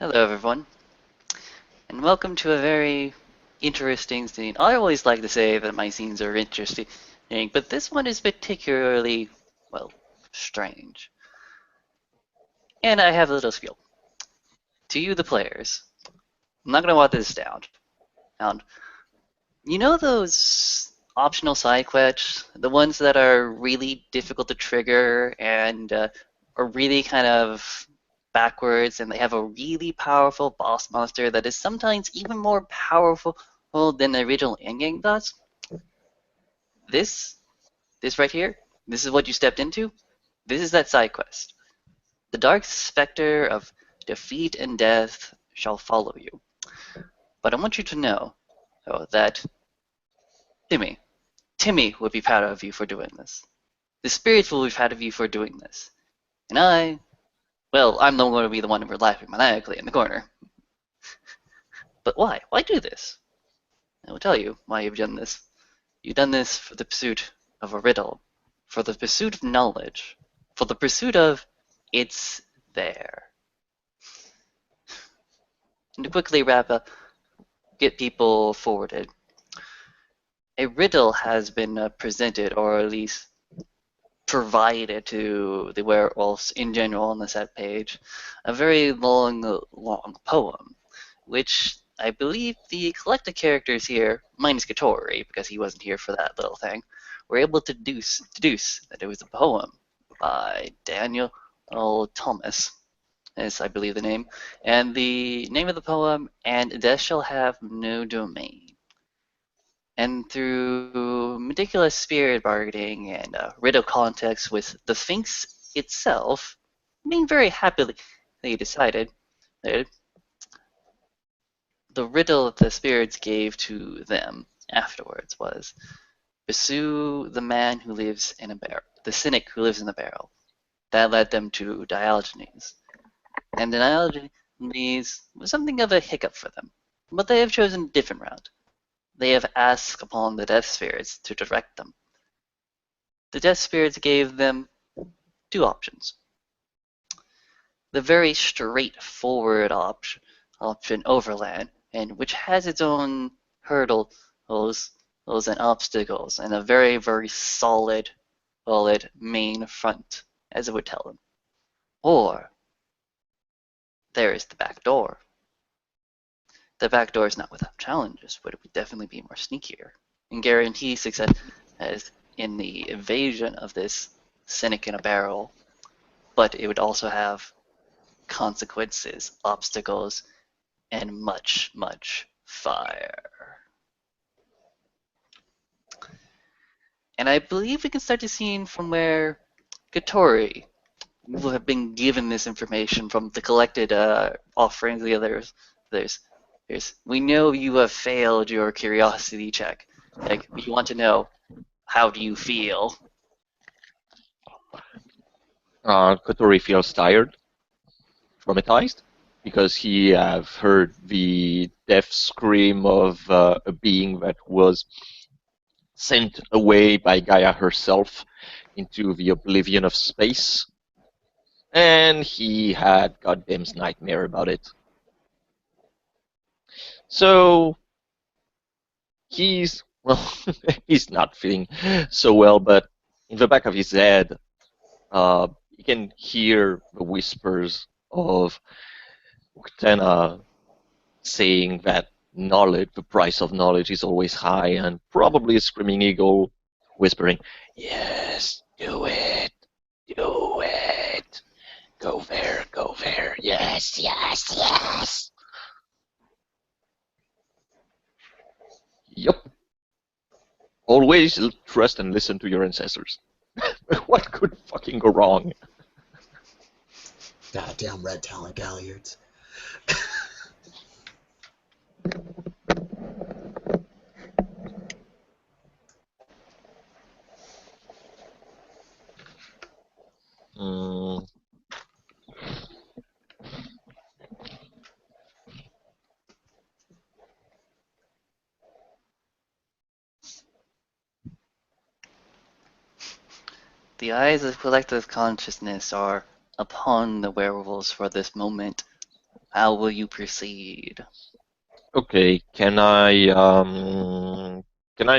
Hello, everyone, and welcome to a very interesting scene. I always like to say that my scenes are interesting, but this one is particularly, well, strange. And I have a little spiel. To you, the players, I'm not going to water this down. Now, you know those optional side quests, the ones that are really difficult to trigger and are really kind of backwards, and they have a really powerful boss monster that is sometimes even more powerful than the original endgame does? This, this right here, this is what you stepped into. This is that side quest. The dark specter of defeat and death shall follow you. But I want you to know, though, that Timmy, Timmy would be proud of you for doing this. The spirits will be proud of you for doing this. And well, I'm not going to be the one who laughing maniacally in the corner. But why? Why do this? I will tell you why you've done this. You've done this for the pursuit of a riddle, for the pursuit of knowledge, for the pursuit of it's there. And to quickly wrap up, get people forwarded. A riddle has been presented, or at least provided to the werewolves in general on the set page, a very long poem, which I believe the collected characters here, minus Katori, because he wasn't here for that little thing, were able to deduce that it was a poem by Daniel Thomas, is I believe the name, and the name of the poem, and death shall have no domain. And through meticulous spirit bargaining and riddle context with the Sphinx itself, being very happily they decided that the riddle that the spirits gave to them afterwards was pursue the man who lives in a barrel, the cynic who lives in a barrel. That led them to Diogenes. And Diogenes was something of a hiccup for them, but they have chosen a different route. They have asked upon the death spirits to direct them. The death spirits gave them two options. The very straightforward option Overland, and which has its own hurdles and obstacles, and a very, very solid main front, as it would tell them. Or there is the back door. The back door is not without challenges, but it would definitely be more sneakier and guarantee success as in the evasion of this cynic in a barrel, but it would also have consequences, obstacles, and much, much fire. And I believe we can start the scene from where Katori will have been given this information from the collected offerings of the others. We know you have failed your curiosity check. Like, we want to know, how do you feel? Kotori feels tired, traumatized, because he have heard the death scream of a being that was sent away by Gaia herself into the oblivion of space, and he had goddamn's nightmare about it. So well, he's not feeling so well, but in the back of his head, you can hear the whispers of Uktena saying that knowledge, the price of knowledge is always high, and probably a screaming eagle whispering, "Yes, do it, do it, go there, yes, yes, yes." Yup. Always trust and listen to your ancestors. What could fucking go wrong? Goddamn red talent galliards. Mm, The eyes of collective consciousness are upon the werewolves for this moment, How will you proceed? Okay, can I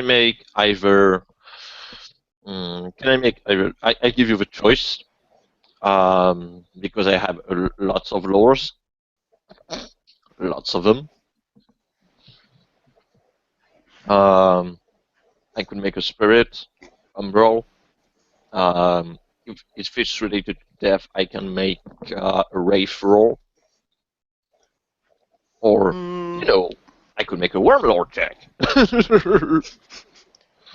make either can I make either I give you the choice because I have lots of lores, lots of them. Um, I could make a spirit, umbral. If it's related to death, I can make a wraith roll, or Hmm. I could make a wormlord check.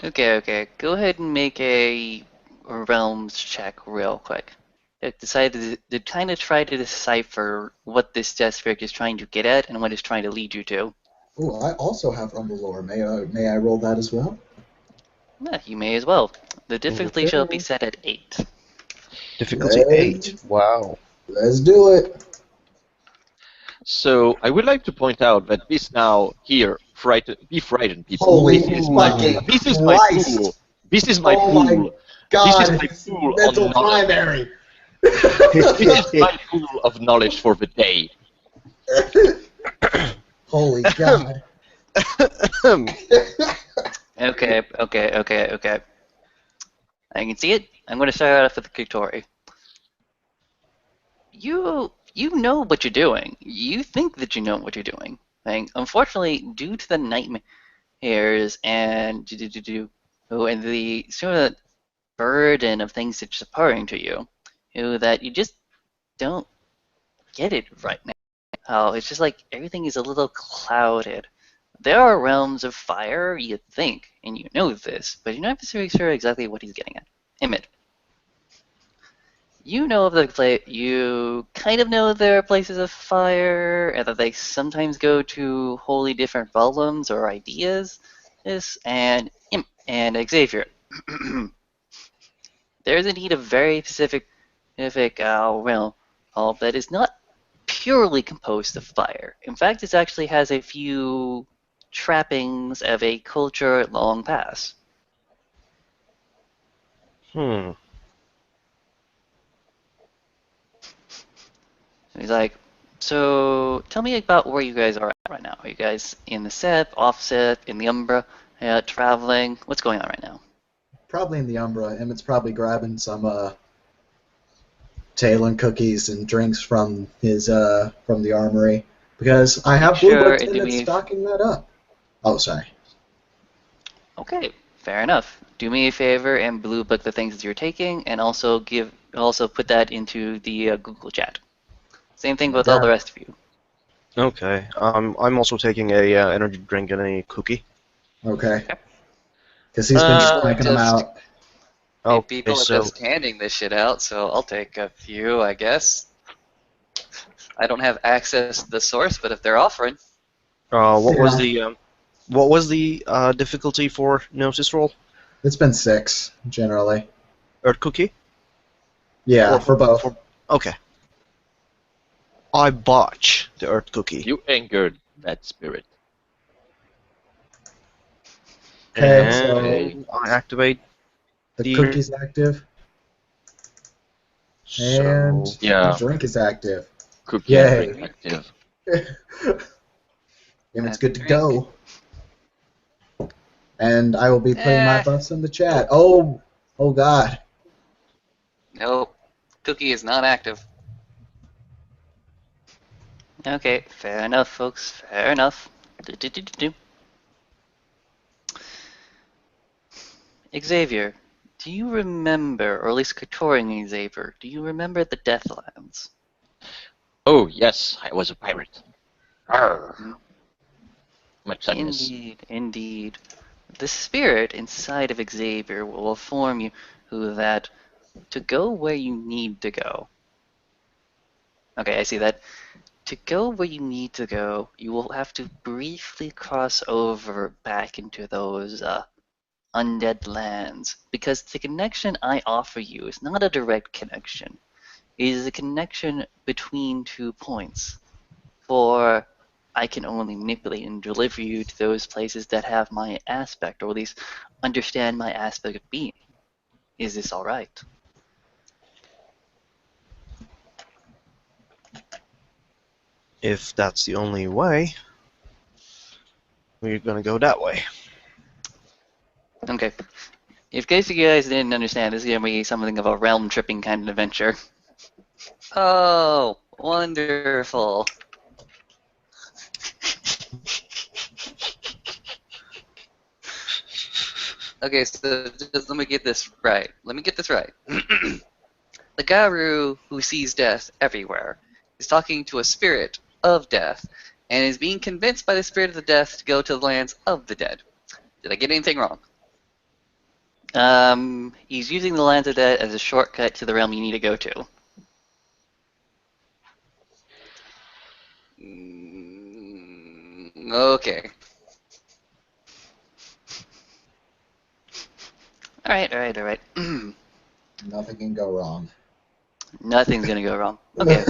Okay. Go ahead and make a realms check real quick. Decide to kind of try to decipher what this death spirit is trying to get at and what it's trying to lead you to. Oh, I also have Rumble Lore. May I roll that as well? Yeah, you may as well. The difficulty shall be Okay. set at 8. Difficulty 8. Let's Wow. let's do it. So I would like to point out that this now here be frightened, people. Holy Ooh. fucking This is my pool. Christ! This is my Oh my pool. This is God! my pool Mental on knowledge. primary. This is my pool of knowledge for the day. Holy God! Okay. I can see it. I'm going to start off with the Kiktori. You know what you're doing. You think that you know what you're doing. Unfortunately, due to the nightmares and and the sort of burden of things that's occurring to you, that you just don't get it right now. How it's just like everything is a little clouded. There are realms of fire, you think, and you know this, but you're not necessarily sure exactly what he's getting at. Emmett, you know of the place. You kind of know there are places of fire, and that they sometimes go to wholly different realms or ideas. This and Xavier. There's indeed a very specific realm that is not purely composed of fire. In fact, it actually has a few trappings of a culture long past. Hmm. He's like, so tell me about where you guys are at right now. Are you guys in the set, off set, in the Umbra, traveling? What's going on right now? Probably in the Umbra. Emmett's probably grabbing some Talon cookies and drinks from the armory because I Make have Blue sure Book and do 10 that's me. stocking that up. Oh, sorry. Okay, fair enough. Do me a favor and blue book the things that you're taking, and also put that into the Google chat. Same thing with all the Got rest of you. Okay. I'm also taking a energy drink and a cookie. Okay. Okay. Because he's been Uh, People are swanking them just out. okay. people are So, just handing this shit out, so I'll take a few, I guess. I don't have access to the source, but if they're offering, what was Yeah. the difficulty for Gnosis roll? It's been 6, generally. Earth cookie? Yeah, Or for both. okay. I botch the Earth cookie. You angered that spirit. Okay, And so I activate the the. cookie's active, and So. the Yeah, drink is active. cookie and drink Yay. active. Emmett's have a good to drink. go. And I will be putting my Eh, buffs in the chat. Oh God. nope. Cookie is not active. Okay, fair enough, folks. Fair enough. Do. Xavier, do you remember, or at least Katorian Xavier, do you remember the Deathlands? Oh yes, I was a pirate. Arr, much sadness. Indeed. The spirit inside of Xavier will inform you that to go where you need to go. Okay, I see that. To go where you need to go, you will have to briefly cross over back into those undead lands, because the connection I offer you is not a direct connection. It is a connection between 2 points. For I can only manipulate and deliver you to those places that have my aspect, or at least understand my aspect of being. Is this alright? If that's the only way, we're gonna go that way. Okay. In case you guys didn't understand, this is gonna be something of a realm tripping kind of adventure. Oh, wonderful. Okay, so just let me get this right. Let me get this right. The Garu who sees death everywhere is talking to a spirit of death and is being convinced by the spirit of the death to go to the lands of the dead. Did I get anything wrong? He's using the Lands of Dead as a shortcut to the realm you need to go to. Okay. Alright. Nothing can go wrong. Nothing's gonna go wrong. Okay.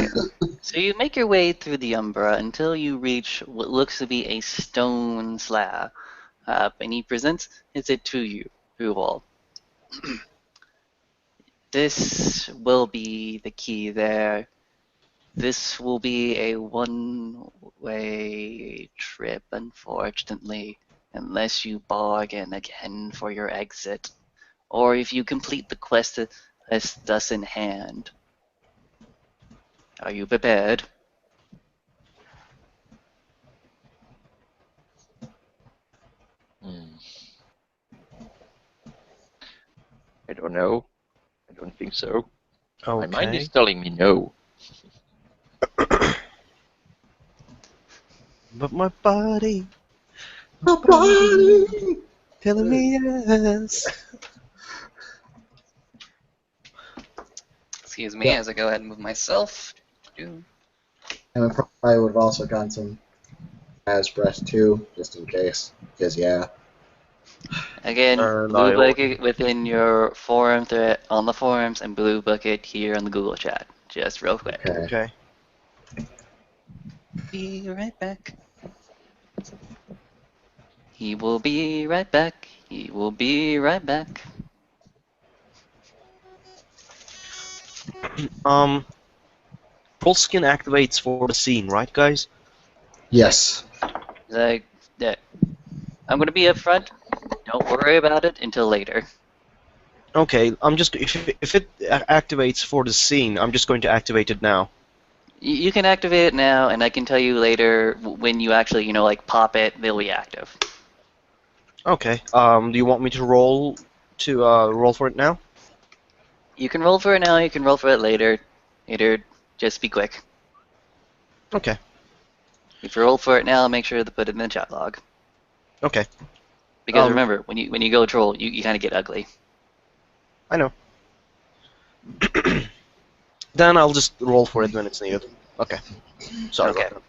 So you make your way through the Umbra until you reach what looks to be a stone slab. And he presents it to you, Ruval. This will be the key there. This will be a one-way trip, unfortunately, unless you bargain again for your exit, or if you complete the quest as thus in hand. Are you prepared? Hmm. I don't know. I don't think so. My mind is Okay. telling me no. But my body Nobody. telling me yes. Excuse me Yeah, as I go ahead and move myself. and I probably would have also gotten some As breath too, just in case. Because yeah. Again, And blue I will. bucket within your forum thread on the forums, and blue bucket here on the Google chat. Just real quick. Okay. Okay. Be right back. He will be right back. He will be right back. Um, Full skin activates for the scene, right, guys? Yes. Like, yeah. I'm gonna be upfront. Don't worry about it until later. Okay. I'm just if it activates for the scene, I'm just going to activate it now. You can activate it now, and I can tell you later when you actually, like pop it, they'll be active. Okay. Do you want me to roll for it now? You can roll for it now. You can roll for it later. Either just be quick. Okay. If you roll for it now, make sure to put it in the chat log. Okay. Because remember, when you go troll, you kind of get ugly. I know. Then I'll just roll for it when it's needed. Okay. Sorry Okay. about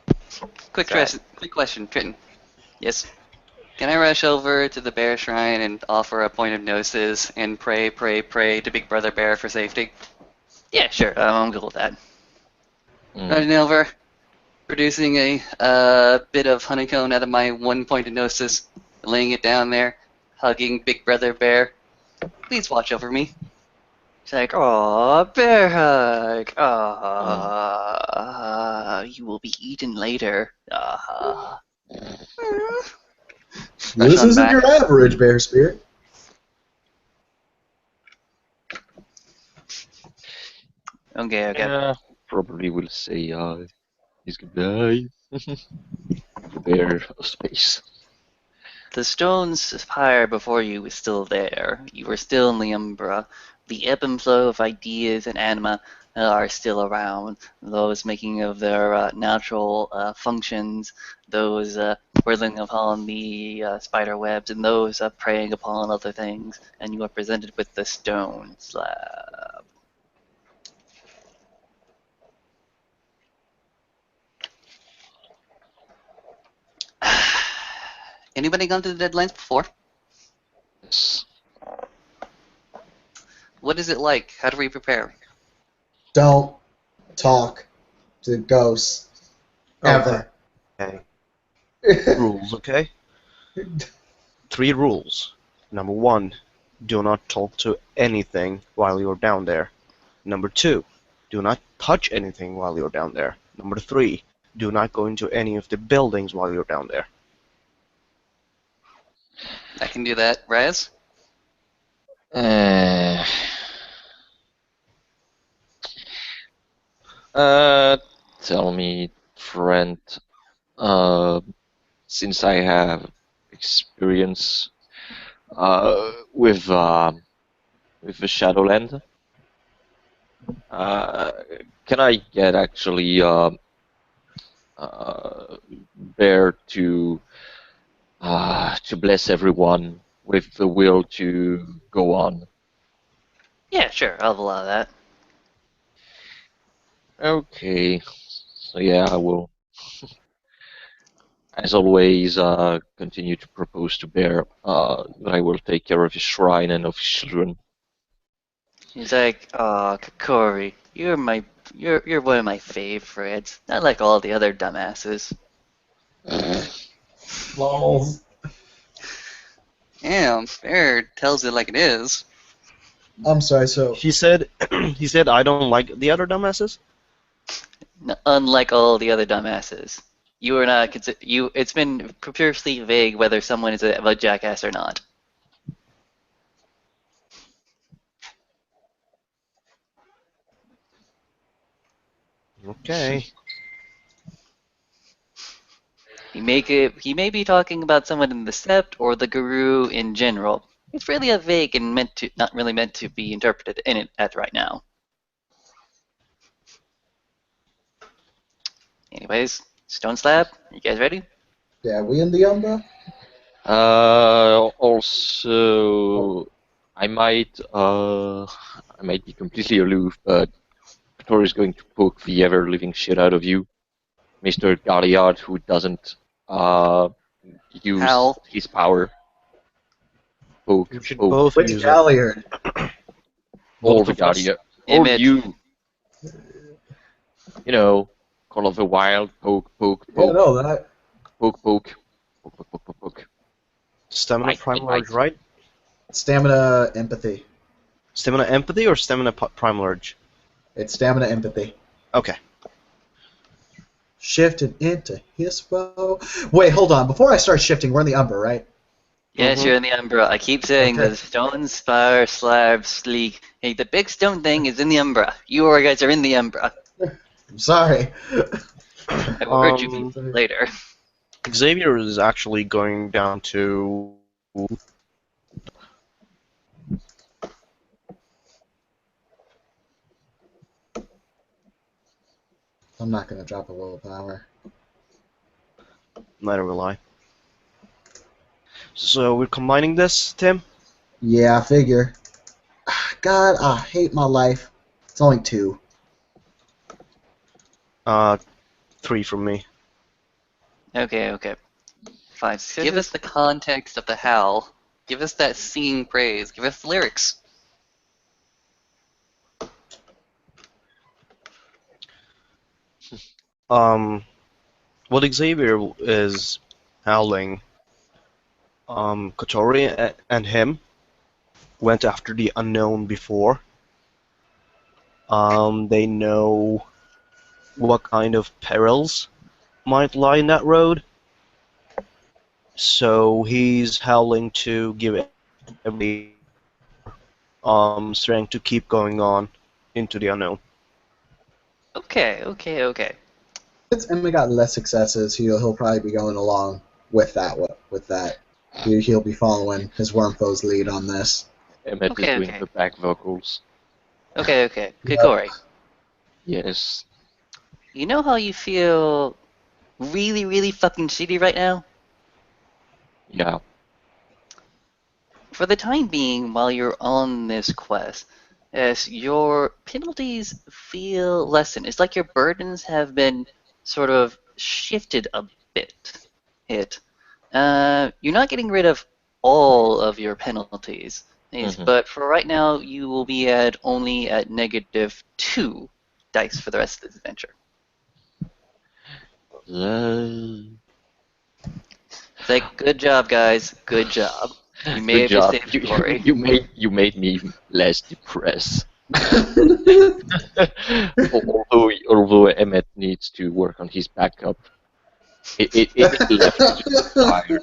that. Quick Sorry. question, Triton. Yes. Can I rush over to the bear shrine and offer a point of gnosis and pray to Big Brother Bear for safety? Yeah, sure. I'm good with that. Hmm. Running over, producing a bit of honeycomb out of my 1 point of gnosis, laying it down there, hugging Big Brother Bear. Please watch over me. It's like, oh, bear hug. Hmm. You will be eaten later. Rush This on isn't back. your average bear spirit. Okay. Yeah, probably will say his goodbye. The bear of space. The stone's spire before you is still there. You are still in the Umbra. The ebb and flow of ideas and anima are still around. Those making of their natural functions, those whirling upon the spider webs, and those preying upon other things. And you are presented with the stone slab. Anybody gone to the Deadlands before? Yes. What is it like? How do we prepare? Don't talk to ghosts. Ever. Okay. Rules, okay? 3 rules. Number 1, do not talk to anything while you're down there. Number 2, do not touch anything while you're down there. Number 3, Do not go into any of the buildings while you're down there. I can do that. Raz? Uh, tell me, friend, uh, since I have experience with the Shadowland, uh, can I get actually Bear to bless everyone with the will to go on? Yeah, sure, I'll allow that. Okay, so yeah, I will, as always, continue to propose to Bear that I will take care of his shrine and of his children. He's like, "Aw, Kokori, you're one of my favorites. Not like all the other dumbasses." Lols. Damn, Fair tells it like it is. I'm sorry, so He said, he said, I don't like the other dumbasses. Unlike all the other dumbasses, you are not you. It's been purposely vague whether someone is a jackass or not. Okay. He may be talking about someone in the Sept or the Guru in general. It's really a vague and not really meant to be interpreted in it at right now. Anyways, Stone Slab, you guys ready? yeah, we in the Umbra? Also, I might be completely aloof, but Victor is going to poke the ever-living shit out of you, Mr. Galliard, who doesn't use Hal. his power. Poke, We should poke, both Which use it. Galliard? all Both the of us. Galliard, all Image. you. You know, Call of the Wild, poke, poke, Yeah, poke, no, that. poke, poke, poke, poke, poke, poke, poke. Stamina Bite, Primal bite, Urge, bite. right? Stamina empathy. Stamina Empathy or Stamina Primal Urge? It's stamina empathy. Okay. Shifted into Hispo. Wait, hold on. Before I start shifting, we're in the Umbra, right? Yes, Mhm. you're in the Umbra. I keep saying Okay. the stone, spire, slab, sleek. Hey, the big stone thing is in the Umbra. You guys are in the Umbra. I'm sorry. I will hurt you later. Xavier is actually going down to. I'm not gonna drop a willpower. Neither will I. So we're combining this, Tim? Yeah, I figure. God, I hate my life. It's only 2. 3 from me. Okay. Fine. Give us the context of the Hal. Give us that singing praise. Give us the lyrics. What Xavier is howling, Kotori and him went after the unknown before. They know what kind of perils might lie in that road. So he's howling to give everybody strength to keep going on into the unknown. Okay. It's Emma got less successes. He'll probably be going along with that. With that, he'll be following his Wormfo's lead on this. Emmet is doing Okay. the back vocals. Okay. Yeah. Kikori, Yes. you know how you feel really, really fucking shitty right now? Yeah. For the time being, while you're on this quest, as your penalties feel lessened, it's like your burdens have been sort of shifted a bit. You're not getting rid of all of your penalties, Mhm. but for right now, you will be at only at -2 dice for the rest of this adventure. It's like, good job, guys. Good job. You may Good have just job. saved Corey. You made me less depressed. although Emmett needs to work on his backup, it left too tired.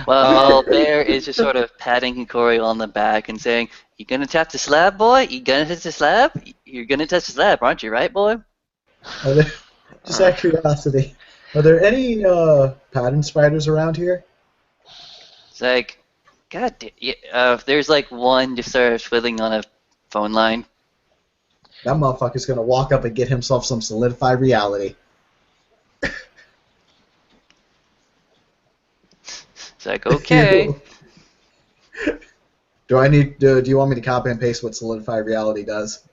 Well, Bear is just sort of patting Hikori on the back and saying, "You gonna tap the slab, boy? You gonna touch the slab? You're gonna touch the slab, aren't you, right, boy?" Are there, just out of curiosity, are there any pattern spiders around here? It's like, God, there's like one just sort of twiddling on a phone line. That motherfucker's gonna walk up and get himself some solidified reality. It's like, okay, Do I need? Do you want me to copy and paste what solidified reality does?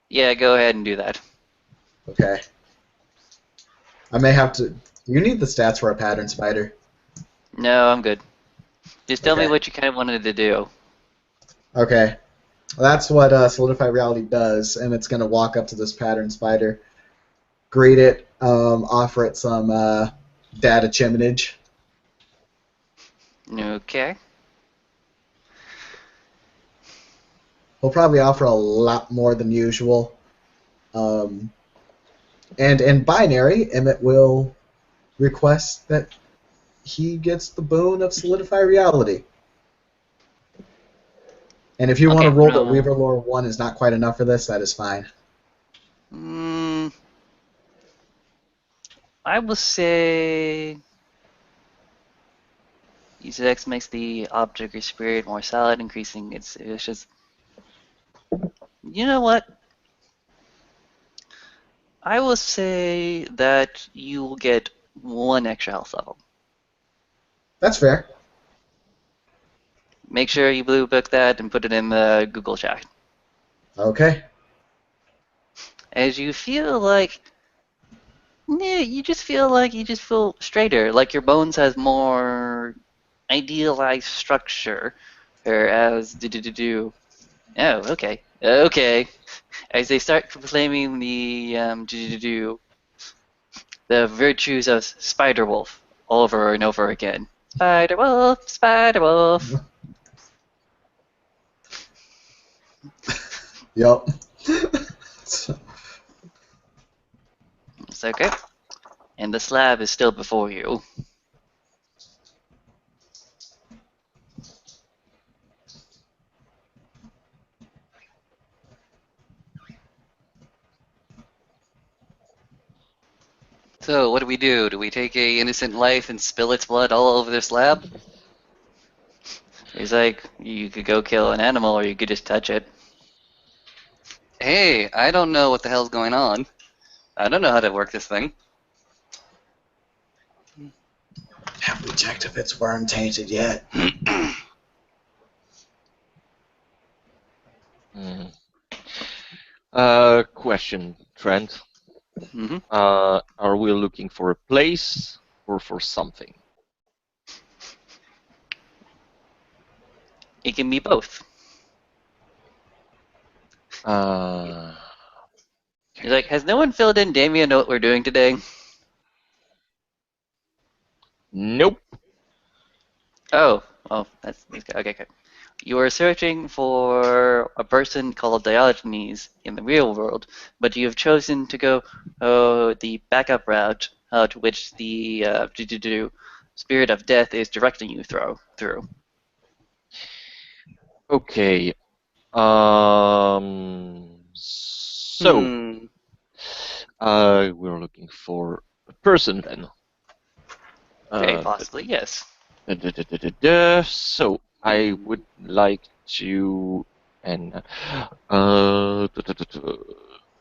yeah, go ahead and do that. Okay. I may have to. You need the stats for a pattern spider. No, I'm good. Just tell me Okay. what you kind of wanted to do. Okay. Well, that's what solidified reality does, and it's gonna walk up to this pattern spider, greet it, offer it some data chiminage. Okay. He'll probably offer a lot more than usual. And in binary, Emmett will request that he gets the boon of solidify reality. And if you want Okay. to roll that No. Weaver Lore 1 is not quite enough for this, that is fine. I will say use X makes the object or spirit more solid, increasing its just. You know what? I will say that you will get one extra health level. That's fair. Make sure you blue book that and put it in the Google chat. Okay. As you feel like, you just feel straighter, like your bones has more idealized structure, whereas do. Oh, okay, okay. As they start proclaiming the virtues of Spider Wolf over and over again. Spider Wolf, Spider Wolf. Yup. It's okay. And the slab is still before you. So what do we do? Do we take a innocent life and spill its blood all over the slab? He's like, you could go kill an animal or you could just touch it. Hey, I don't know what the hell's going on. I don't know how to work this thing. Have we checked if it's worm tainted yet? Question, Trent. hmm Are we looking for a place or for something? It can be both. He's like, has no one filled in Damien what we're doing today? Nope. Oh, that's okay. Okay. You are searching for a person called Diogenes in the real world, but you have chosen to go the backup route, to which the spirit of death is directing you through. Okay. So, we're looking for a person then. Okay, Uh, possibly yes. So, I would like to, and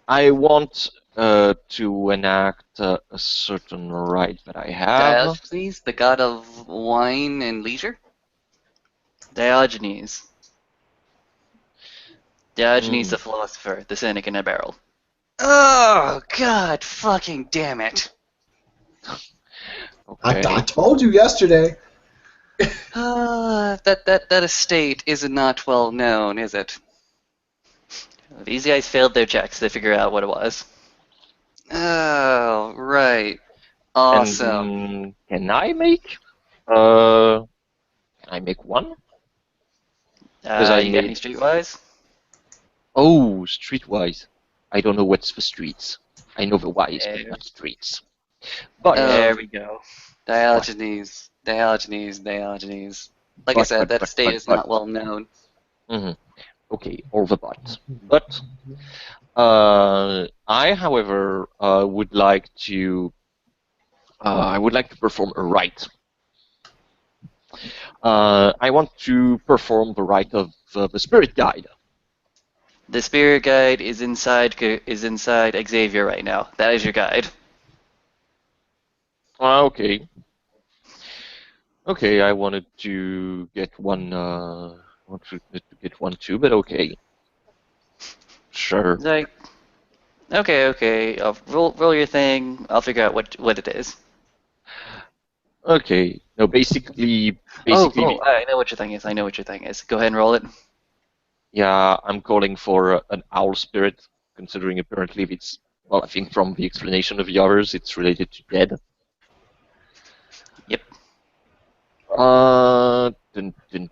I want to enact a certain right that I have. Diogenes, the god of wine and leisure. Diogenes. Diogenes Hmm. the philosopher, the cynic in a barrel. Oh God, fucking damn it! I Okay. told you yesterday. That estate is not well known, is it? These guys failed their checks to figure out what it was. Oh, right. Awesome. And can I make? Can I make one? Because I You got any made. streetwise? Oh, streetwise. I don't know what's the streets. I know the Y's, but There, not streets. But, there Oh, we go. Diogenes. Like I but, said, but, that but, estate but, is but. not well known. Mhm. Okay, all the buts. But I, however, I would like to perform a rite. I want to perform the rite of the spirit guide. The spirit guide is inside Xavier right now. That is your guide. Okay. Okay, I wanted to get one. Wanted to get one too, but okay, sure. It's like, okay. Roll your thing. I'll figure out what it is. Okay. No, Oh, basically, I know what your thing is. I know what your thing is. Go ahead and roll it. yeah, I'm calling for an owl spirit, considering apparently it's, well, I think from the explanation of the others, it's related to dead. Yep. Dun, dun,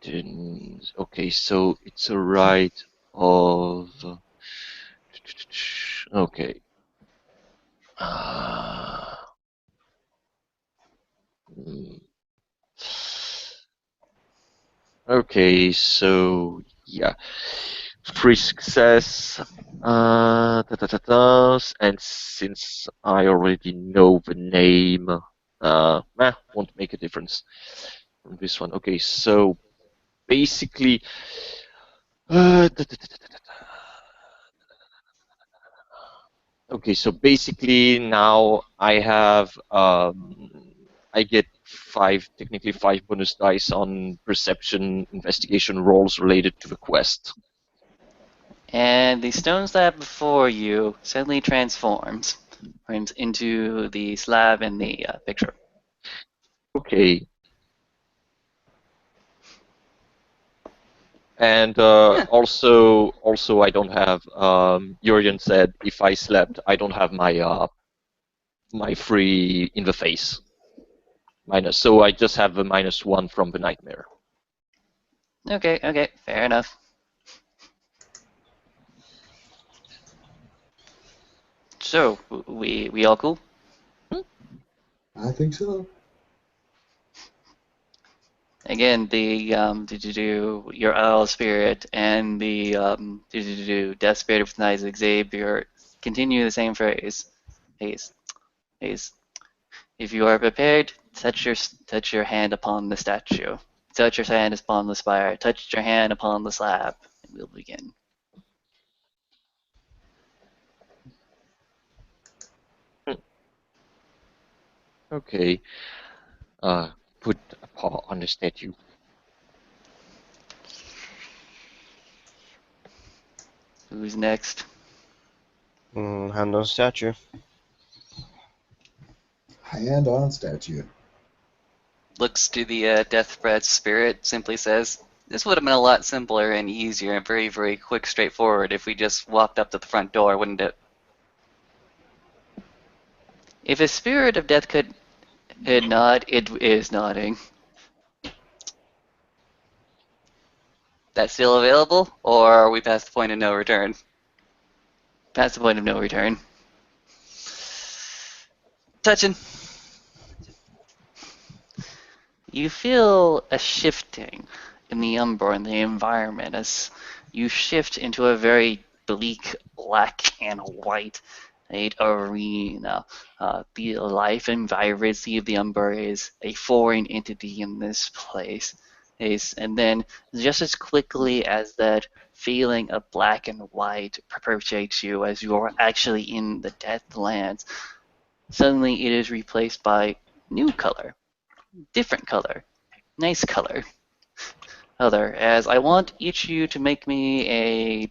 dun. Okay, so it's a rite of. Okay. Uh, hmm. Okay, so yeah, free success. And since I already know the name, won't make a difference from this one. Okay, so basically, okay, so basically now I get technically five bonus dice on perception investigation rolls related to the quest. And the stone slab before you suddenly transforms into the slab in the picture. Okay. And Yeah. also, I don't have. Jurgen said if I slept, I don't have my free in the face minus. So I just have the -1 from the nightmare. Okay. Fair enough. So we all cool? I think so. Again, the your owl spirit and the death spirit with Knights Xavier continue the same phrase. Please, please. If you are prepared, touch your hand upon the statue. Touch your hand upon the spire. Touch your hand upon the slab. And we'll begin. Okay. Put a paw on the statue. Who's next? Hand on statue. Hand on statue. Looks to the death breath spirit, simply says, "This would have been a lot simpler and easier and very, very quick, straightforward if we just walked up to the front door, wouldn't it?" If a spirit of death could nod, it is nodding. That's still available, or are we past the point of no return? Past the point of no return. Touching. You feel a shifting in the umbra and the environment as you shift into a very bleak black and white arena. The life and vibrancy of the umbra is a foreign entity in this place. And then, just as quickly as that feeling of black and white perpetuates you as you're actually in the Deathlands, suddenly it is replaced by new color, different color, nice color. As I want each of you to make me a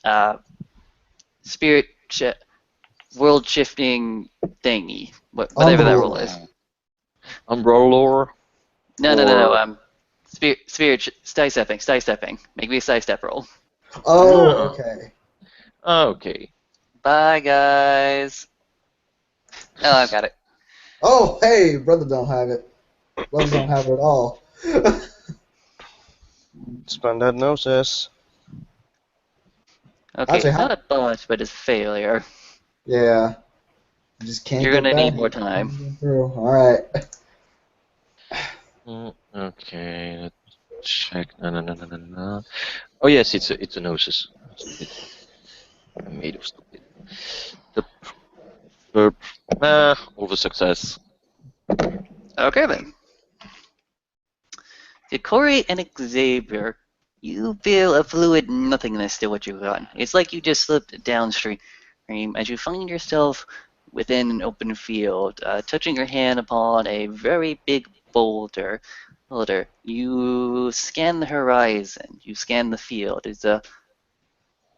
uh, spirit world shifting thingy, whatever that roll is. Umbrella. Umbrella No. or Spirit sidestepping. Make me a sidestep roll. Oh, okay. okay. Bye, guys. Oh, I've got it. Oh, hey, brother don't have it. Brother don't have it at all. Spend that gnosis. Okay, say, not a botch, but a failure. yeah, you just can't You're get gonna that need more time. through. All right. Okay, let's check. No, no, no, no, no, no. Oh yes, it's a gnosis. Stupid. I'm made of stupid. The perp. Over success. Okay then. To Corey and Xavier, you feel a fluid nothingness to what you've done. It's like you just slipped downstream as you find yourself within an open field, touching your hand upon a very big boulder. You scan the horizon. You scan the field. It's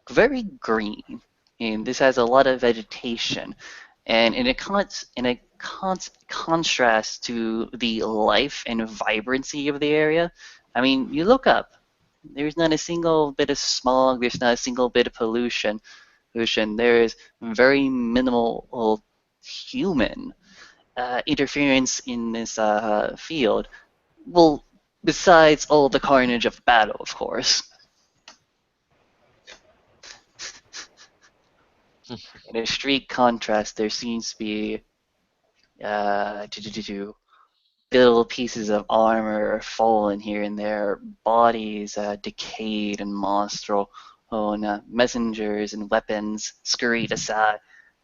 very green, and this has a lot of vegetation, and contrast to the life and vibrancy of the area. I mean, you look up. There's not a single bit of smog. There's not a single bit of pollution. There is very minimal human interference in this field. Well, besides all the carnage of battle, of course. In a street contrast, there seems to be uh, little pieces of armor fallen here and there, bodies decayed and monstrous, and messengers and weapons scurried aside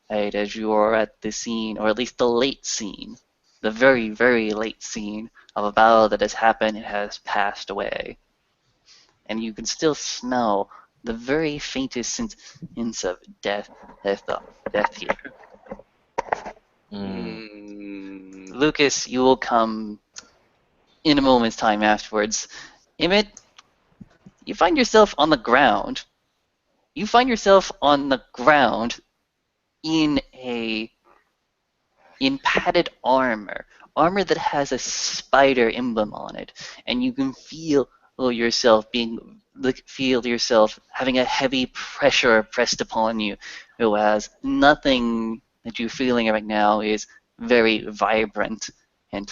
as you are at the scene, or at least the late scene, the very, very late scene of a battle that has happened and has passed away. And you can still smell the very faintest sense of death here. Lucas, you will come in a moment's time afterwards. Emmett, you find yourself on the ground. You find yourself on the ground in a in padded armor that has a spider emblem on it, and you can feel yourself having a heavy pressure pressed upon you, whereas nothing that you're feeling right now is very vibrant and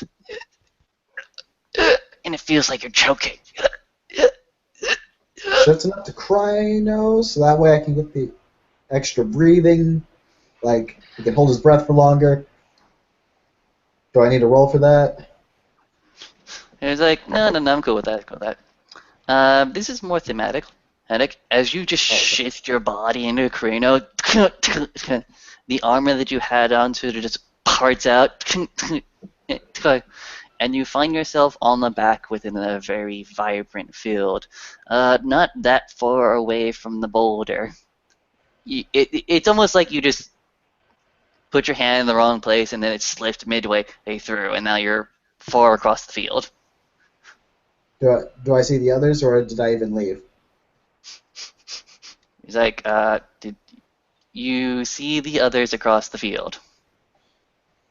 it feels like you're choking. Shuts enough to cry, so that way I can get the extra breathing. Like, he can hold his breath for longer. Do I need to roll for that? And it's like, no, I'm cool with that. Cool with that. This is more thematic. As you just shift your body into a Carino, the armor that you had on sort of just parts out, and you find yourself on the back within a very vibrant field, not that far away from the boulder. It's almost like you just put your hand in the wrong place and then it slipped midway through, and now you're far across the field. Do I see the others, or did I even leave? He's like, did you see the others across the field?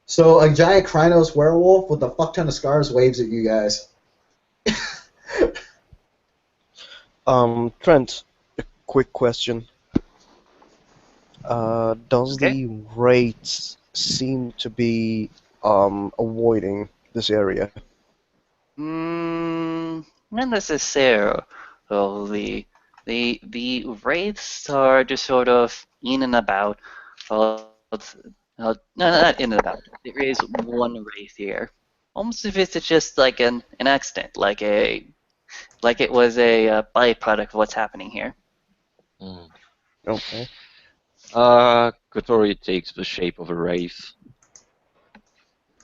So a giant Krynos werewolf with a fuck ton of scars waves at you guys. Trent, a quick question. Does Okay. the wraiths seem to be avoiding this area? Not necessarily. The wraiths are just sort of in and about. No, not in and about. There is one wraith here. Almost if it's just like an accident, like it was a byproduct of what's happening here. Mm. Okay. Kotori takes the shape of a wraith,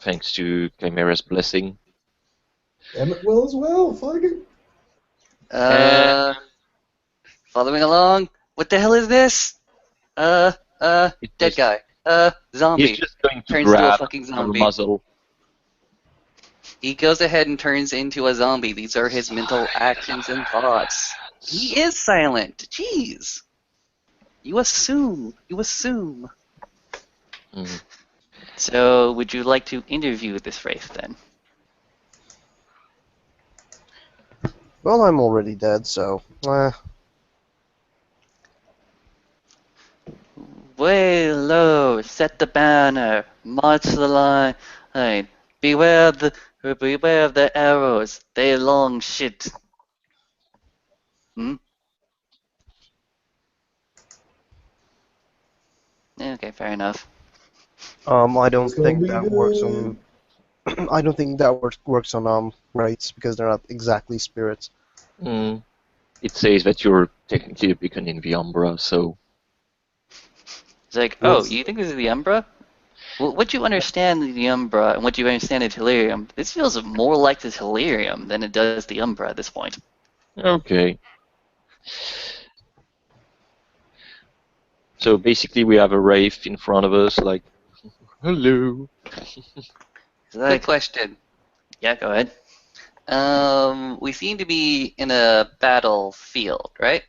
thanks to Chimera's blessing. Emmett will as well. Fuck it. Following along. What the hell is this? It Dead just, guy. he's Zombie. just going to Turns into a grab fucking her zombie. muzzle. He goes ahead and turns into a zombie. These are his mental actions and thoughts. He is silent. Jeez. You assume. Mm. So, would you like to interview this wraith then? Well, I'm already dead, so. Way low, set the banner, march the line. Beware of the arrows. They long shit. Hmm? Okay, fair enough. I don't It's gonna think be that works good. on. I don't think that works on wraiths because they're not exactly spirits. Mm. It says that you're technically a beacon in the Umbra, so It's like, oh, What's you think this is the Umbra? Well, what you understand the Umbra and what you understand the Delirium, this feels more like the Delirium than it does the Umbra at this point. okay. So basically, we have a wraith in front of us, like, hello. It's Quick like, question. yeah, go ahead. We seem to be in a battlefield, right?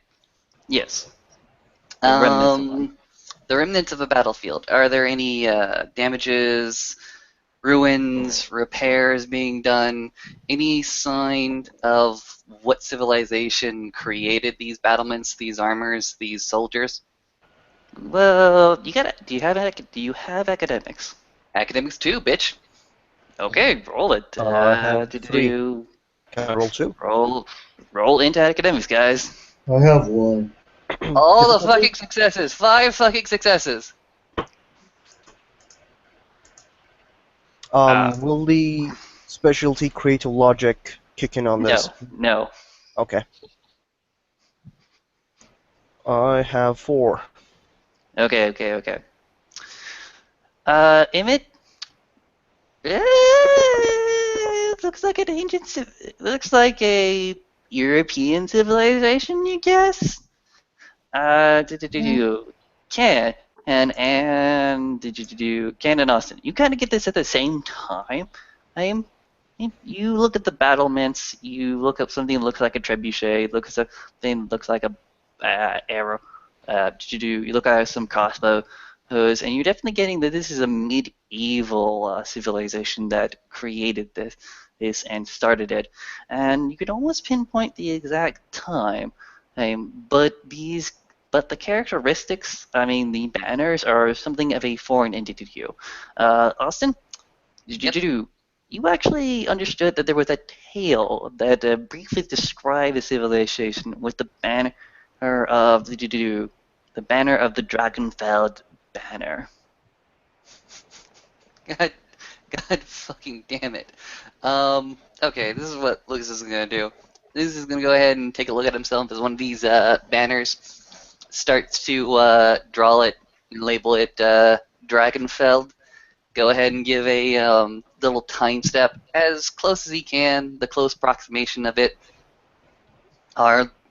Yes, the remnants of one. Um, the remnants of a battlefield. Are there any damages, ruins, repairs being done? Any sign of what civilization created these battlements, these armors, these soldiers? Well, you gotta. Do you have academics? Academics too, bitch. Okay, roll it. I have Did 3. you Can I roll 2? roll into academics, guys? I have one. All the Difficulty? fucking successes. 5 fucking successes. Will the specialty creative logic kick in on this? No. Okay. I have 4. Okay. Emmett. Looks like an looks like a European civilization, you guess. Do Ken and Ken and Austin. You kind of get this at the same time. I'm. You look at the battlements. You look up something that looks like a trebuchet. Look at something that looks like a arrow. You look at some crossbows, and you're definitely getting that this is a medieval civilization that created this and started it. And you could almost pinpoint the exact time. But the characteristics, I mean, the banners are something of a foreign entity to you. Austin, Yep. you actually understood that there was a tale that briefly described the civilization with the banner of the banner of the Dragonfeld banner. God, God fucking damn it. Okay, this is what Lucas is gonna do. Lucas is gonna go ahead and take a look at himself as one of these banners. Starts to draw it and label it Dragonfeld. Go ahead and give a little time step as close as he can, the close approximation of it.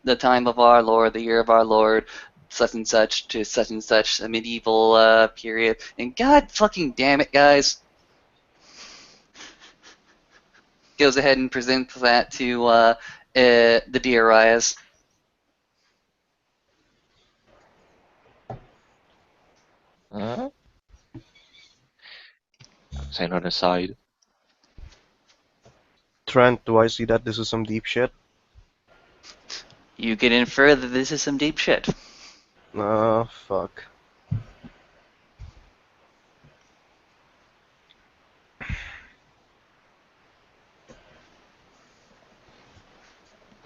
The time of our Lord, the year of our Lord, such and such to such and such, a medieval period. And God fucking damn it, guys. Goes ahead and presents that to the DRIs. Huh? Sign on the side. Trent, do I see that this is some deep shit? You can infer that this is some deep shit. Fuck.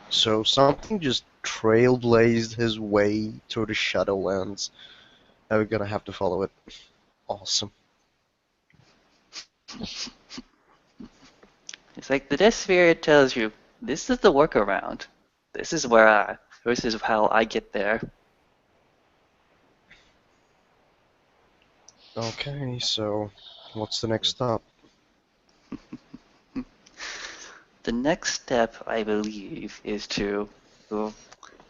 So something just trailblazed his way through the Shadowlands. Now we're gonna have to follow it. Awesome. It's like the Death Spirit tells you, this is the workaround. This is how I get there. Okay, so what's the next stop? The next step, I believe, is to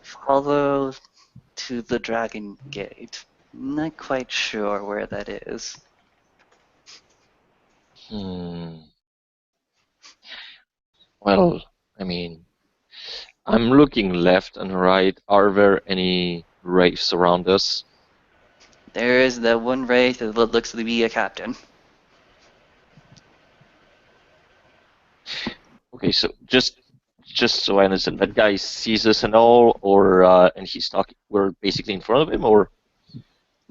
follow to the Dragon Gate. I'm not quite sure where that is. Hmm. Well, I mean, I'm looking left and right. Are there any wraiths around us? There is the one wraith that looks to be a captain. Okay, so just so I understand, that guy sees us and all, or and he's talking. We're basically in front of him, or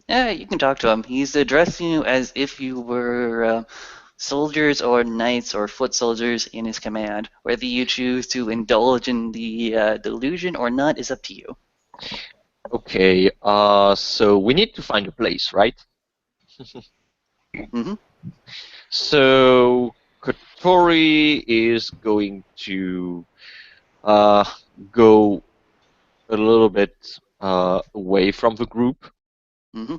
Yeah, you can talk to him. He's addressing you as if you were soldiers or knights or foot soldiers in his command. Whether you choose to indulge in the delusion or not is up to you. okay. So we need to find a place, right? Mm-hmm. So Kotori is going to go a little bit away from the group. Mm-hmm.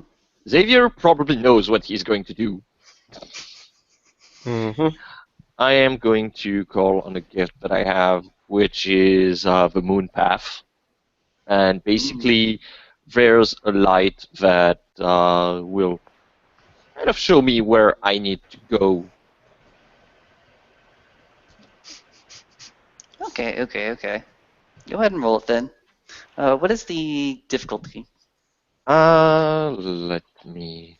Xavier probably knows what he's going to do. Mm-hmm. I am going to call on a gift that I have, which is the Moon Path. And Mm. basically, there's a light that will kind of show me where I need to go. Okay, okay, okay. Go ahead and roll it then. What is the difficulty? Let me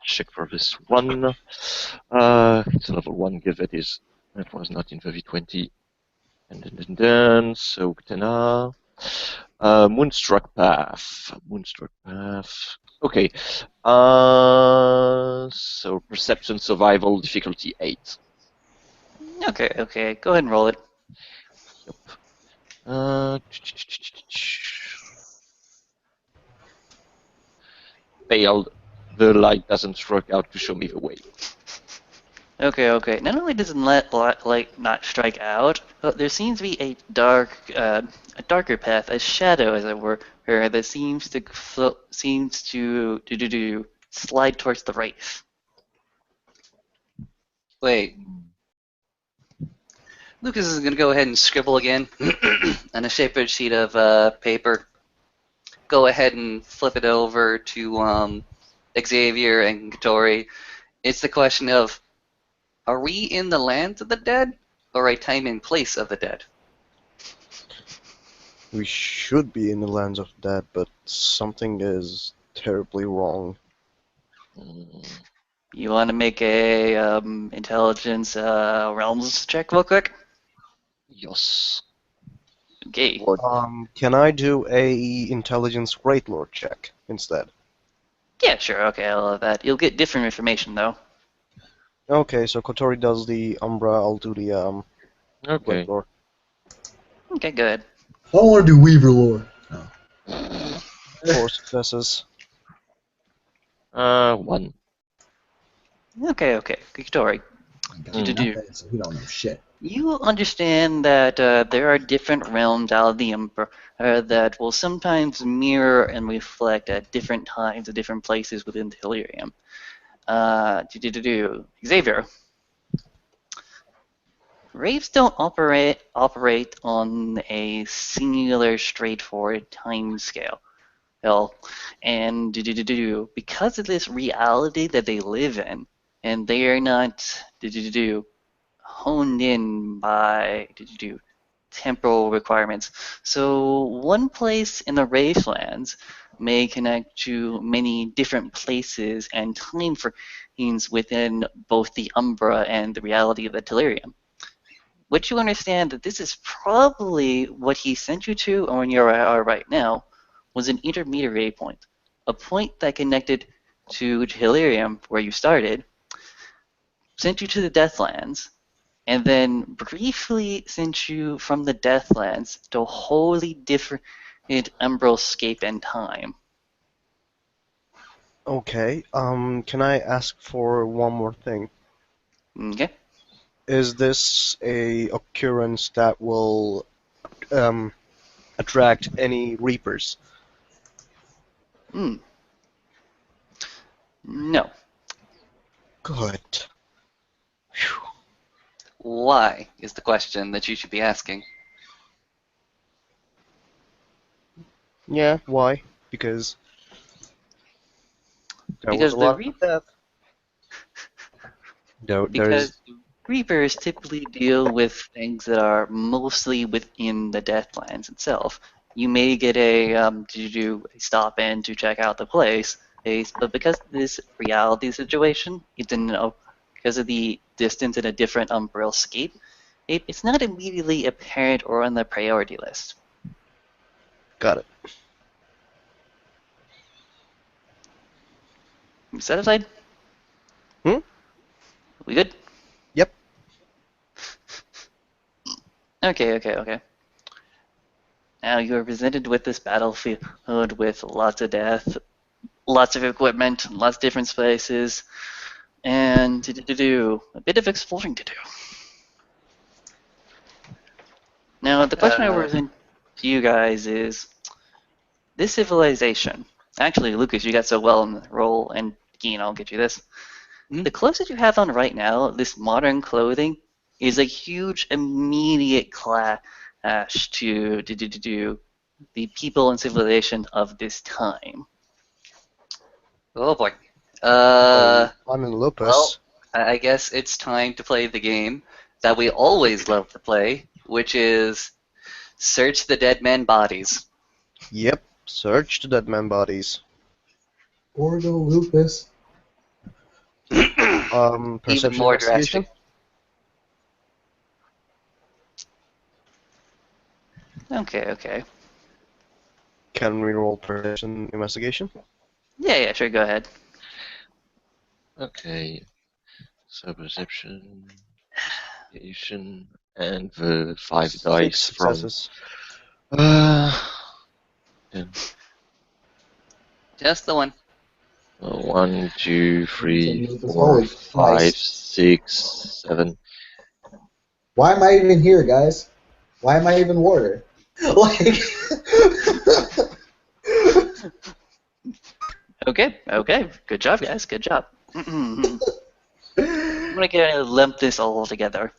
check for this one. It's a level 1 give that was not in the V20. And then so Tena. Moonstruck Path. Moonstruck Path. Okay. So Perception Survival difficulty 8. Okay, okay. Go ahead and roll it. Yep. Uh, Failed. The light doesn't strike out to show me the way. Okay, okay. Not only does light not strike out, but there seems to be a darker path, a shadow, as it were, that seems to slide towards the right. Wait, Lucas is going to go ahead and scribble again on a separate sheet of paper. Go ahead and flip it over to Xavier and Tori. It's the question of, are we in the lands of the dead or a time and place of the dead? We should be in the lands of the dead, but something is terribly wrong. Mm, You want to make a intelligence realms check real quick? yes. Okay. What? Can I do a intelligence great lord check instead? Yeah, sure. Okay, I love that. You'll get different information though. Okay, so Kotori does the Umbra, I'll do the great Okay. lord. Okay, good. I don't want to do Weaver lore. No. 4 successes. 1. Okay, okay. Good story. Got Mm. nothing, so he don't know shit. You understand that there are different realms out of the Emperor that will sometimes mirror and reflect at different times at different places within Delirium. Xavier, Raves don't operate on a singular, straightforward time scale. Well, and because of this reality that they live in, and they are not honed in by temporal requirements. So one place in the Wraithlands may connect to many different places and time frames within both the Umbra and the reality of the Delirium. Which you understand that this is probably what he sent you to, or when you are right now, was an intermediary point, a point that connected to Delirium, where you started, sent you to the Deathlands, and then briefly sent you from the Deathlands to a wholly different umbral scape and time. Okay, can I ask for one more thing? Okay? Is this a occurrence that will um, attract any reapers? Hmm. No. Good. Phew. Why is the question that you should be asking. Yeah, why? Because there was Because a the lot Reap of death. There's because Reapers typically deal with things that are mostly within the Deathlands itself. You may get to do a stop in to check out the place, but because of this reality situation, because of the distance and a different umbral scape, it's not immediately apparent or on the priority list. got it. Satisfied? Hmm? We good? Yep. Okay, okay, okay. Now you are presented with this battlefield with lots of death, lots of equipment, lots of different places, and a bit of exploring to do. Now, the question I present to you guys is this civilization. Actually, Lucas, you got so well in the role, and Keen, I'll get you this. Hmm? The clothes that you have on right now, this modern clothing, is a huge immediate clash to the people and civilization of this time. Oh boy. I'm in Lupus. Well, I guess it's time to play the game that we always love to play, which is search the dead men bodies. Yep. Search the dead man bodies. Ordo Lupus. Even Perception more investigation. drastic. Okay. Can we roll perception investigation? Yeah, sure, go ahead. Okay. So perception, investigation, and the 5 6 dice from. successes. Uh, Just the one. 1, 2, 3, Lupus. 4, Holy 5, Christ. 6, 7. Why am I even here, guys? Why am I even warder? Like. Okay. Good job, guys. Good job. I'm gonna lump this all together.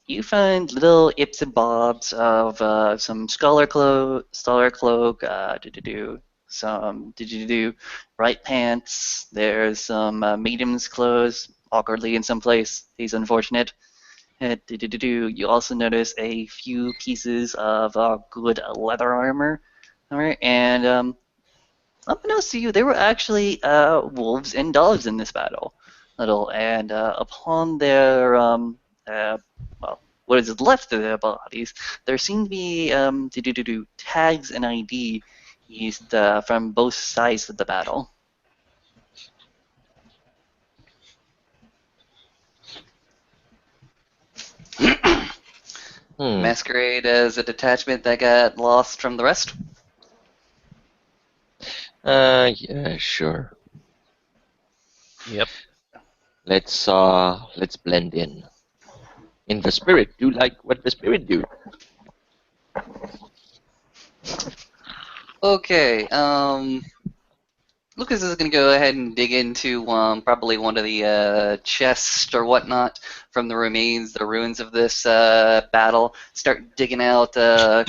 You find little ips and bobs of some scholar cloak, some right pants. There's some medium's clothes, awkwardly in some place. He's unfortunate. You also notice a few pieces of good leather armor, and unbeknownst to you, there were actually wolves and dogs in this battle. And upon their what is left of their bodies, there seem to be tags and ID used from both sides of the battle. Masquerade as a detachment that got lost from the rest. Yeah, sure. Yep. Let's blend in. In the spirit, do like what the spirit do. Okay, Lucas is going to go ahead and dig into probably one of the chests or whatnot from the remains, the ruins of this battle. Start digging out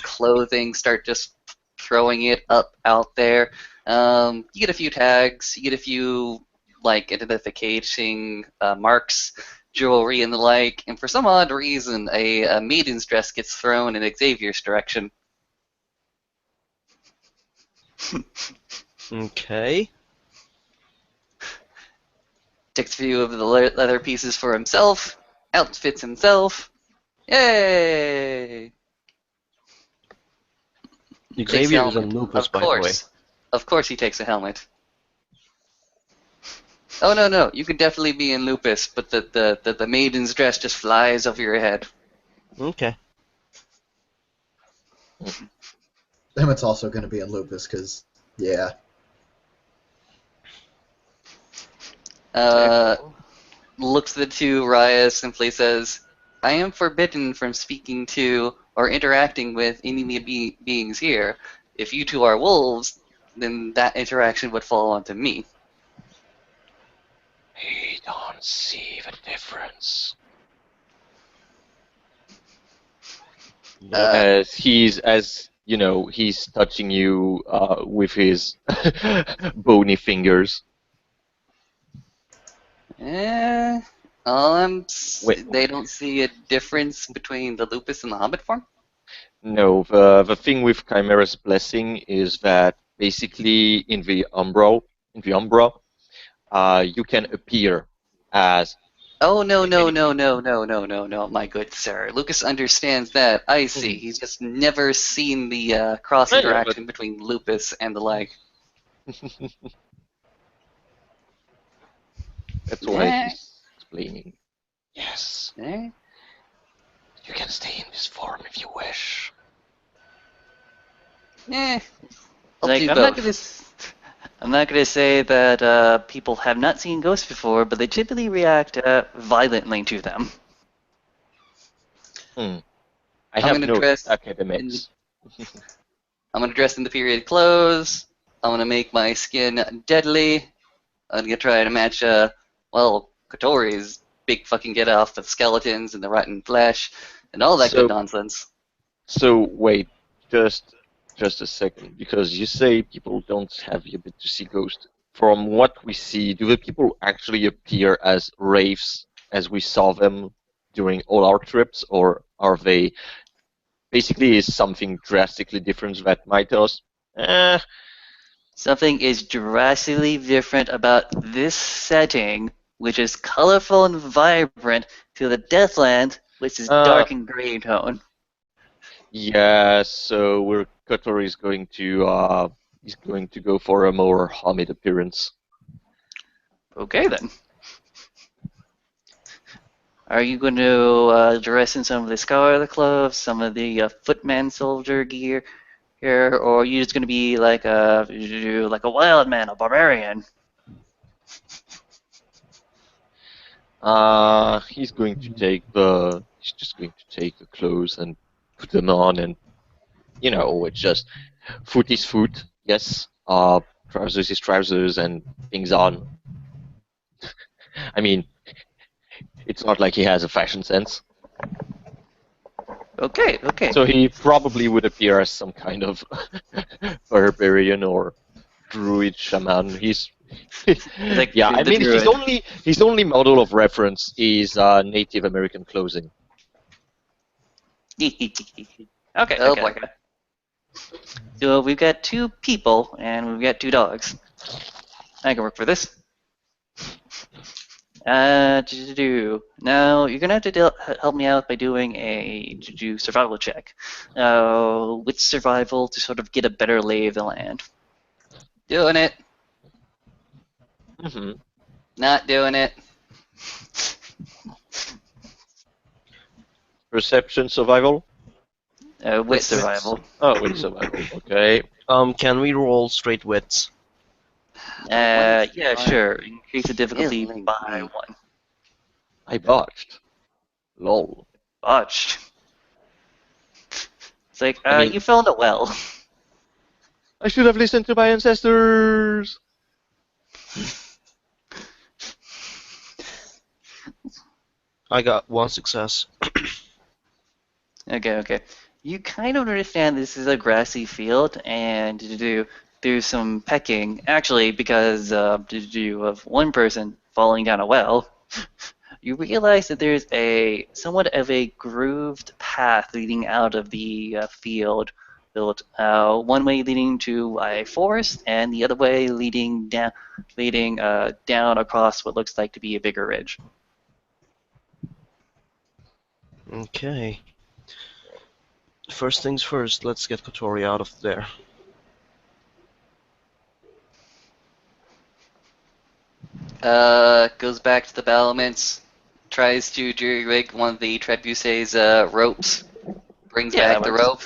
clothing, start just throwing it up out there. You get a few tags, you get a few like identification marks, jewelry and the like, and for some odd reason, a maiden's dress gets thrown in Xavier's direction. Okay. Takes a few of the leather pieces for himself, outfits himself. Yay! Takes Xavier is in helmet. Lupus, Of by the way. course. Of course he takes a helmet. Oh no, you could definitely be in Lupus, but the maiden's dress just flies over your head. Okay. Emmett's also going to be in Lupus, because, yeah. Looks at the two, Raya simply says, I am forbidden from speaking to or interacting with any beings here. If you two are wolves, then that interaction would fall onto me. We don't see the difference. Yep. He's touching you with his bony fingers. Eh, Wait, they don't see a difference between the lupus and the hobbit form? no, the thing with Chimera's blessing is that basically in the Umbra, you can appear as Oh, no, no, any. no, no, no, no, no, no, my good sir. Lucas understands that. I see. Mhm. He's just never seen the cross Yeah, but interaction between lupus and the like. that's why Eh, he's explaining. Yes, eh. you can stay in this form if you wish. Eh. I'll Like do I'm not both. gonna. I'm not gonna say that people have not seen ghosts before, but they typically react violently to them. Hmm. I I'm have gonna no dress in academics. I'm gonna dress in the period clothes. I'm gonna make my skin deadly. I'm gonna try to match well, Kotori's big fucking get off with skeletons and the rotten flesh and all that good So, nonsense. so wait, just just a second, because you say people don't have the ability to see ghosts. From what we see, do the people actually appear as wraiths as we saw them during all our trips, or are they basically is something drastically different that might tell us, eh, Something is drastically different about this setting, which is colorful and vibrant, to the Deathland, which is uh, dark and gray in tone. yeah, so we're Kotori is going to go for a more Hamid appearance. Okay then. Are you going to dress in some of the Scarlet clothes, some of the Footman soldier gear here, or are you just going to be like a wild man, a barbarian? He's just going to take the clothes and put them on, and it's just foot is foot, yes. Trousers is trousers, and things on. I mean, it's not like he has a fashion sense, Okay, okay. so he probably would appear as some kind of barbarian or druid shaman. He's Like yeah. I the mean, druid. his only model of reference is Native American clothing. Okay, Oh okay, boy. okay. So we've got two people and we've got two dogs. I can work for this. Now you're gonna have to help me out by doing a survival check. With survival to sort of get a better lay of the land. Doing it. Hmm. Not doing it. Perception survival. With Wits. survival. Oh, with survival. Okay. Can we roll straight wits? One is Yeah, fine. sure. Increase the difficulty Killing by me. one. I botched. Lol. Botched. It's like, I mean, you fell in a well. I should have listened to my ancestors. I got one success. Okay, okay. You kind of understand this is a grassy field, and to do there's some pecking. Actually, because to do of one person falling down a well, you realize that there's a somewhat of a grooved path leading out of the field, built one way leading to a forest, and the other way leading down across what looks like to be a bigger ridge. Okay. First things first, let's get Kotori out of there. Goes back to the battlements. Tries to jury-rig one of the trebuchet's ropes. Brings Yeah, that back the works. rope.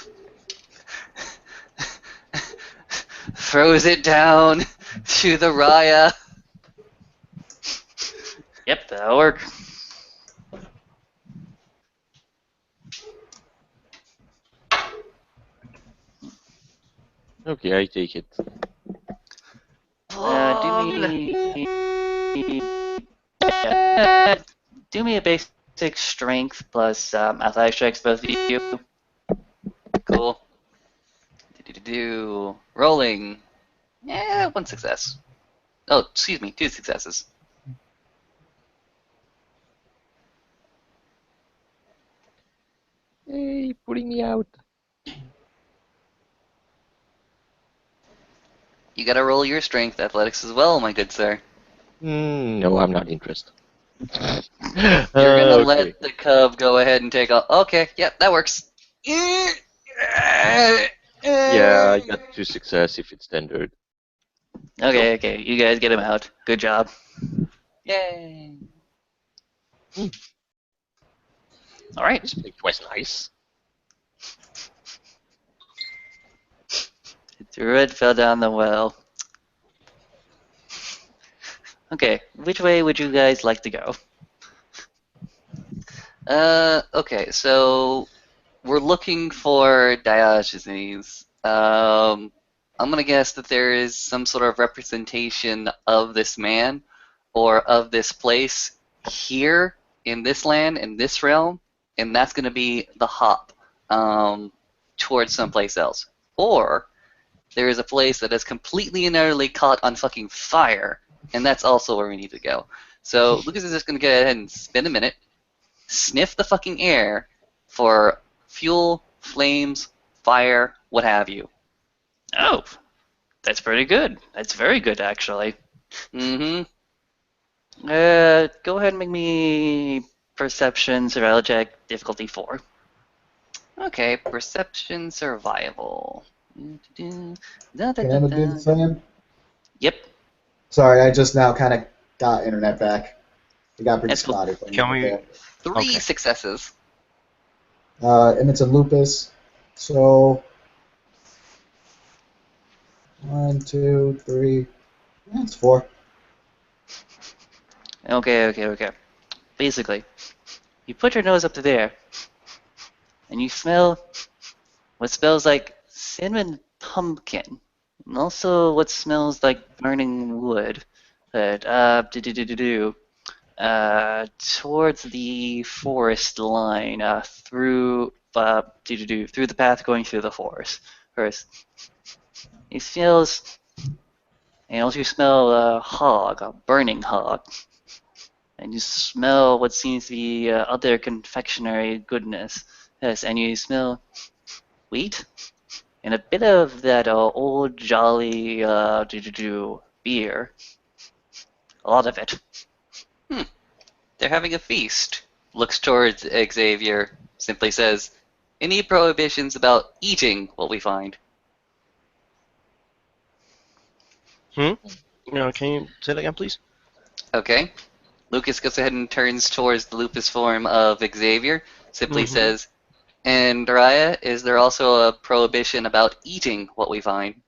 Throws it down to the Raya. Yep, that'll work. Okay, I take it. Do me a basic strength plus athletics checks, both of you. Cool. Rolling. Yeah, one success. Oh, excuse me, two successes. Hey, putting me out. You gotta roll your strength athletics as well, my good sir. No, I'm not interested. You're gonna Okay. let the cub go ahead and take off. Okay, yep, that works. Yeah, I got 2 success if it's standard. Okay, okay, you guys get him out. Good job. Yay. All right. This place was nice. Threw it, fell down the well. Okay, which way would you guys like to go? Okay, so we're looking for Diogenes. I'm gonna guess that there is some sort of representation of this man or of this place here in this land, in this realm, and that's gonna be the hop towards someplace else. Or there is a place that is completely and utterly caught on fucking fire, and that's also where we need to go. So Lucas is just gonna go ahead and spend a minute, sniff the fucking air for fuel, flames, fire, what have you. Oh, that's pretty good. That's very good, actually. Mm-hmm. Go ahead and make me perception survival check difficulty 4. Okay, perception survival. Can Emma do the same? Yep. Sorry, I just now kind of got internet back. It got pretty That's cool. spotty for me Can we- there. 3 Okay. successes. Emmett's a lupus, so 1, 2, 3. That's 4. Okay. Basically, you put your nose up to there, and you smell what smells like cinnamon pumpkin, and also what smells like burning wood. But towards the forest line, through through the path going through the forest. First, it smells, and also you smell a hog, a burning hog, and you smell what seems to be other confectionery goodness. Yes, and you smell wheat and a bit of that old jolly beer. A lot of it. They're having a feast. Looks towards Xavier, simply says, any prohibitions about eating what we find? Can you say that again, please? Okay. Lucas goes ahead and turns towards the lupus form of Xavier, simply Mhm. says, and Raya, is there also a prohibition about eating what we find?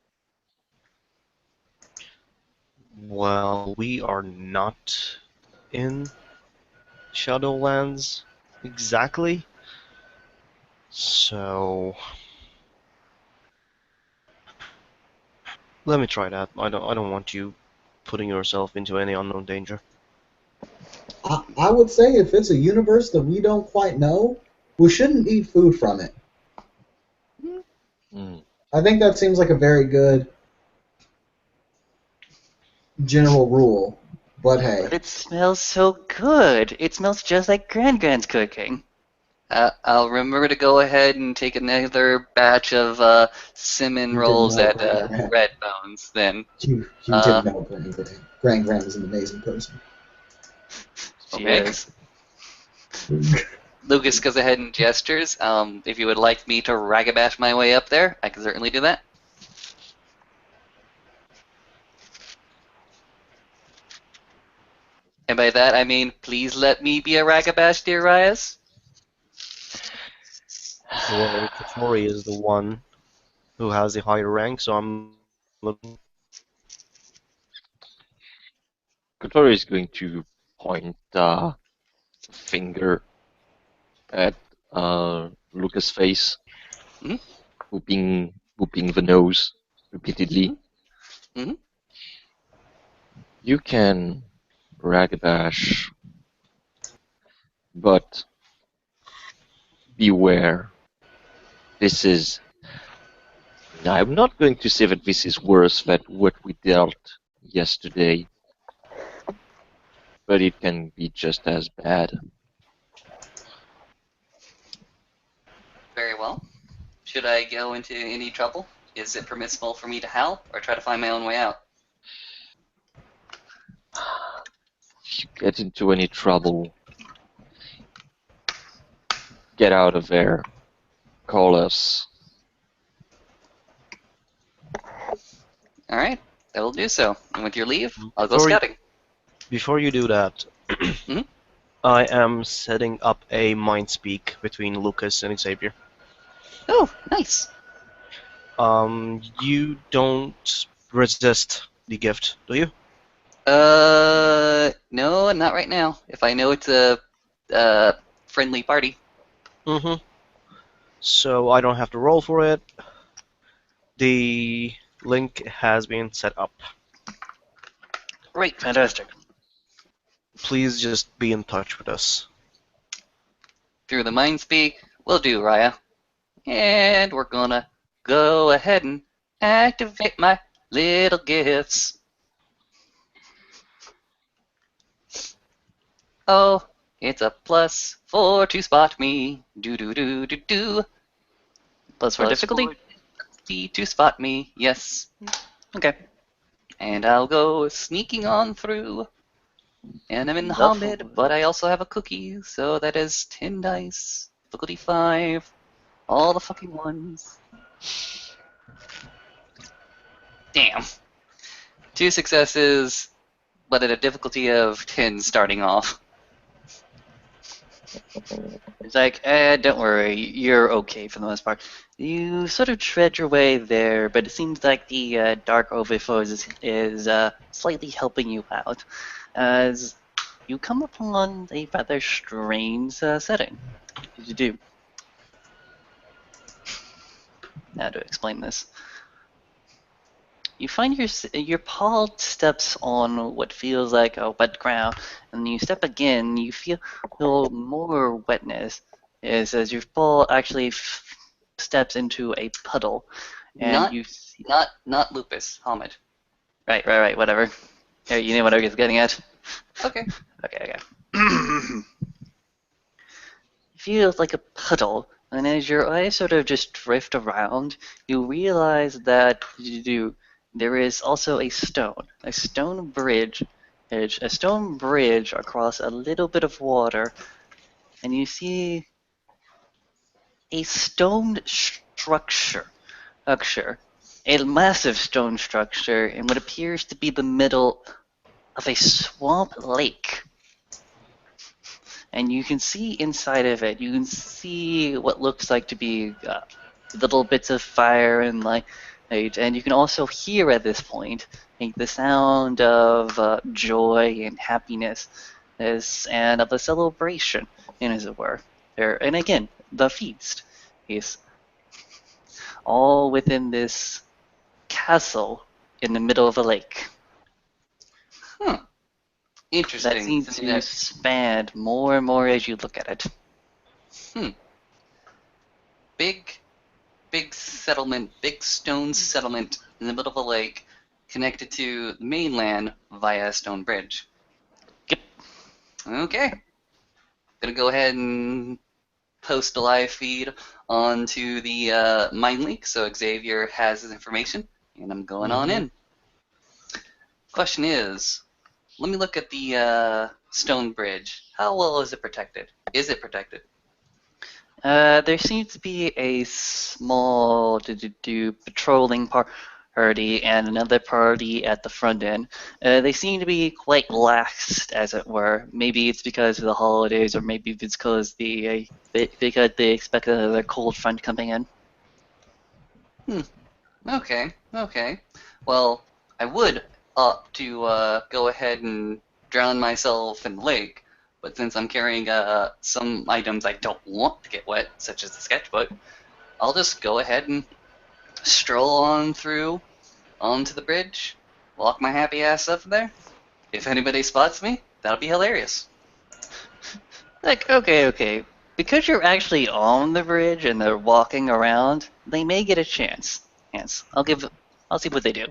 Well, we are not in Shadowlands exactly, so let me try that. I don't want you putting yourself into any unknown danger. I would say if it's a universe that we don't quite know, we shouldn't eat food from it. Mm. I think that seems like a very good general rule. But hey, But it smells so good. It smells just like Grand's cooking. I'll remember to go ahead and take another batch of cinnamon you didn't rolls know at Grand Grand. Red Bones then. You Uh, didn't know Grand Grand. Grand Grand is an amazing person. She Okay. is. Lucas goes ahead and gestures. If you would like me to ragabash my way up there, I can certainly do that. And by that I mean, please let me be a ragabash, dear Rias. Well, Katori is the one who has the higher rank, so I'm looking. Kotori is going to point a finger at Lucas' face, Mhm. whooping the nose repeatedly. Mhm. You can ragabash, but beware. This is. I'm not going to say that this is worse than what we dealt yesterday, but it can be just as bad. Very well. Should I go into any trouble? Is it permissible for me to help or try to find my own way out? If you get into any trouble, get out of there. Call us. All right, I will do so. And with your leave, I'll go Before you, scouting. before you do that, Mhm. I am setting up a mind speak between Lucas and Xavier. Oh, nice. You don't resist the gift, do you? No, not right now. If I know it's a friendly party. Mm-hmm. So I don't have to roll for it. The link has been set up. Great, fantastic. Please just be in touch with us. Through the mind speak, will do, Raya. And we're gonna go ahead and activate my little gifts. Oh, it's a +4 to spot me. Do do do do do. Plus for difficulty? To spot me, yes. Okay. And I'll go sneaking on through. And I'm in the Hamid, but I also have a cookie, so that is 10 dice. Difficulty 5. All the fucking ones. Damn. 2 successes, but at a difficulty of 10 starting off. It's like, don't worry, you're okay for the most part. You sort of tread your way there, but it seems like the Dark Overflows is slightly helping you out, as you come upon a rather strange setting. What did you do? How to explain this? You find your paw steps on what feels like a wet ground, and you step again. You feel more wetness, as your paw actually steps into a puddle, and Not you see, not lupus, Hamid. right, whatever. Yeah, you know what I was getting at. Okay. Okay. Feels like a puddle, and as your eyes sort of just drift around, you realize that there is also a stone bridge across a little bit of water, and you see a stone structure, a massive stone structure in what appears to be the middle of a swamp lake. And you can see inside of it. You can see what looks like to be little bits of fire and light, and you can also hear at this point the sound of joy and happiness, and of a celebration, as it were. And again, the feast is all within this castle in the middle of a lake Huh. that Interesting. seems to expand more and more as you look at it. Big settlement, big stone settlement in the middle of a lake, connected to the mainland via a stone bridge. Yep. Okay. Gonna go ahead and post a live feed onto the Mind Link so Xavier has his information, and I'm going on in. Question is, let me look at the stone bridge. How well is it protected? Is it protected? There seems to be a small patrolling party and another party at the front end. They seem to be quite lax, as it were. Maybe it's because of the holidays, or maybe it's because because they expect another cold front coming in. Okay. Well, I would opt to go ahead and drown myself in the lake, but since I'm carrying some items I don't want to get wet, such as the sketchbook, I'll just go ahead and stroll on through onto the bridge, walk my happy ass up there. If anybody spots me, that'll be hilarious. Like, okay. Because you're actually on the bridge and they're walking around, they may get a chance. Yes, I'll see what they do.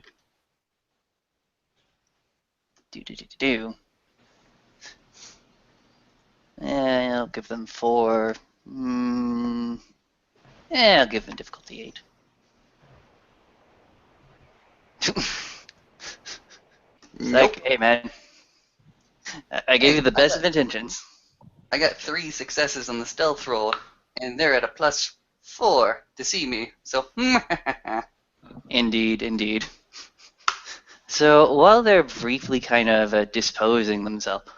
Do. I'll give them 4. I'll give them difficulty 8. Nope. Like, hey man, I gave you the best of intentions. I got 3 successes on the stealth roll, and they're at a +4 to see me. So, Indeed. So while they're briefly kind of disposing themselves,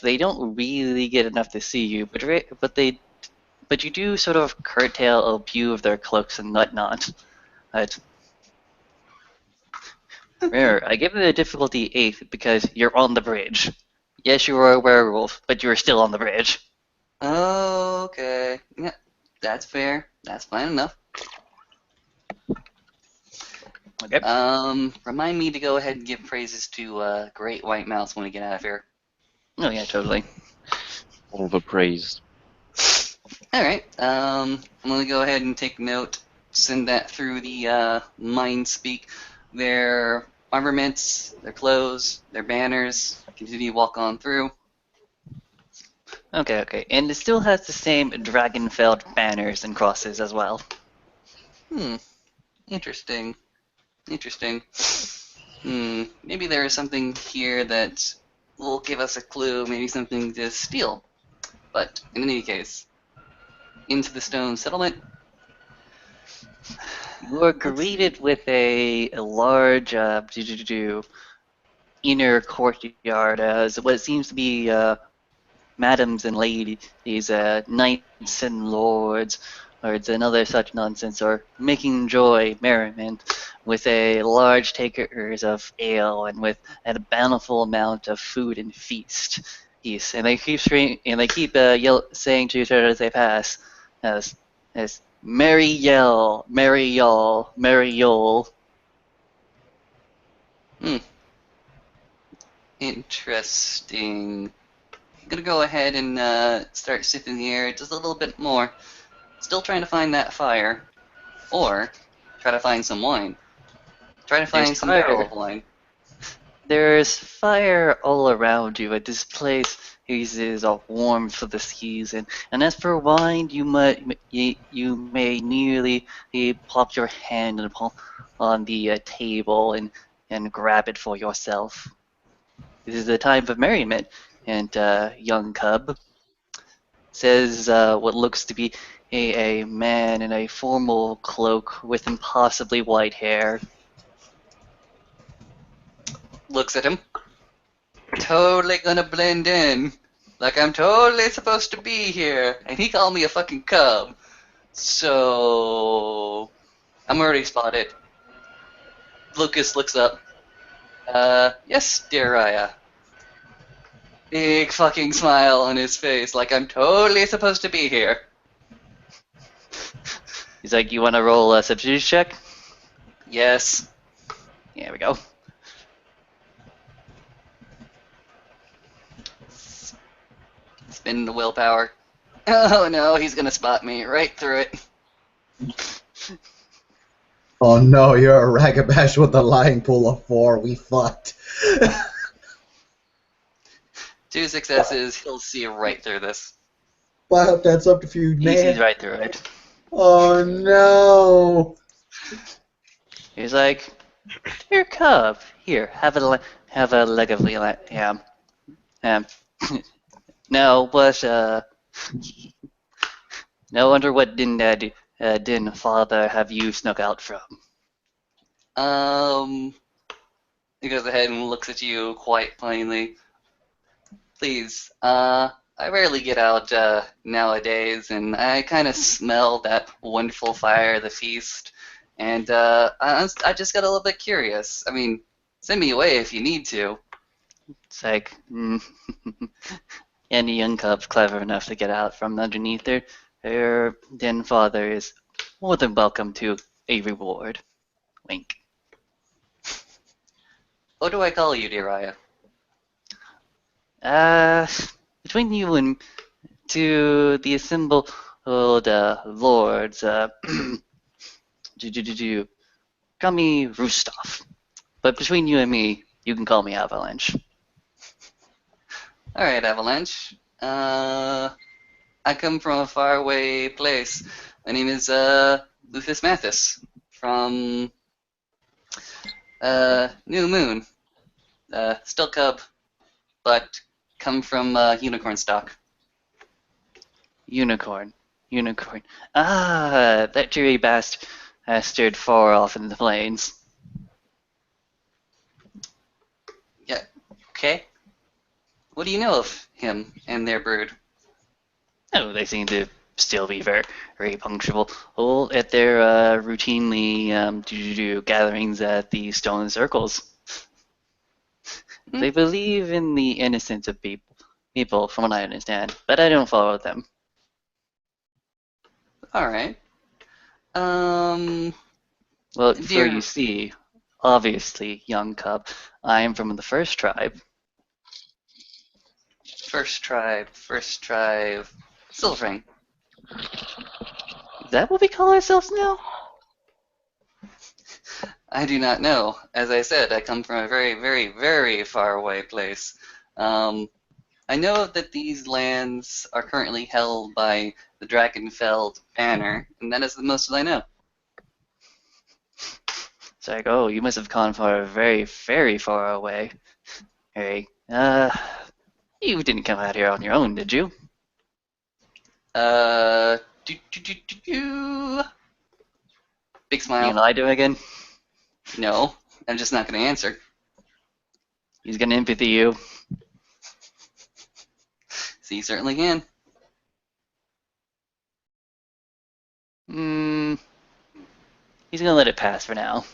they don't really get enough to see you, but you do sort of curtail a view of their cloaks and whatnot. But remember, I give it a difficulty 8 because you're on the bridge. Yes, you are a werewolf, but you're still on the bridge. Okay. Yeah, that's fair. That's fine enough. Okay. Remind me to go ahead and give praises to Great White Mouse when we get out of here. Oh yeah, totally. Overpraised. Alright, I'm gonna go ahead and take note, send that through the mind speak. Their armaments, their clothes, their banners, continue to walk on through. Okay. And it still has the same Dragonfeld banners and crosses as well. Interesting. Maybe there is something here that will give us a clue, maybe something to steal. But in any case, into the stone settlement. You are Let's see. greeted with a large inner courtyard as what seems to be madams and ladies, knights and lords, and other such nonsense, are making joy, merriment, with a large takers of ale and with a bountiful amount of food and feast. Yes, and they keep saying to each other as they pass, as merry yell, merry y'all, merry y'all. Hmm, interesting. I'm gonna go ahead and start sifting the air just a little bit more. Still trying to find that fire. Or try to find some wine. Try to There's find some barrel fire. of wine. There's fire all around you, but this place is warm for the season. And as for wine, you may nearly pop your hand on the table and grab it for yourself. This is a time of merriment, and young cub says what looks to be a man in a formal cloak with impossibly white hair. Looks at him. Totally gonna blend in. Like I'm totally supposed to be here. And he called me a fucking cub. So I'm already spotted. Lucas looks up. Yes, dear Raya. Big fucking smile on his face, like I'm totally supposed to be here. He's like, "You want to roll a substitute check?" Yes. Here we go. Spin the willpower. Oh no, he's gonna spot me right through it. Oh no, you're a ragabash with a lying pool of 4. We fucked. 2 successes, he'll see right through this. Wow, that's up to you, He sees man. right through it. Oh no. He's like, "Dear cub, here, have a leg of ham. Um, no, but no wonder what din father have you snuck out from." He goes ahead and looks at you quite plainly. Please, I rarely get out nowadays, and I kind of smell that wonderful fire of the feast, and I just got a little bit curious. I mean, send me away if you need to. It's like, any young cub's clever enough to get out from underneath their den father is more than welcome to a reward. Wink. What do I call you, dear Raya? Uh, between you and to the assembled lords, call me Rustov. But between you and me, you can call me Avalanche. All right, Avalanche. I come from a faraway place. My name is Luthus Mathis from New Moon. Still cub, but come from unicorn stock. Unicorn. Ah, that dreary bastard far off in the plains. Yeah. Okay. What do you know of him and their brood? Oh, they seem to still be very, very punctual. All at their routinely gatherings at the stone circles. They believe in the innocence of people, from what I understand, but I don't follow them. All right. Well, for Dear you see, obviously, young cub, I am from the first tribe. first tribe, Silverfang. Is that what we call ourselves now? I do not know. As I said, I come from a very, very, very far away place. I know that these lands are currently held by the Dragonfeld banner, and that is the most that I know. It's like, oh, you must have gone far, very, very far away. Hey, you didn't come out here on your own, did you? Uh, do, do, do, do, do. Big You smile. gonna lie to him again? No, I'm just not going to answer. He's gonna empathy you. So you certainly can. Hmm. He's gonna let it pass for now.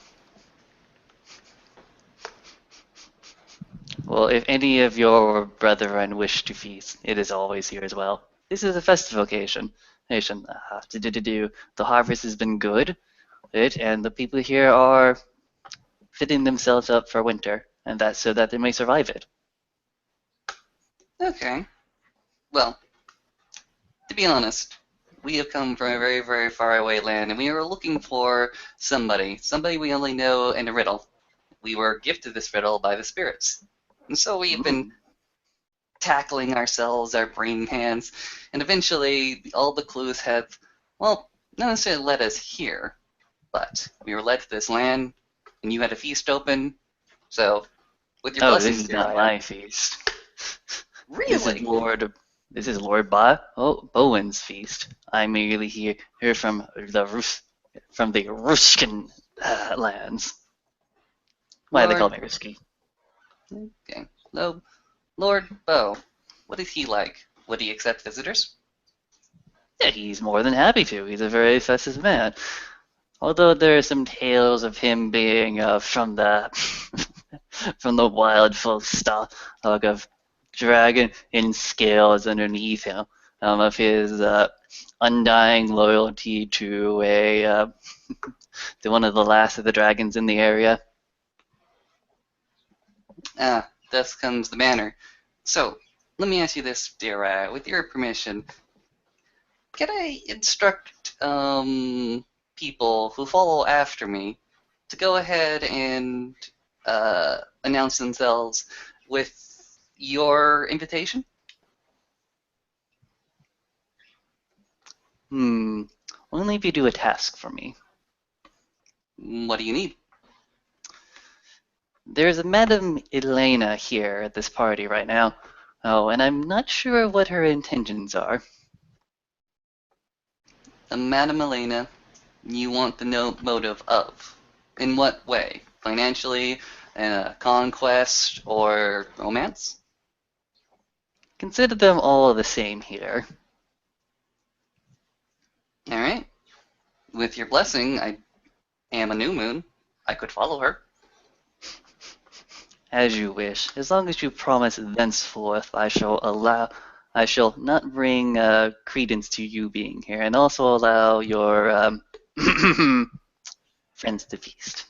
Well, if any of your brethren wish to feast, it is always here as well. This is a festive occasion. The harvest has been good, and the people here are fitting themselves up for winter, and that's so that they may survive it. Okay. Well, to be honest, we have come from a very, very far away land, and we are looking for somebody we only know in a riddle. We were gifted this riddle by the spirits. And so we've been tackling ourselves, our brain hands, and eventually all the clues have, well, not necessarily led us here, but we were led to this land, and you had a feast open, so with your Oh, this blessings, is dear not Aya. my feast. This is Really? Lord Bowen's feast. I merely hear from the Russian lands. Why they call Lord, me Risky? okay. Lord Bo, what is he like? Would he accept visitors? Yeah, he's more than happy to. He's a very festive man. Although there are some tales of him being from the from the wild folk stock of dragon in scales underneath him, of his undying loyalty to a to one of the last of the dragons in the area. Ah, thus comes the banner. So, let me ask you this, dear Aya, with your permission, can I instruct people who follow after me to go ahead and announce themselves with your invitation? Hmm. Only if you do a task for me. What do you need? There's a Madame Elena here at this party right now. Oh, and I'm not sure what her intentions are. Madam Elena, you want the motive of. In what way? Financially, conquest, or romance? Consider them all the same here. Alright. With your blessing, I am a new moon. I could follow her. As you wish. As long as you promise thenceforth I shall not bring credence to you being here, and also allow your friends to feast.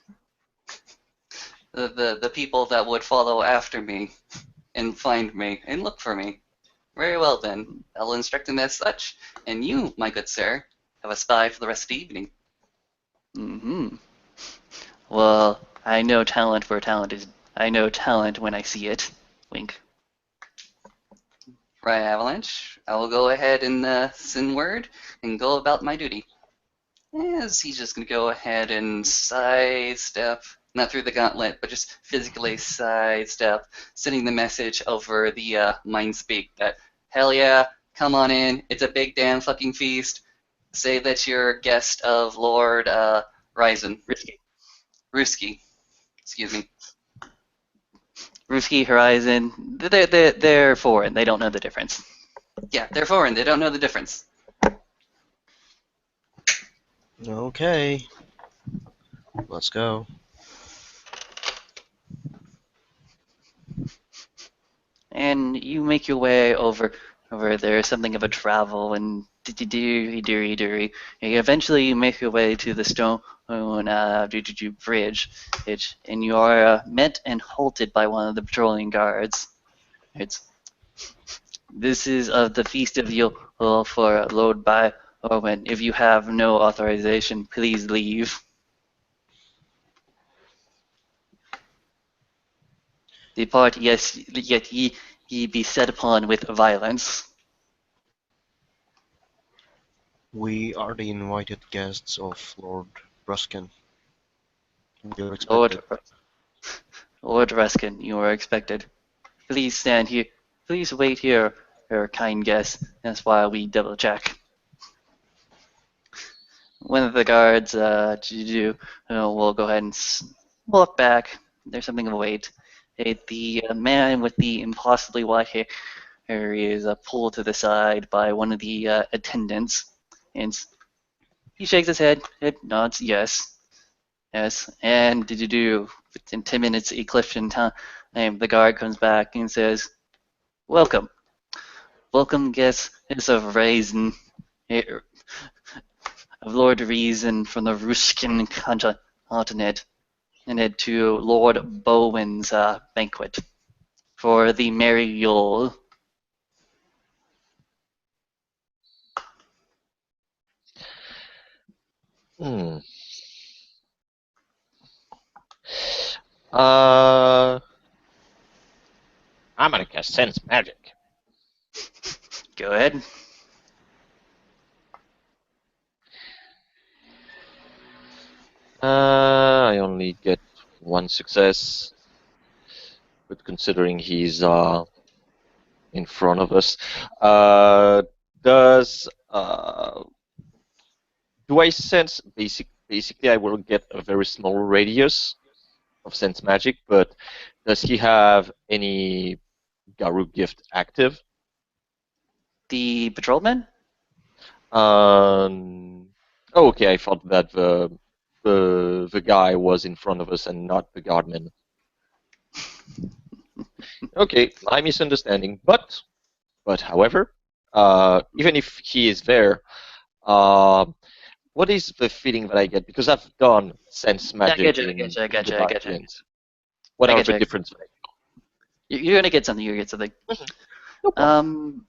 The people that would follow after me and find me and look for me. Very well then. I'll instruct them as such. And you, my good sir, have a spy for the rest of the evening. Mm-hmm. Well, I know talent where talent is. I know talent when I see it. Wink. Right, Avalanche. I will go ahead and send word and go about my duty. As he's just going to go ahead and sidestep, not through the gauntlet, but just physically sidestep, sending the message over the mind speak that, hell yeah, come on in, it's a big damn fucking feast. Say that you're a guest of Lord Ryzen. Risky. Ruski, excuse me. Ruski, Horizon, they're foreign. They don't know the difference. Yeah, they're foreign, they don't know the difference. Okay. Let's go. And you make your way over there, something of a travel, and you eventually make your way to the stone bridge, and you are met and halted by one of the patrolling guards. It's This is of the feast of Yule for Lord by Orwin. If you have no authorization, please leave. Depart, yes, yet ye be set upon with violence. We are the invited guests of Lord Bruskin. We are Lord, expected. Lord Ruskin, you are expected. Please stand here. Please wait here, your kind guest. That's why we double check. One of the guards, will go ahead and walk back. There's something of a wait. The man with the impossibly white hair is pulled to the side by one of the attendants, and he shakes his head nods, yes, yes, and within 10 minutes eclipse time, the guard comes back and says, "Welcome, welcome, guests of Raisin, eh, of Lord Reason from the Rushkin continent, and head to Lord Bowen's banquet for the Merry Yule." Hmm. Uh, I'm gonna cast Sense Magic. Go ahead. I only get one success, but considering he's in front of us, does do I sense basically I will get a very small radius of sense magic, but does he have any Garu gift active? The patrolman? Oh, okay, I thought that the guy was in front of us and not the guardman. Okay, my misunderstanding. But however, even if he is there, uh, what is the feeling that I get? Because I've done sense I get magic you, I get you, I in get the you, I get you. Backlands. What I are get the you. differences? You're gonna get something. You're gonna get something. No problem.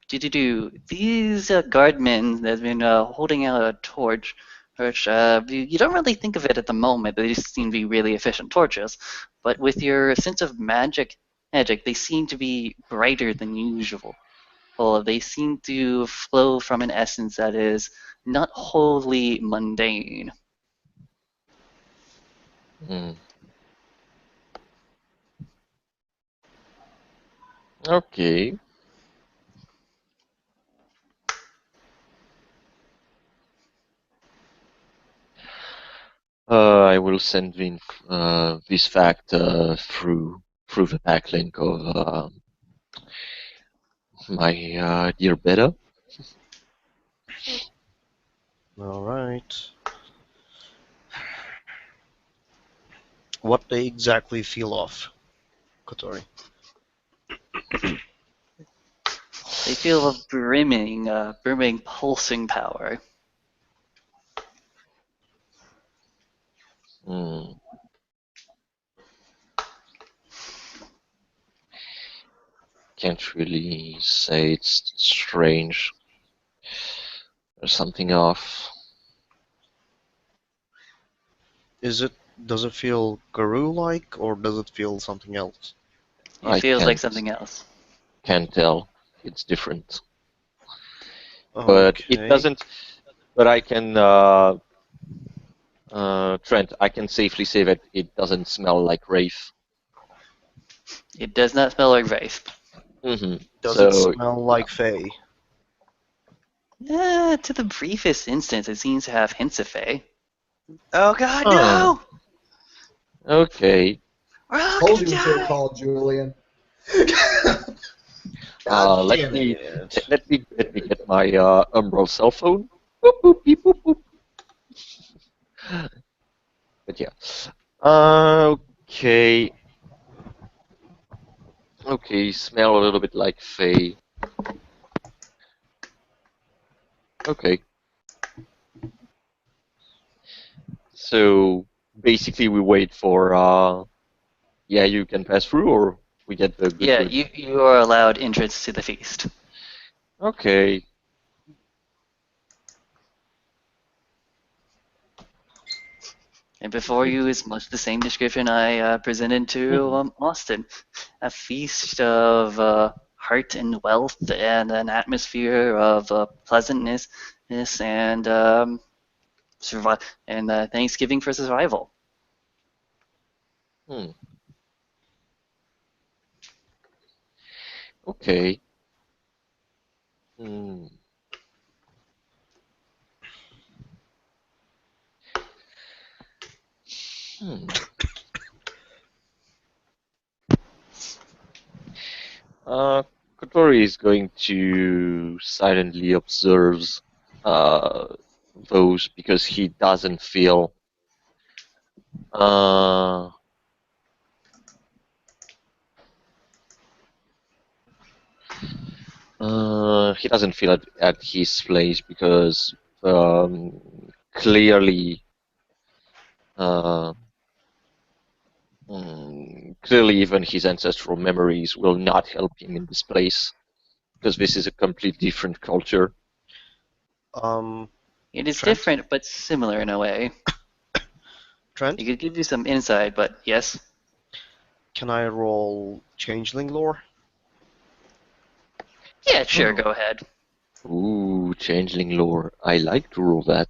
These guardmen that's been holding out a torch, which you don't really think of it at the moment, but they just seem to be really efficient torches. But with your sense of magic, they seem to be brighter than usual. Well, they seem to flow from an essence that is not wholly mundane. Hmm. Okay. I will send this fact through the backlink of my dear Beta. All right. What they exactly feel off, Kotori? They feel a brimming, pulsing power. Hmm. Can't really say it's strange. There's something off. Is it? Does it feel Garou-like, or does it feel something else? It I feels like can't something else. can't tell. It's different, but it Okay. doesn't. But I can, Trent. I can safely say that it doesn't smell like Wraith. It does not smell like rice. Does it So smell like Faye? To the briefest instance, it seems to have hints of Fae. Oh god, huh. no! Okay. We're all Told gonna you we should have die! called Julian. God Let damn it. me Yes. let me get my Umbral cell phone. Boop, boop, beep, boop, boop. But yeah. Okay. Okay, smell a little bit like Faye. Okay. So basically we wait for yeah, you can pass through or we get the good Yeah, goods. you are allowed entrance to the feast. Okay. And before you is much the same description I presented to Mhm. Austin. A feast of heart and wealth and an atmosphere of pleasantness and Thanksgiving for survival. Hmm. Okay. Hmm. Hmm. Uh, Kotori is going to silently observe uh, those because he doesn't feel uh, he doesn't feel at his place because clearly uh, clearly even his ancestral memories will not help him in this place because this is a completely different culture. Um, It is Trent? different but similar in a way. It Trent? could give you some insight, but yes. Can I roll Changeling lore? Yeah, sure, go ahead. Ooh, changeling lore. I like to roll that.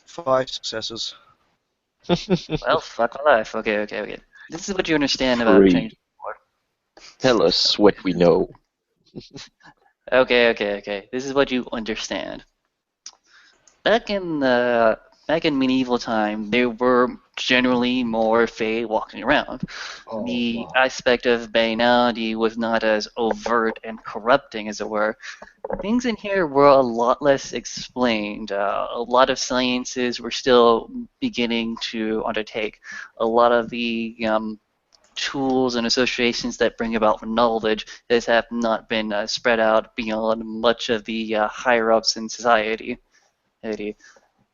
5 successes. Well, fuck my life. Okay. This is what you understand about Free. change lore. Tell us what we know. Okay. This is what you understand. Back in back in medieval time, there were generally more Fae walking around. Oh, The wow. aspect of banality was not as overt and corrupting as it were. Things in here were a lot less explained. A lot of sciences were still beginning to undertake. A lot of the tools and associations that bring about knowledge that have not been spread out beyond much of the higher ups in society.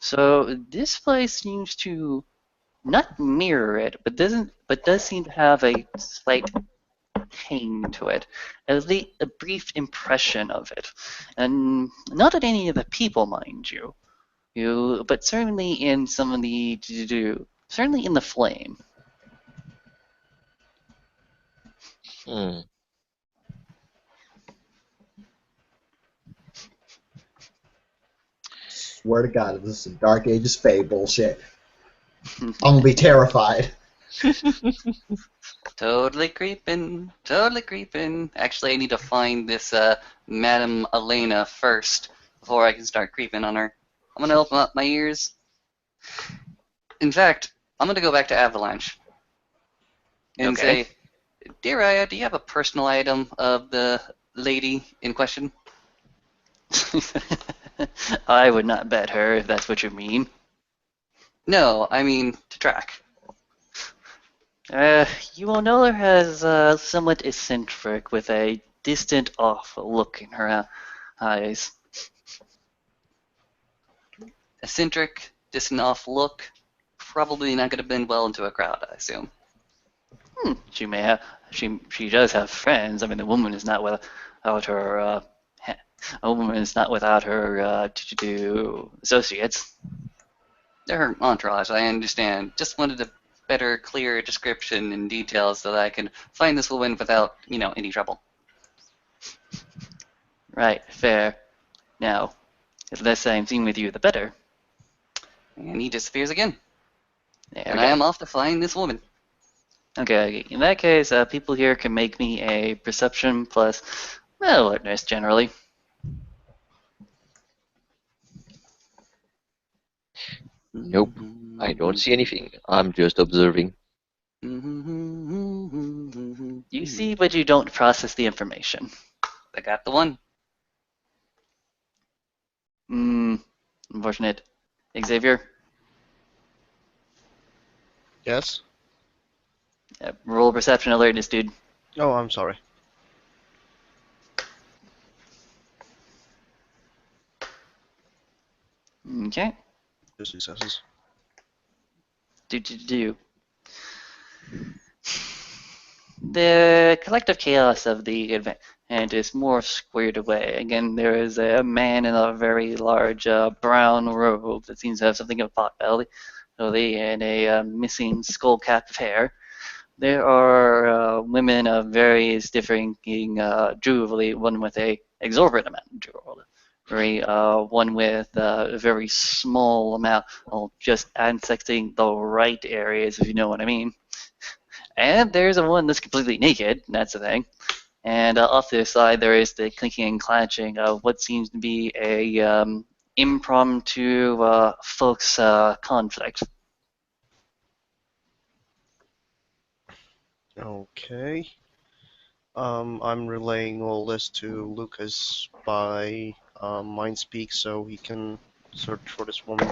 So this place seems to not mirror it, but does seem to have a slight tang to it, at least a brief impression of it, and not at any of the people, mind you, but certainly in some of the certainly in the flame. Hmm. Swear to God, if this is some Dark Ages Fae bullshit, I'm gonna be terrified. Totally creeping. Totally creeping. Actually, I need to find this Madam Elena first before I can start creeping on her. I'm gonna open up my ears. In fact, I'm gonna go back to Avalanche and Okay. say, "Dear Aya, do you have a personal item of the lady in question?" I would not bet her if that's what you mean. No, I mean to track. You will know her as somewhat eccentric, with a distant, off look in her eyes. Eccentric, distant off look. Probably not gonna blend well into a crowd, I assume. She may have. She does have friends. I mean, the woman is not without her. A woman is not without her associates. They're her entourage, I understand. Just wanted a better, clearer description and details so that I can find this woman without, any trouble. Right, fair. Now, the less I'm seen with you, the better. And he disappears again. There we And I go. am off to find this woman. Okay, in that case, people here can make me a perception plus alertness generally. Nope. I don't see anything. I'm just observing. You see, but you don't process the information. I got the one. Hmm, unfortunate. Xavier, Yes? roll perception alertness, dude. Oh, I'm sorry. Okay. 2 successes. Do. The collective chaos of the event and is more squared away. Again, there is a man in a very large brown robe that seems to have something of a pot belly, and a missing skull cap of hair. There are women of various differing jewelry, one with a exorbitant amount of jewelry, one with a very small amount, just ansexing the right areas, if you know what I mean. And there's a one that's completely naked, that's the thing. And off to the side, there is the clinking and clanching of what seems to be a impromptu folks conflict. Okay. I'm relaying all this to Lucas by Mindspeak so he can search for this woman.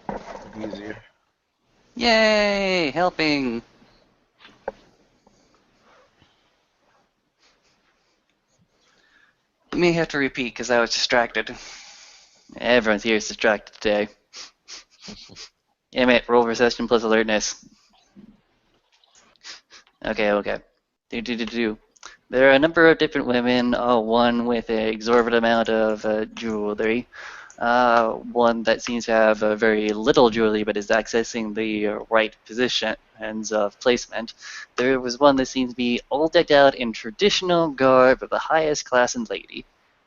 It'll be easier. Yay! Helping! You may have to repeat because I was distracted. Everyone's here is distracted today. Damn it, roll perception plus alertness. Okay. Do. There are a number of different women, one with an exorbitant amount of jewelry, one that seems to have very little jewelry but is accessing the right positions of placement. There was one that seems to be all decked out in traditional garb of the highest class and lady,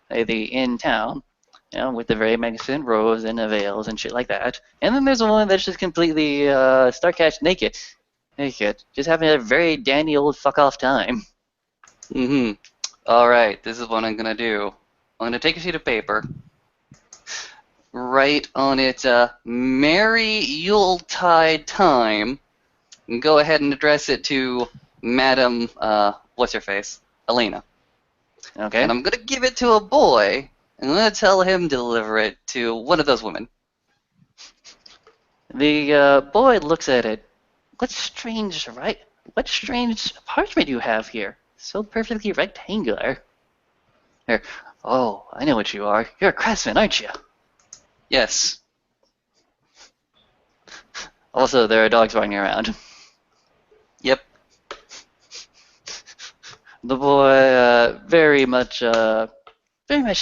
in town, with the very magnificent robes and the veils and shit like that. And then there's one that's just completely starcatch naked. Naked. Just having a very dandy old fuck off time. Mm-hmm. Alright, this is what I'm gonna do. I'm gonna take a sheet of paper, write on it, Merry Yuletide Time, and go ahead and address it to Madam, what's her face? Elena. Okay. And I'm gonna give it to a boy, and I'm gonna tell him to deliver it to one of those women. The boy looks at it. What strange parchment you have here? So perfectly rectangular. Here. Oh, I know what you are. You're a craftsman, aren't you? Yes. Also, there are dogs running around. Yep. The boy, very much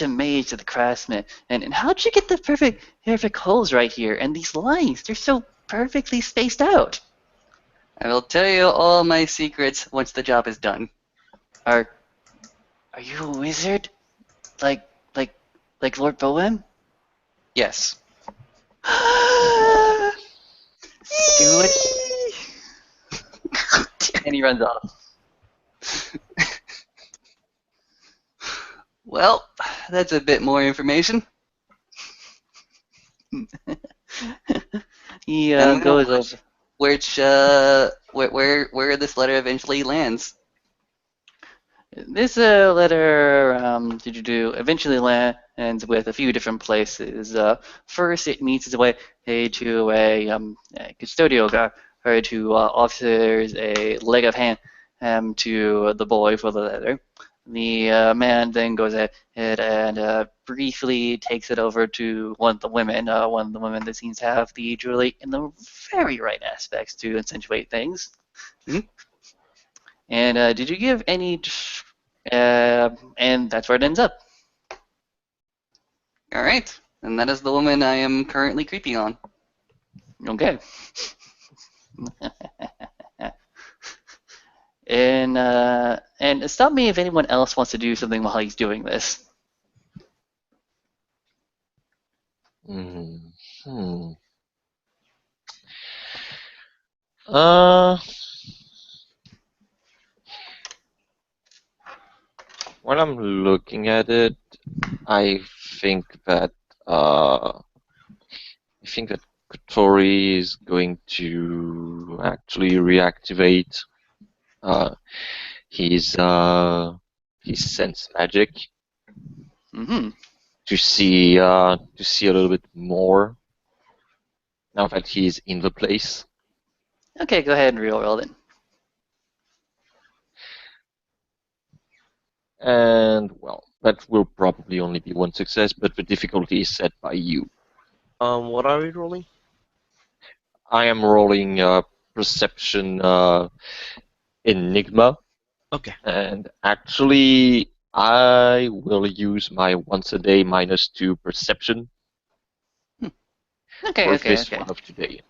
amazed at the craftsman. And how'd you get the perfect holes right here? And these lines, they're so perfectly spaced out. I will tell you all my secrets once the job is done. Are you a wizard? Like like like Lord Bohem? Yes. Do it. And he runs off. Well, that's a bit more information. He And I'm gonna goes watch over. where this letter eventually lands. This letter eventually lands with a few different places. First, it meets its way to a custodial guard who offers a leg of ham to the boy for the letter. The man then goes ahead and briefly takes it over to one of the women that seems to have the jewelry in the very right aspects to accentuate things. Mhm. And did you give any? And that's where it ends up. All right, and that is the woman I am currently creeping on. Okay. And stop me if anyone else wants to do something while he's doing this. Hmm. Uh, when I'm looking at it, I think that uh, I think that Kotori is going to actually reactivate uh, his sense magic Mm-hmm. to see a little bit more now that he's in the place. Okay, go ahead and roll then. And, well, that will probably only be one success, but the difficulty is set by you. What are we rolling? I am rolling Perception Enigma, Okay. and actually, I will use my once a day -2 Perception Okay, for okay, this okay. one of today.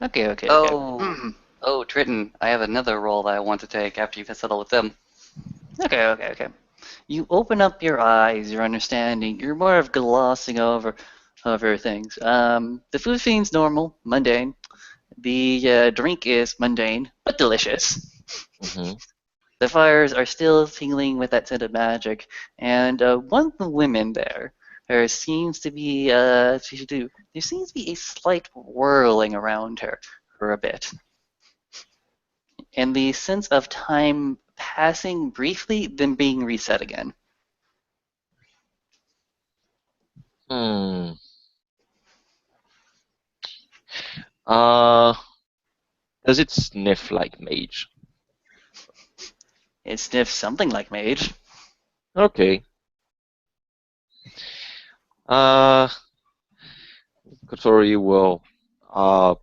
Okay, okay, okay. Oh, oh, Triton, I have another role that I want to take after you've settled with them. Okay, okay, okay. You open up your eyes, your understanding. You're more of glossing over things. The food seems normal, mundane. The drink is mundane but delicious. Hmm. The fires are still tingling with that scent of magic, and one of the women there seems to be there seems to be a slight whirling around her for a bit, and the sense of time passing briefly, then being reset again. Hmm. Uh, does it sniff like mage? It sniffs something like mage. Okay. Uh, Kotori will, uh,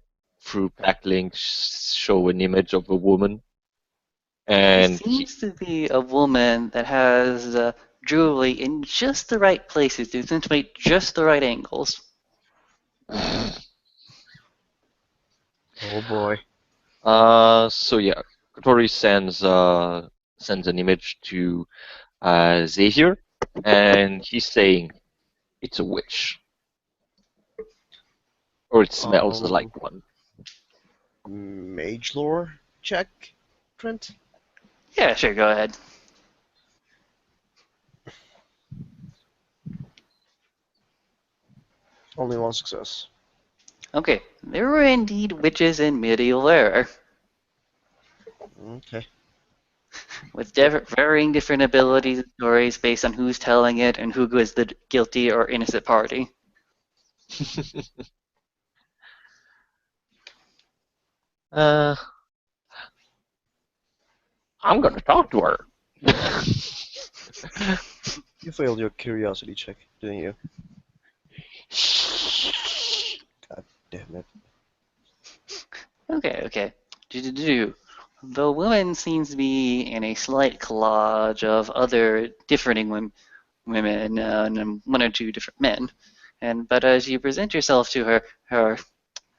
through backlink, show an image of a woman, It and he. seems to be a woman that has jewelry in just the right places to accentuate just the right angles. Oh boy. So yeah, Kotori sends an image to Xavier, and he's saying it's a witch, or it smells like Um, one. Mage lore check, Trent. Yeah, sure, go ahead. Only one success. Okay, there were indeed witches in medieval era, Okay. with varying different abilities and stories based on who's telling it and who was the guilty or innocent party. uh, I'm gonna talk to her. You failed your curiosity check, didn't you? God damn it. Okay, okay. Do-do-do. The woman seems to be in a slight collage of other differing women and one or two different men. But as you present yourself to her,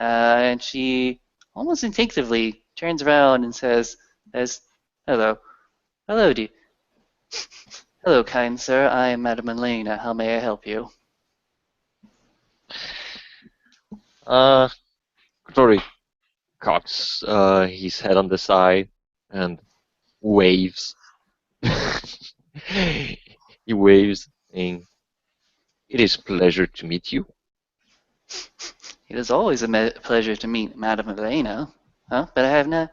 and she almost instinctively turns around and says, "Hello, hello, hello, kind sir. I am Madame Elena. How may I help you?" uh, Kotori cocks his head on the side and waves. He waves, saying, "It is a pleasure to meet you." It is always a pleasure to meet Madame Elena, huh? But I have not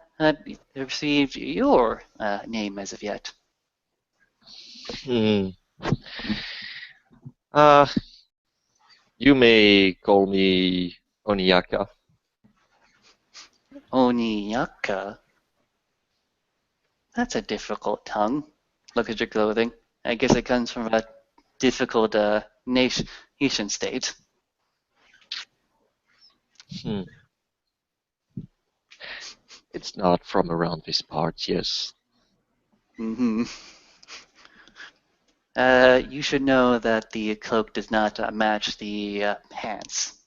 received your name as of yet. Hmm. Uh, you may call me Oniaka. Oniyaka. That's a difficult tongue. Look at your clothing. I guess it comes from a difficult nation state. Hmm. It's not from around this part, yes. Hmm. You should know that the cloak does not match the pants.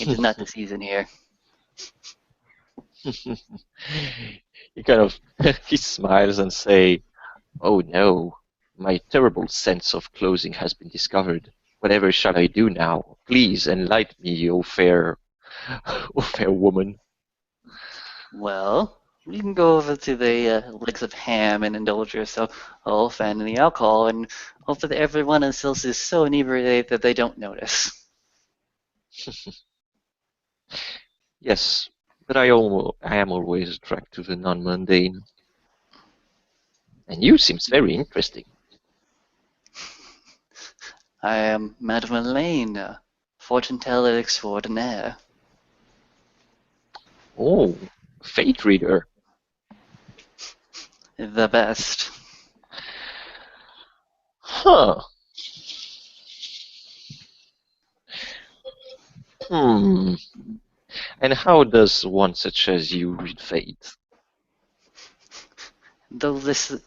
It is not the season here. He kind of he smiles and say, "Oh no, my terrible sense of clothing has been discovered. Whatever shall I do now? Please enlighten me, O fair, O fair woman." Well, you can go over to the licks of ham and indulge yourself in the alcohol and hope that everyone else is so inebriated that they don't notice. Yes, but I am always attracted to the non-mundane, and you seems very interesting. I am Madame Elaine, fortune teller extraordinaire. Oh, fate reader. The best. Huh. Hmm. And how does one such as you read fate? Though listen,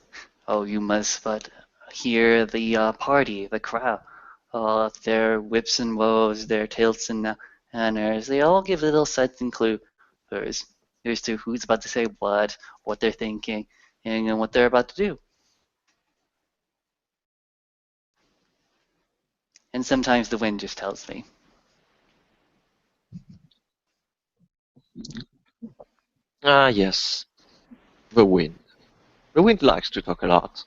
oh, you must but hear the party, the crowd, their whips and woes, their tilts and manners. They all give little signs and clues as to who's about to say what they're thinking, and what they're about to do. And sometimes the wind just tells me. Ah, yes, the wind. The wind likes to talk a lot.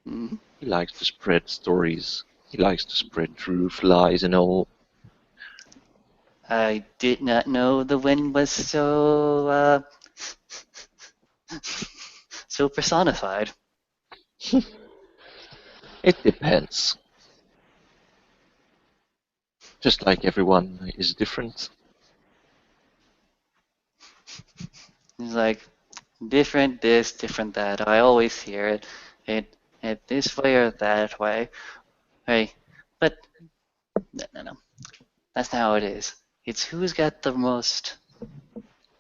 Mhm. He likes to spread stories. He likes to spread truth, lies, and all. I did not know the wind was so personified. It depends. Just like everyone is different. It's like different this, different that. I always hear it this way or that way. Hey, but no. That's not how it is. It's who's got the most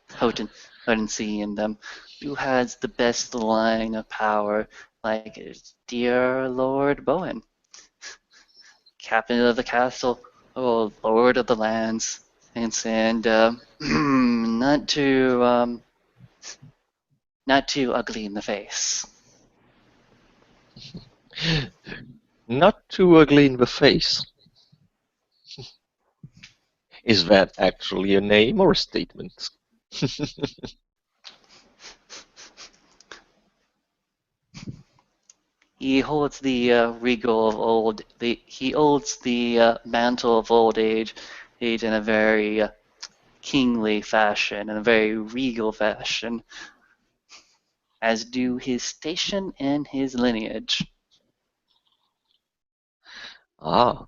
potency in them, who has the best line of power, like dear Lord Bowen, captain of the castle, oh Lord of the lands, and not too ugly in the face. Not too ugly in the face. Is that actually a name or a statement? He holds the regal of old. He holds the mantle of old age in a very kingly fashion, in a very regal fashion, as do his station and his lineage. Ah,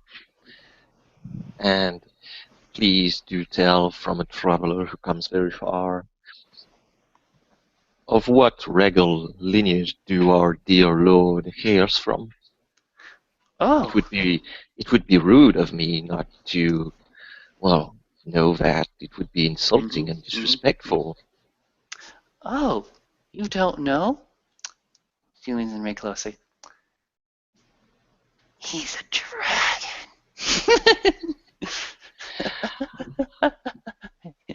and please do tell from a traveler who comes very far, of what regal lineage do our dear Lord heirs from? It Oh, would be it would be rude of me not to, well, know that. It would be mm-hmm, insulting and mm-hmm. disrespectful. Oh, you don't know? She leans in very closely. He's a dragon.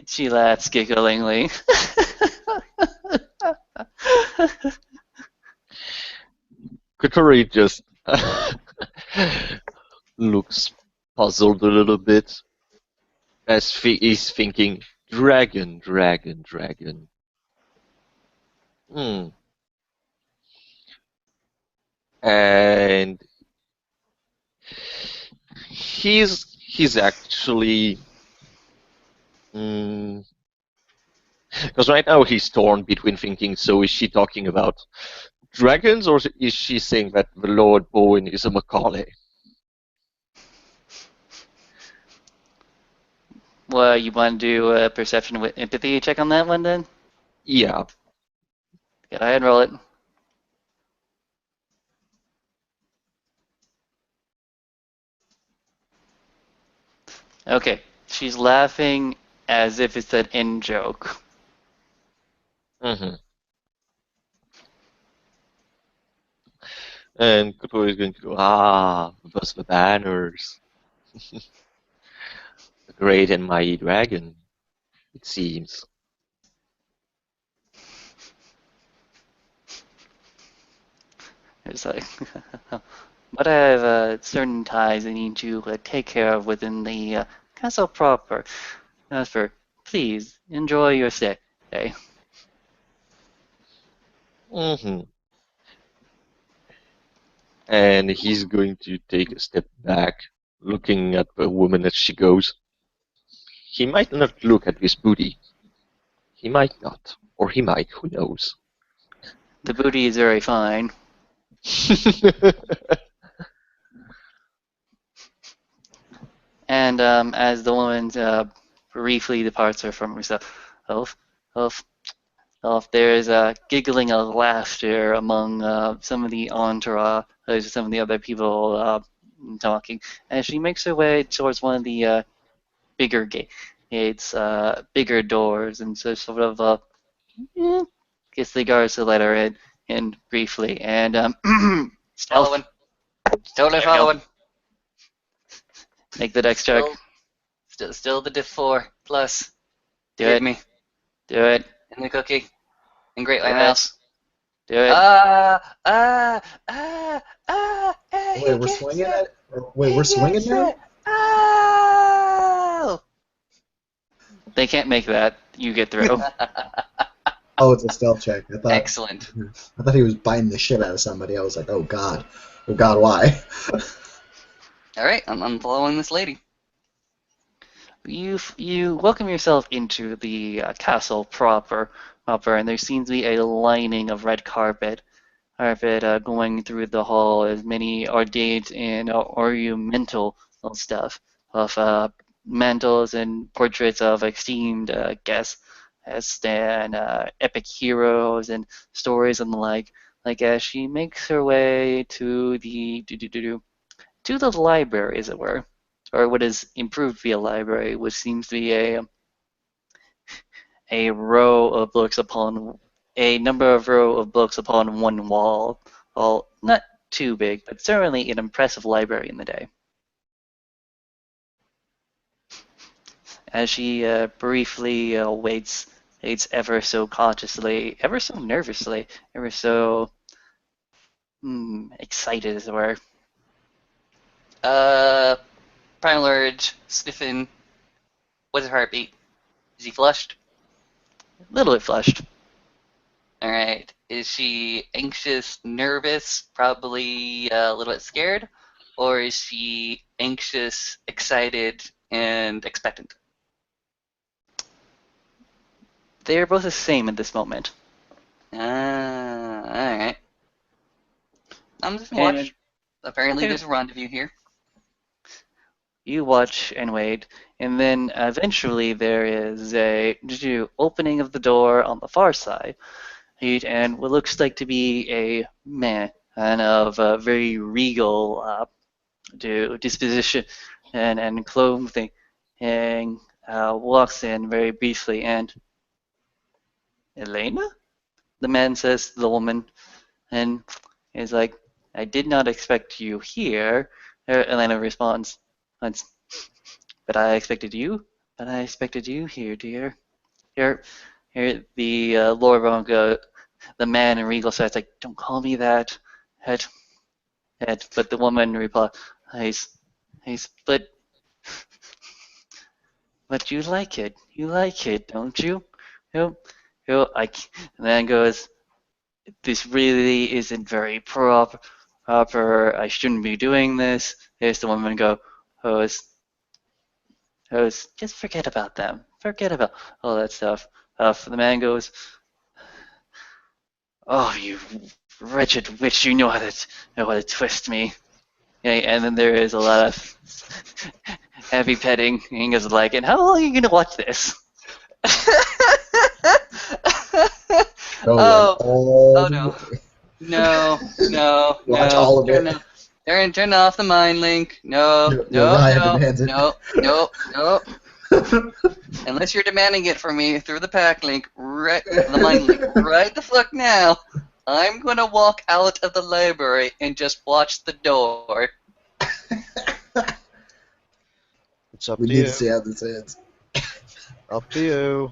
She laughs gigglingly. Kotori just looks puzzled a little bit as he's thinking, dragon, dragon, dragon. Hmm. And he's actually because right now he's torn between thinking, so is she talking about dragons or is she saying that the Lord Bowen is a Macaulay? Well, you want to do a perception with empathy check on that one then? Yeah. Go ahead and roll it. Okay, she's laughing as if it's an in joke. Mm-hmm. And Kotori is going to go, thus the banners. The great and mighty dragon, it seems. It's like, but I have certain ties I need to take care of within the castle proper. As for, please enjoy your stay. Mm-hmm. And he's going to take a step back, looking at the woman as she goes. He might not look at this booty. He might not. Or he might, who knows. The booty is very fine. And as the woman briefly departs her from herself, of, of, there is a giggling of laughter among some of the entourage, some of the other people talking, as she makes her way towards one of the bigger gates, bigger doors, and so sort of eh, gets the guards to let her in briefly. And stealth, Following. Totally there you go. following. Make the dex check. Still the diff 4 plus. Do Hit it. me. Do it. In the cookie. And Great White Do it. Mouse. Do it. Wait, we're swinging it. Wait, we're swinging now. Oh! Uh, They can't make that. You get through. Oh, it's a stealth check. Excellent. I thought he was biting the shit out of somebody. I was like, oh god, why? All right, I'm following this lady. You welcome yourself into the castle proper, and there seems to be a lining of red carpet going through the hall, as many ornate and ornamental stuff of mantles and portraits of esteemed guests, and epic heroes and stories and the like. Like as she makes her way to the to the library, as it were, or what is improved via library, which seems to be a row of books upon a number of row of books upon one wall. All not too big, but certainly an impressive library in the day. As she briefly waits ever so cautiously, ever so nervously, ever so excited, as it were. Primal Urge, sniffing. What's his heartbeat? Is he flushed? A little bit flushed. All right. Is she anxious, nervous, probably a little bit scared? Or is she anxious, excited, and expectant? They are both the same at this moment. Alright. I'm just gonna watch. Apparently okay. there's a rendezvous here. You watch and wait, and then eventually there is a opening of the door on the far side, and what looks like to be a man and of a very regal disposition and clothing, and walks in very briefly. And Elena, the man says to the woman, and is like, "I did not expect you here." Elena responds, "But I expected you. But I expected you here, dear." Here, the Lord Rongo, the man in regal says, like, "Don't call me that." Head, but the woman replies, but you like it. You like it, don't you? You, and then goes, "This really isn't very proper. I shouldn't be doing this." Here's the woman go, just forget about them. Forget about all that stuff. The man goes, "Oh, you wretched witch, you know how to twist me." Okay, and then there is a lot of heavy petting. And he goes like, "And how long are you gonna watch this?" Oh no. No. Watch all of it. Turn off the mind link. No. Ryan demands it. No. Unless you're demanding it from me through the pack link, the mind link, right the fuck now. I'm gonna walk out of the library and just watch the door. It's up We to need you. to see how this ends. Up to you.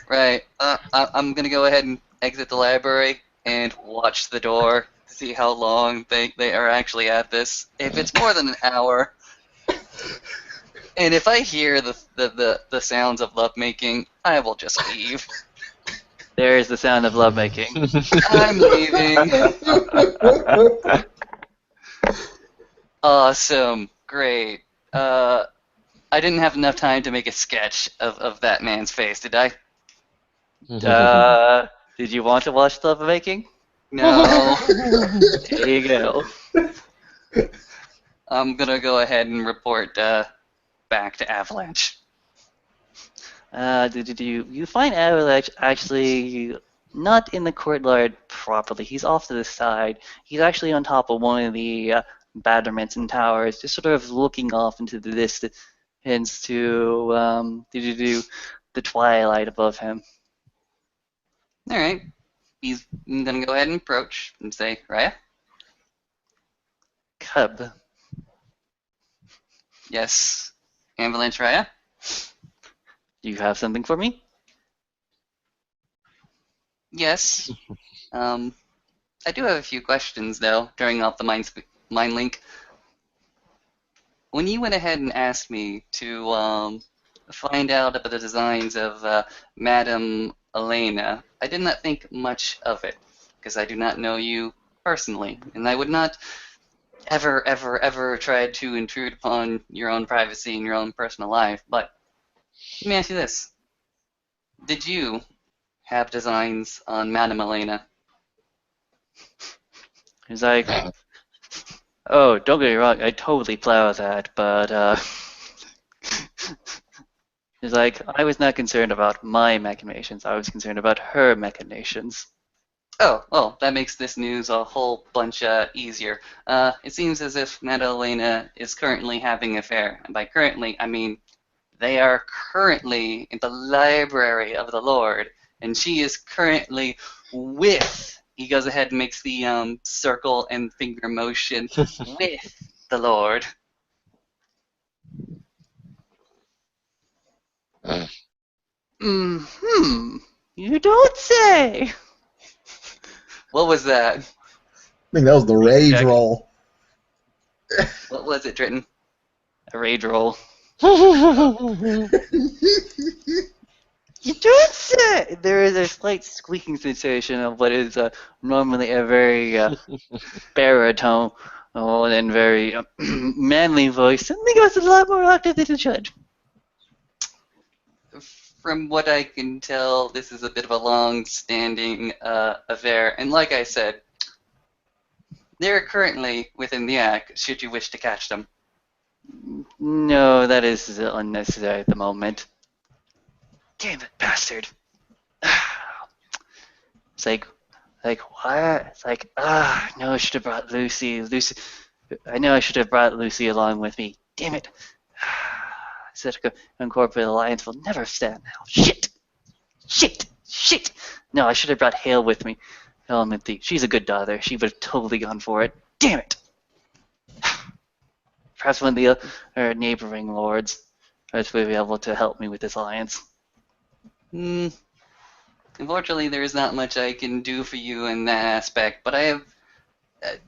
Right. I'm gonna go ahead and exit the library and watch the door to see how long they are actually at this. If it's more than an hour, and if I hear the sounds of lovemaking, I will just leave. There is the sound of lovemaking. I'm leaving. Awesome. Great. I didn't have enough time to make a sketch of that man's face, did I? Did you want to watch lovemaking? No. There you go. I'm gonna go ahead and report back to Avalanche. You find Avalanche actually not in the courtyard properly. He's off to the side. He's actually on top of one of the battlements and towers, just sort of looking off into the distance to the twilight above him. All right. He's gonna go ahead and approach and say, Raya? Cub, Yes. Avalanche Raya? do you have something for me? Yes. I do have a few questions, though, during off the mind link. When you went ahead and asked me to find out about the designs of Madame Elena, I did not think much of it, because I do not know you personally, and I would not ever, ever, ever try to intrude upon your own privacy and your own personal life. But let me ask you this. Did you have designs on Madame Elena? He's like, oh, don't get me wrong, I totally plow that, but he's like, I was not concerned about my machinations. I was concerned about her machinations. Oh, well, that makes this news a whole bunch easier. It seems as if Madalena is currently having an affair. And by currently, I mean they are currently in the library of the Lord, and she is currently with. He goes ahead and makes the circle and finger motion with the Lord. Hmm. You don't say. What was that? I think that was the rage Jack. roll. What was it, Dritten? A rage roll. You don't say. There is a slight squeaking sensation of what is normally a very baritone and very manly voice. I think it was a lot more active than it should. From what I can tell, this is a bit of a long-standing affair, and like I said, they're currently within the act, should you wish to catch them. No, that is unnecessary at the moment. Damn it, bastard. It's like what? It's like, no, I should have brought Lucy. I know I should have brought Lucy along with me. Damn it. Such an incorporated alliance will never stand now. Shit. No, I should have brought Hale with me. She's a good daughter. She would have totally gone for it. Damn it. Perhaps one of the neighboring lords would be able to help me with this alliance. Unfortunately, there is not much I can do for you in that aspect, but I have.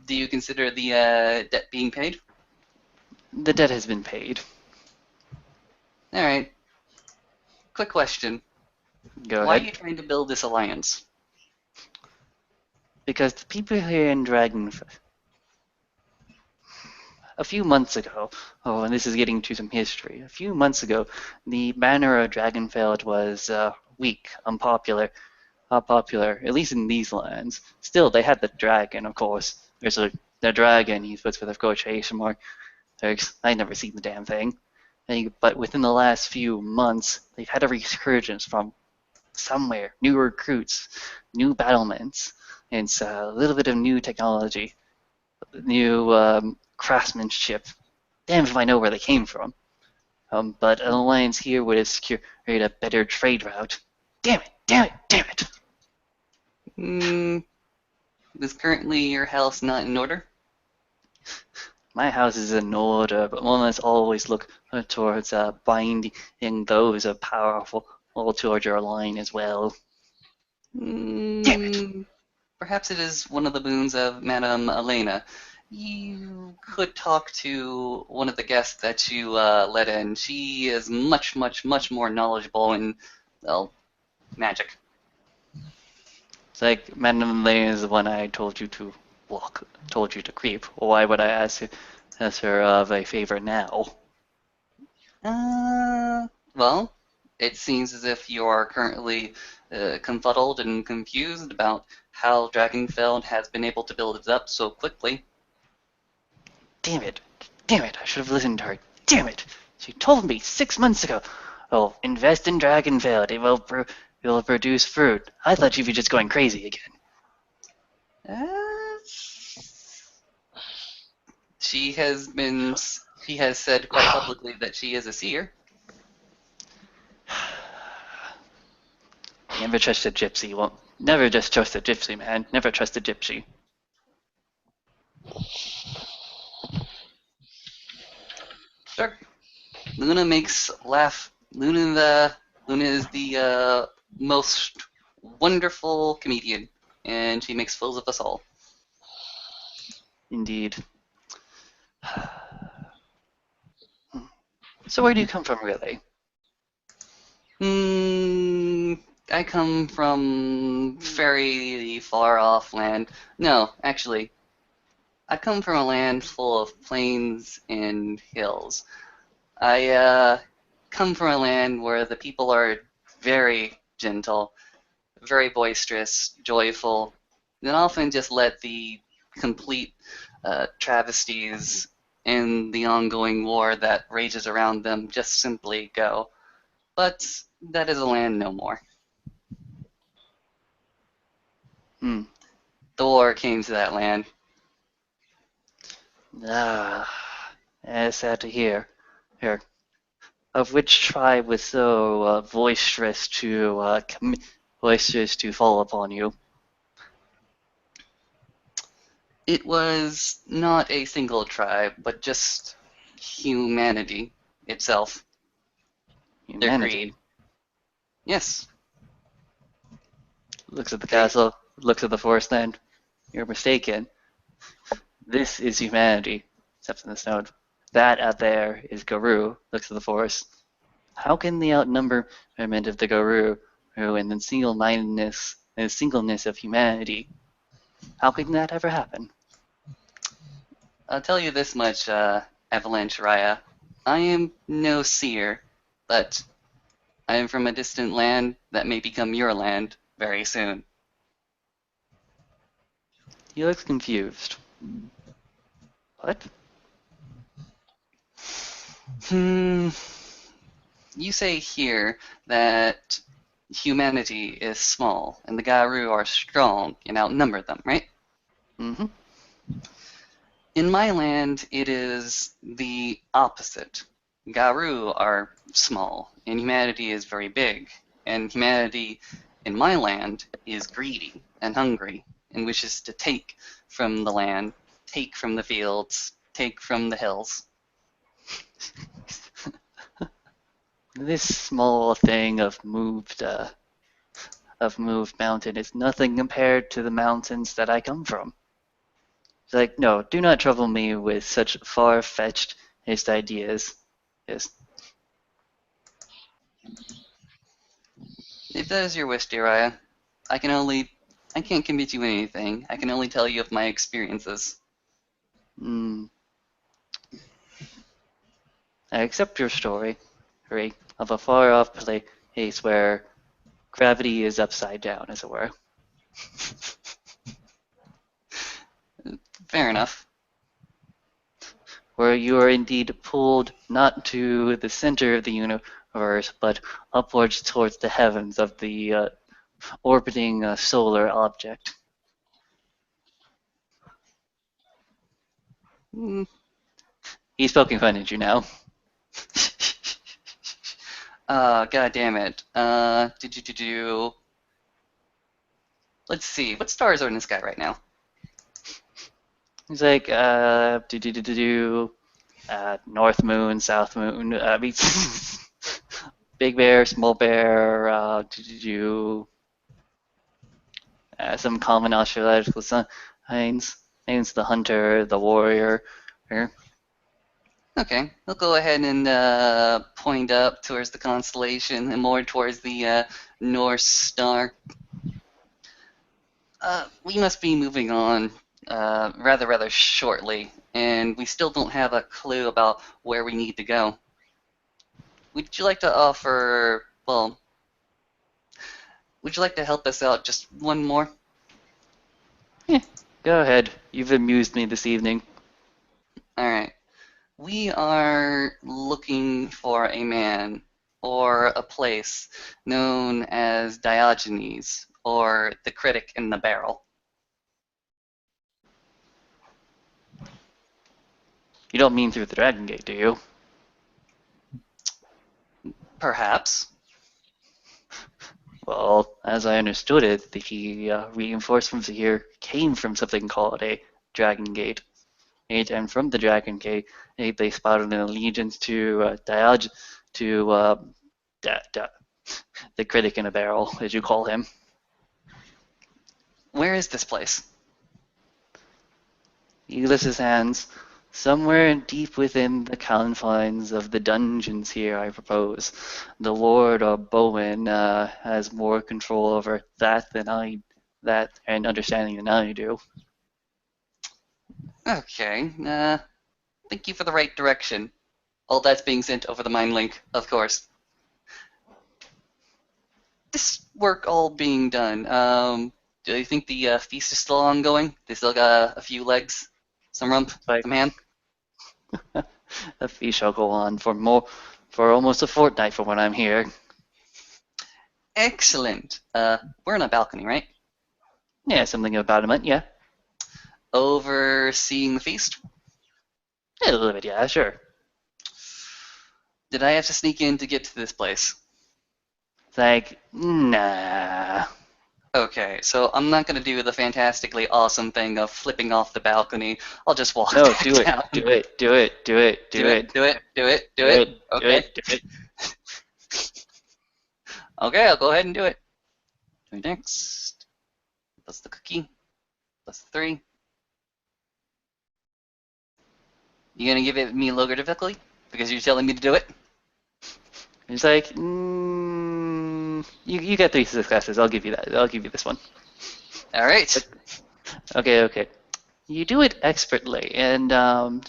Do you consider the debt being paid? The debt has been paid. Alright. Quick question. Go Why ahead. are you trying to build this alliance? Because the people here in Dragonfell, a few months ago, and this is getting to some history, a few months ago, the banner of Dragonfeld was weak, unpopular, at least in these lands. Still, they had the dragon, of course. There's the dragon, he puts with a quotation mark. I'd never seen the damn thing. But within the last few months, they've had a resurgence from somewhere, new recruits, new battlements, and a little bit of new technology, new craftsmanship. Damn if I know where they came from. But an alliance here would have secured a better trade route. Damn it! Is currently your house not in order? My house is in order, but one must always look towards binding those of powerful towards your line as well. Damn it! Perhaps it is one of the boons of Madame Elena. You could talk to one of the guests that you let in. She is much, much, much more knowledgeable in, well, magic. It's like Madame Lane is the one I told you to creep. Why would I ask her of a favor now? Well, it seems as if you are currently confuddled and confused about how Dragonfeld has been able to build it up so quickly. Damn it! I should have listened to her. Damn it! She told me 6 months ago, oh, invest in Dragonvale. It will produce fruit. I thought she'd be just going crazy again. Uh, she has said quite publicly that she is a seer. Never trust a gypsy. Well, never just trust a gypsy, man. Never trust a gypsy. Sure. Luna makes laugh. Luna is the most wonderful comedian, and she makes fools of us all. Indeed. So where do you come from, really? I come from very far off land. No, actually, I come from a land full of plains and hills. I come from a land where the people are very gentle, very boisterous, joyful, and often just let the complete travesties and the ongoing war that rages around them just simply go. But that is a land no more. Hmm. The war came to that land. Ah, sad to hear. Here, of which tribe was so boisterous to fall upon you? It was not a single tribe, but just humanity itself. Their Humanity. greed. Yes. Looks at the They castle, looks at the forest land. You're mistaken. This is humanity, except in the snow. That out there is Garou, looks at the forest. How can the outnumberment of the Garou and the single-mindedness and singleness of humanity, how can that ever happen? I'll tell you this much, Avalanche Raya. I am no seer, but I am from a distant land that may become your land very soon. He looks confused. What? Hmm. You say here that humanity is small and the Garou are strong and outnumber them, right? Mm-hmm. In my land, it is the opposite. Garou are small, and humanity is very big. And humanity in my land is greedy and hungry, and wishes to take from the land, take from the fields, take from the hills. This small thing of moved mountain is nothing compared to the mountains that I come from. It's like, no, do not trouble me with such far-fetched ideas. Yes. If that is your wish, dear Aya, I can't commit you anything. I can only tell you of my experiences. Mm, I accept your story, Ray, of a far-off place where gravity is upside down, as it were. Fair enough. Where you are indeed pulled not to the center of the universe, but upwards towards the heavens of the orbiting solar object. Mm, He's poking fun at you now. God damn it. Let's see. What stars are in the sky right now? He's like, North Moon, South Moon. Big Bear, Small Bear, some common astrological signs. Names the Hunter, the Warrior. Okay, we'll go ahead and point up towards the constellation and more towards the North Star. We must be moving on rather shortly, and we still don't have a clue about where we need to go. Would you like to offer, well, would you like to help us out just one more? Go ahead. You've amused me this evening. Alright. We are looking for a man or a place known as Diogenes or the critic in the barrel. You don't mean through the Dragon Gate, do you? Perhaps. Well, as I understood it, the reinforcements here came from something called a Dragon Gate. And from the Dragon Gate, they spotted an allegiance to to the critic in a barrel, as you call him. Where is this place? He lifts his hands. Somewhere deep within the confines of the dungeons here, I propose. The Lord or Bowen has more control over that and understanding than I do. Okay, thank you for the right direction. All that's being sent over the mind link, of course. This work all being done, do you think the feast is still ongoing? They still got a few legs? Some rump? Like, Some ham? the feast shall go on for almost a fortnight from when I'm here. Excellent. We're on a balcony, right? Yeah, something about a month, yeah. Overseeing the feast? A little bit, yeah, sure. Did I have to sneak in to get to this place? It's like, nah. Okay, so I'm not gonna do the fantastically awesome thing of flipping off the balcony. I'll just walk No, back do it, down. do it, do it, do it, do it, Do it, do it, do do it. it, do Okay. it, do it. Okay, I'll go ahead and do it. Do it next. Plus the cookie. Plus the 3. You gonna give it me lower difficulty? Because you're telling me to do it? He's like, you got 3 successes. I'll give you that. I'll give you this one. Alright. Okay, okay. You do it expertly, and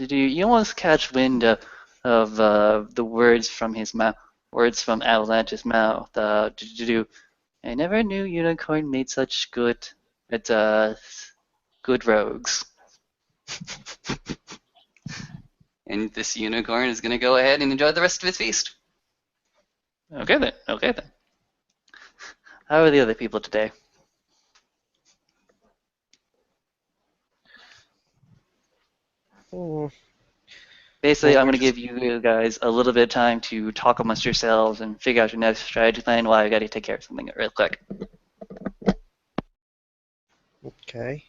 you almost catch wind of the words from his mouth, words from Avalanche's mouth. I never knew Unicorn made such at good rogues. And this unicorn is gonna go ahead and enjoy the rest of his feast. Okay then. Okay then. How are the other people today? Oh, Basically, well, I'm we're going to just give you guys a little bit of time to talk amongst yourselves and figure out your next strategy plan while I got to take care of something real quick. okay.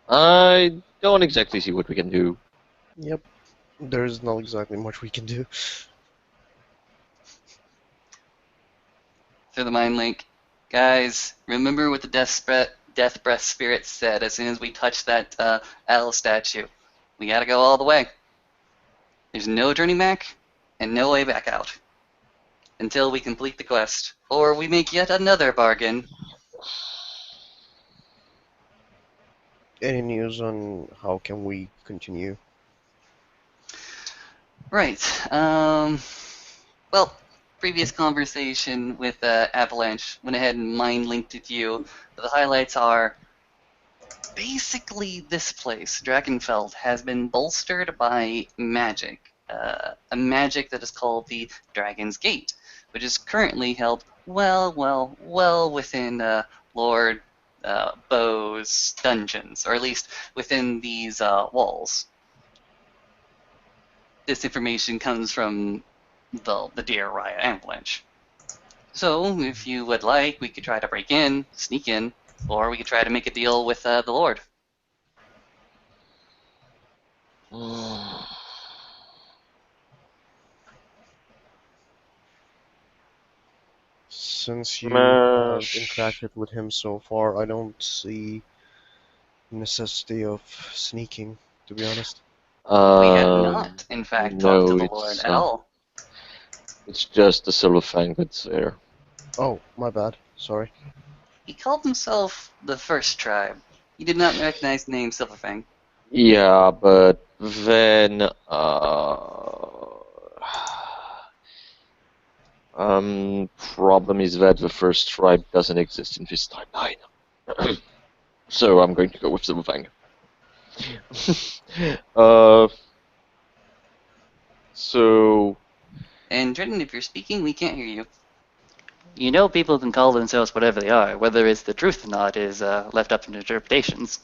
I don't exactly see what we can do. Yep. There's not exactly much we can do. Through the mind link. Guys, remember what the death breath spirit said as soon as we touch that owl statue. We gotta go all the way. There's no turning back and no way back out. Until we complete the quest. Or we make yet another bargain. Any news on how can we continue? Right. Well, previous conversation with Avalanche went ahead and mind linked with you. The highlights are basically this place, Dragonfeld, has been bolstered by magic. A magic that is called the Dragon's Gate, which is currently held well within Lord Bo's dungeons, or at least within these walls. This information comes from the Dear Raya Avalanche. So, if you would like, we could try to break in, sneak in, or we could try to make a deal with the Lord. Since you have Mash. interacted with him so far, I don't see necessity of sneaking, to be honest. We have Um, not, in fact, talked to no, the Lord at all. it's just the silver fang that's there. Oh, my bad. Sorry. He called himself the First Tribe. He did not recognize the name Silverfang. Yeah, but then Problem is that the first tribe doesn't exist in this timeline. So I'm going to go with the Fang. So And Jordan, if you're speaking, we can't hear you. You know, people can call themselves whatever they are. Whether it's the truth or not is left up to interpretations.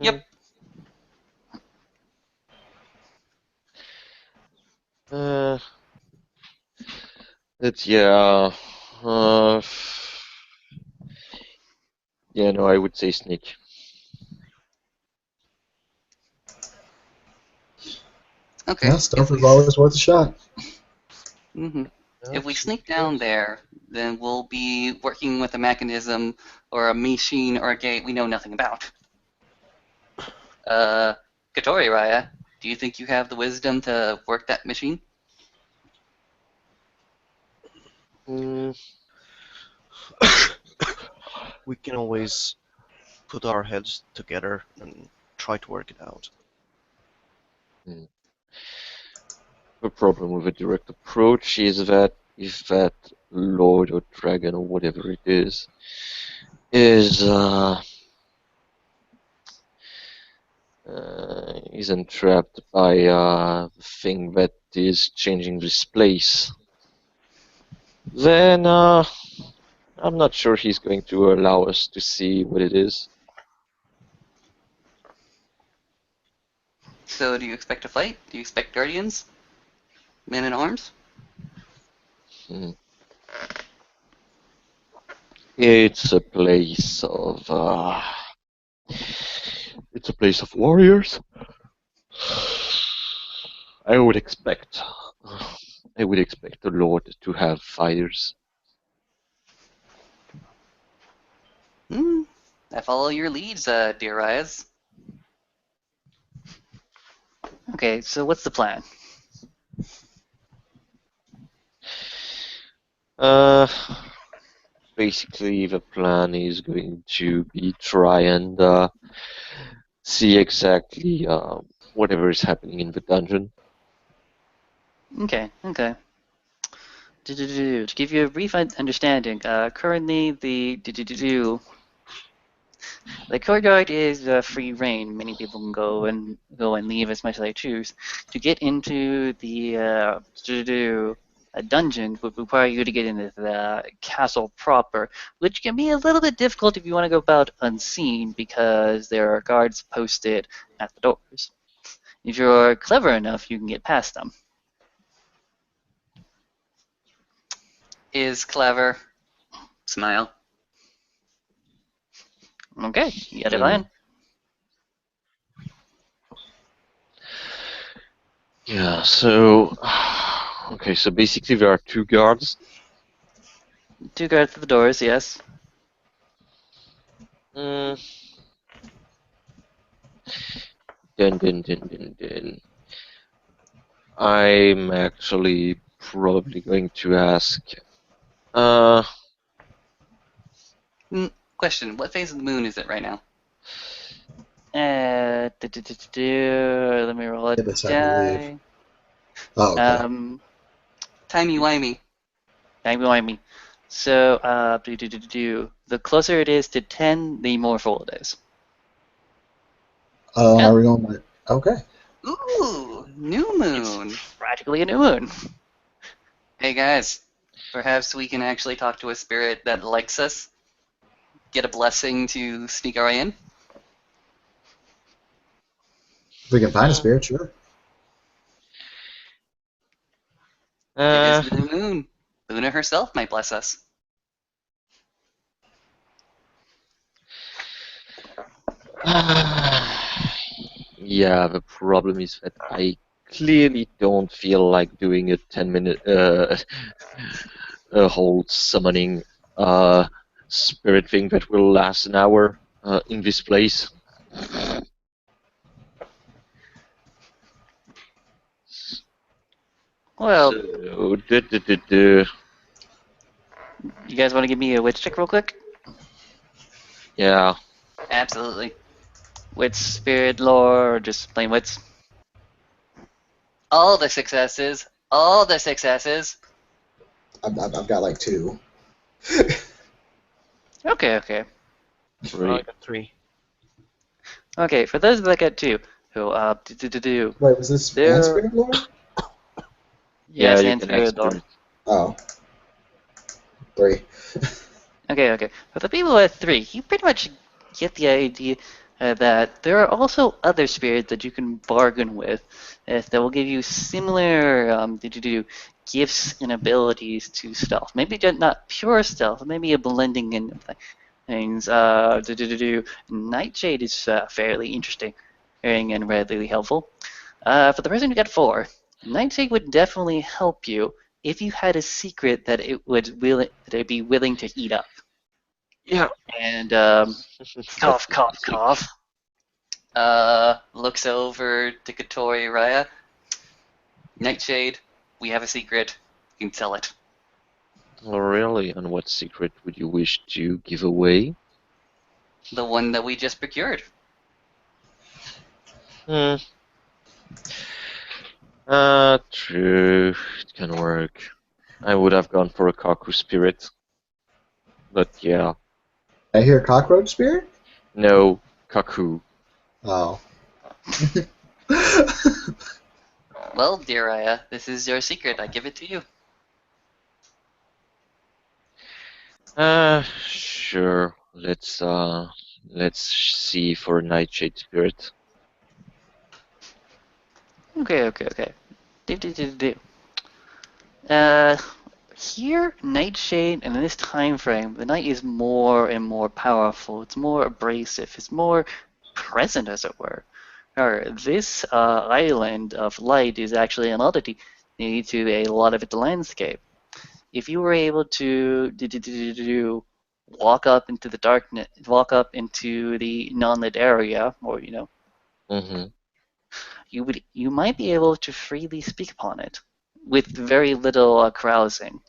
Yep. uh, it's uh, yeah, no, I would say Sneak. Okay. Yeah, stealth is always worth a shot. Mm-hmm. If we sneak down there, then we'll be working with a mechanism or a machine or a gate we know nothing about. Katori Raya, do you think you have the wisdom to work that machine? Mm, We can always put our heads together and try to work it out. the problem with a direct approach is that if that lord or dragon or whatever it is entrapped by the thing that is changing this place, then I'm not sure he's going to allow us to see what it is. So do you expect a fight? Do you expect guardians? Men in arms? Hmm. It's a place of it's a place of warriors. I would expect I would expect the Lord to have fighters. Hmm. I follow your leads, dear Reyes. Okay, so what's the plan? Uh, Basically, the plan is going to be try and see exactly whatever is happening in the dungeon. Okay, okay. To give you a brief understanding, currently the courtyard is free reign. Many people can go and leave as much as they choose. To get into the a dungeon would require you to get into the castle proper, which can be a little bit difficult if you want to go about unseen because there are guards posted at the doors. If you're clever enough, you can get past them. Is clever. Smile. Okay, you got a Hmm. plan? Yeah, so okay, so basically there are two guards. Two guards at the doors, yes. Mm. Dun. I'm actually probably going to ask. Uh, Question, what phase of the moon is it right now? Let me roll a Ibis, I believe. die. Oh, okay. Timey-wimey. Hang behind me. So, the closer it is to 10, the more full it is. Yeah, Are we going with? Okay. Ooh, new moon. it's practically a new moon. Hey guys, perhaps we can actually talk to a spirit that likes us. Get a blessing to sneak our way in. If we can find a uh, spirit, sure. It is uh, the new moon. Luna herself might bless us. yeah, the problem is that I clearly don't feel like doing a 10-minute a whole summoning spirit thing that will last an hour in this place. Well, So, duh. you guys want to give me a witch check real quick? Yeah, Absolutely. Witch, spirit, lore, or just plain wits? All the successes. All the successes. I've got like 2. Okay, okay. I 3. got 3. Okay, for those that get 2, who, Wait, was this and there, Spirit of Lore? Yeah, yes, you and can act Spirit Lord. spirit. Oh, 3. Okay, okay. For the people at 3, you pretty much get the idea that there are also other spirits that you can bargain with that will give you similar gifts and abilities to stealth. Maybe just not pure stealth, maybe a blending in of things. Nightshade is fairly interesting and readily helpful. For the person who got 4, Nightshade would definitely help you if you had a secret that it'd be willing to eat up. Yeah. And That's cough, cough, interesting. cough. Looks over to Katori Raya. Nightshade, we have a secret. You can tell it. Oh, really? And what secret would you wish to give away? The one that we just procured. Hmm. True. It can work. I would have gone for a Kaku spirit. But yeah. I hear Cockroach Spirit? No, Kaku. Oh. Well, dear Raya, this is your secret. I give it to you. Sure. Let's see for Nightshade spirit. Okay, okay, okay. Uh, Here, Nightshade, and in this time frame, the night is more and more powerful. It's more abrasive. It's more present, as it were. This island of light is actually an oddity to a lot of its landscape. If you were able to walk up into the darkness, walk up into the non-lit area, or Mm-hmm. you might be able to freely speak upon it with very little carousing.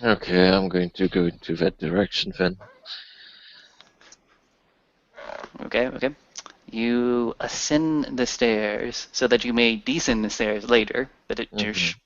Okay, I'm going to go into that direction then. Okay, okay. You ascend the stairs so that you may descend the stairs later, but Mm-hmm.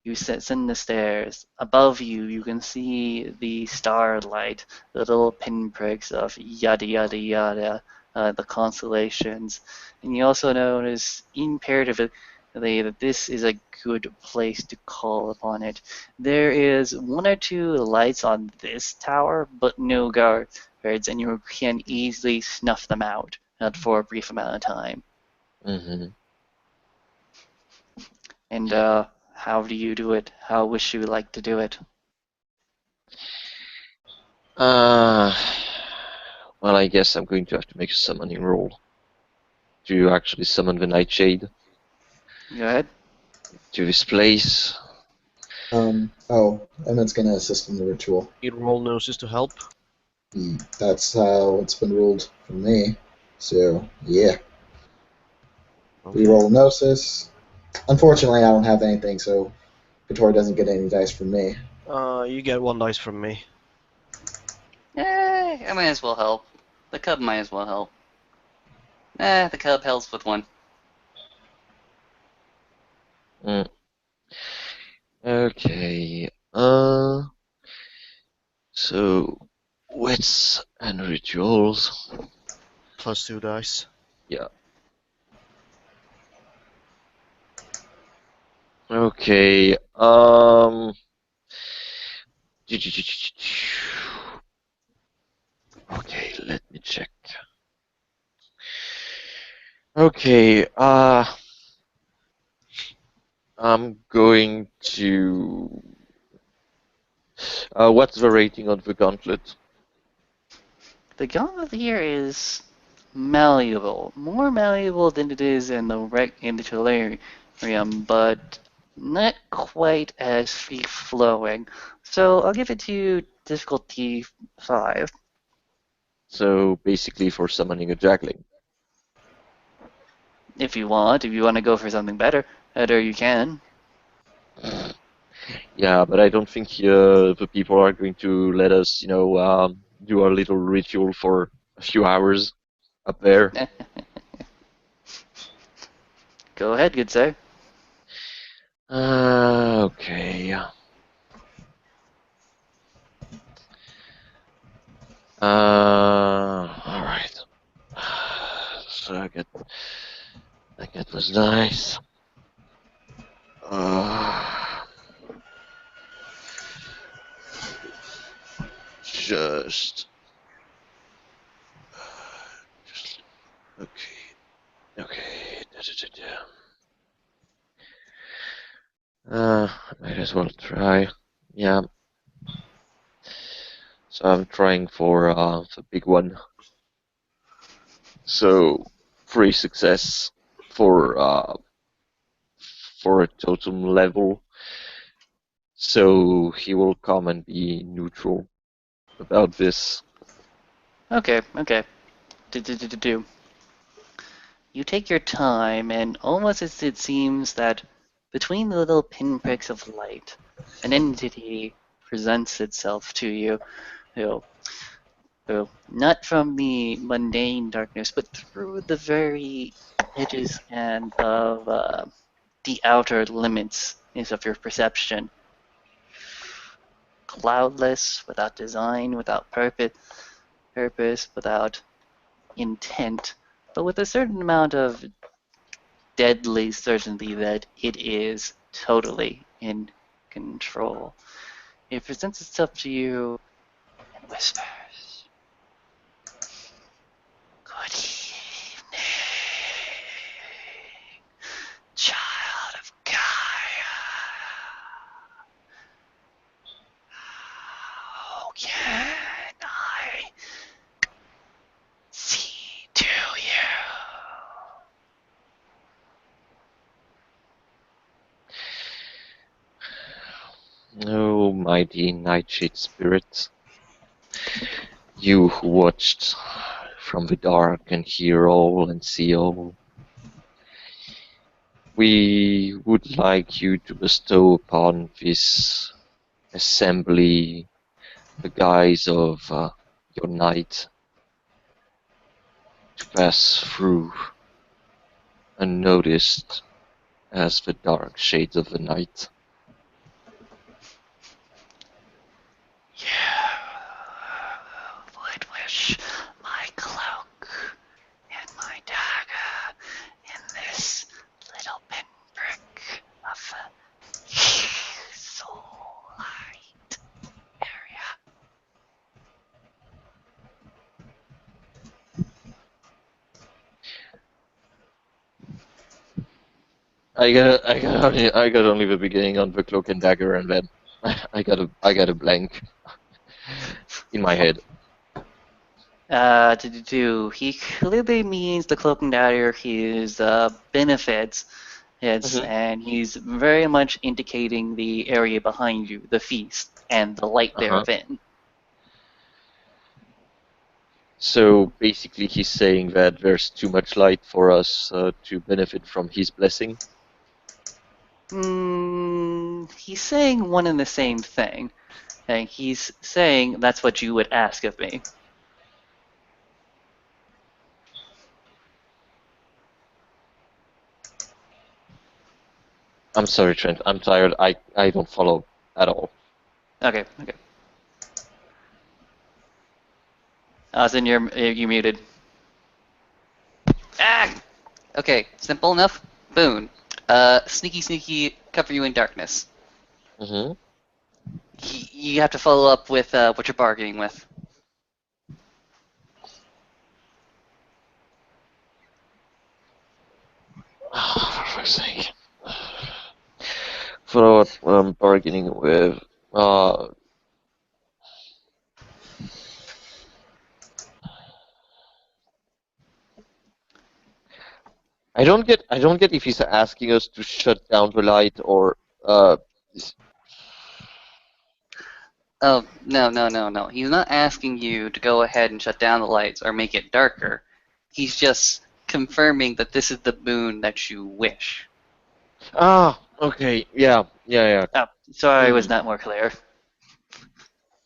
you ascend the stairs. Above you, you can see the starlight, the little pinpricks of yada yada yada, the constellations. And you also notice imperatively that this is a good place to call upon it. There is 1 or 2 lights on this tower, but no guards, and you can easily snuff them out for a brief amount of time. Mm-hmm. And how do you do it? How wish you like to do it? Uh, well, I guess I'm going to have to make a summoning roll to actually summon the Nightshade Go ahead. to this place. Oh, Emmett's gonna assist in the ritual. You roll noses to help. That's how it's been ruled for me. So, yeah. We Okay. roll Gnosis. Unfortunately, I don't have anything, so Katori doesn't get any dice from me. You get 1 dice from me. I might as well help. The cub might as well help. The cub helps with 1. Mm. Okay. So wits and rituals. Plus 2 dice. Yeah. Okay. Okay, let me check. Okay, I'm going to. What's the rating on the gauntlet? The gauntlet here is malleable, more malleable than it is in the Tellurium, but not quite as free flowing. So I'll give it to difficulty 5. So basically for summoning a juggling. If you want. If you want to go for something better you can. Yeah, but I don't think the people are going to let us, do our little ritual for a few hours up there. Go ahead, good sir. Okay. All right. So I get those dice. Uh, just, just okay. Okay. I might as well try. Yeah. So I'm trying for the big one. So 3 success for a totem level. So he will come and be neutral about this. Okay, okay. Do. You take your time, and almost as it seems that between the little pinpricks of light, an entity presents itself to you, who, not from the mundane darkness, but through the very edges and of the outer limits is of your perception. Cloudless, without design, without purpose, without intent, but with a certain amount of deadly certainty that it is totally in control. It presents itself to you and whispers, "Good evening, child of Gaia. How can I see to you?" Oh, mighty nightshade spirit, you who watched from the dark and hear all and see all, we would like you to bestow upon this assembly the guise of your night to pass through unnoticed as the dark shades of the night. You would wish my cloak and my dagger in this little pinprick of soullight area. I got only the beginning on the cloak and dagger, and then I got a blank in my head. He clearly means the cloak and dagger, his benefits. Yes, Mhm. and he's very much indicating the area behind you, the feast, and the light Uh-huh. therein. So basically, he's saying that there's too much light for us to benefit from his blessing. He's saying one and the same thing. And he's saying that's what you would ask of me. I'm sorry, Trent. I'm tired. I don't follow at all. Okay, okay. Austin, you muted. Ah! Okay, simple enough. Boon. Sneaky, cover you in darkness. Mm-hmm. You have to follow up with what you're bargaining with. For fuck's sake. For what I'm bargaining with. Uh, I don't get if he's asking us to shut down the light or this- Oh, no. He's not asking you to go ahead and shut down the lights or make it darker. He's just confirming that this is the boon that you wish. okay, yeah. Oh, sorry, I was Mm, not more clear.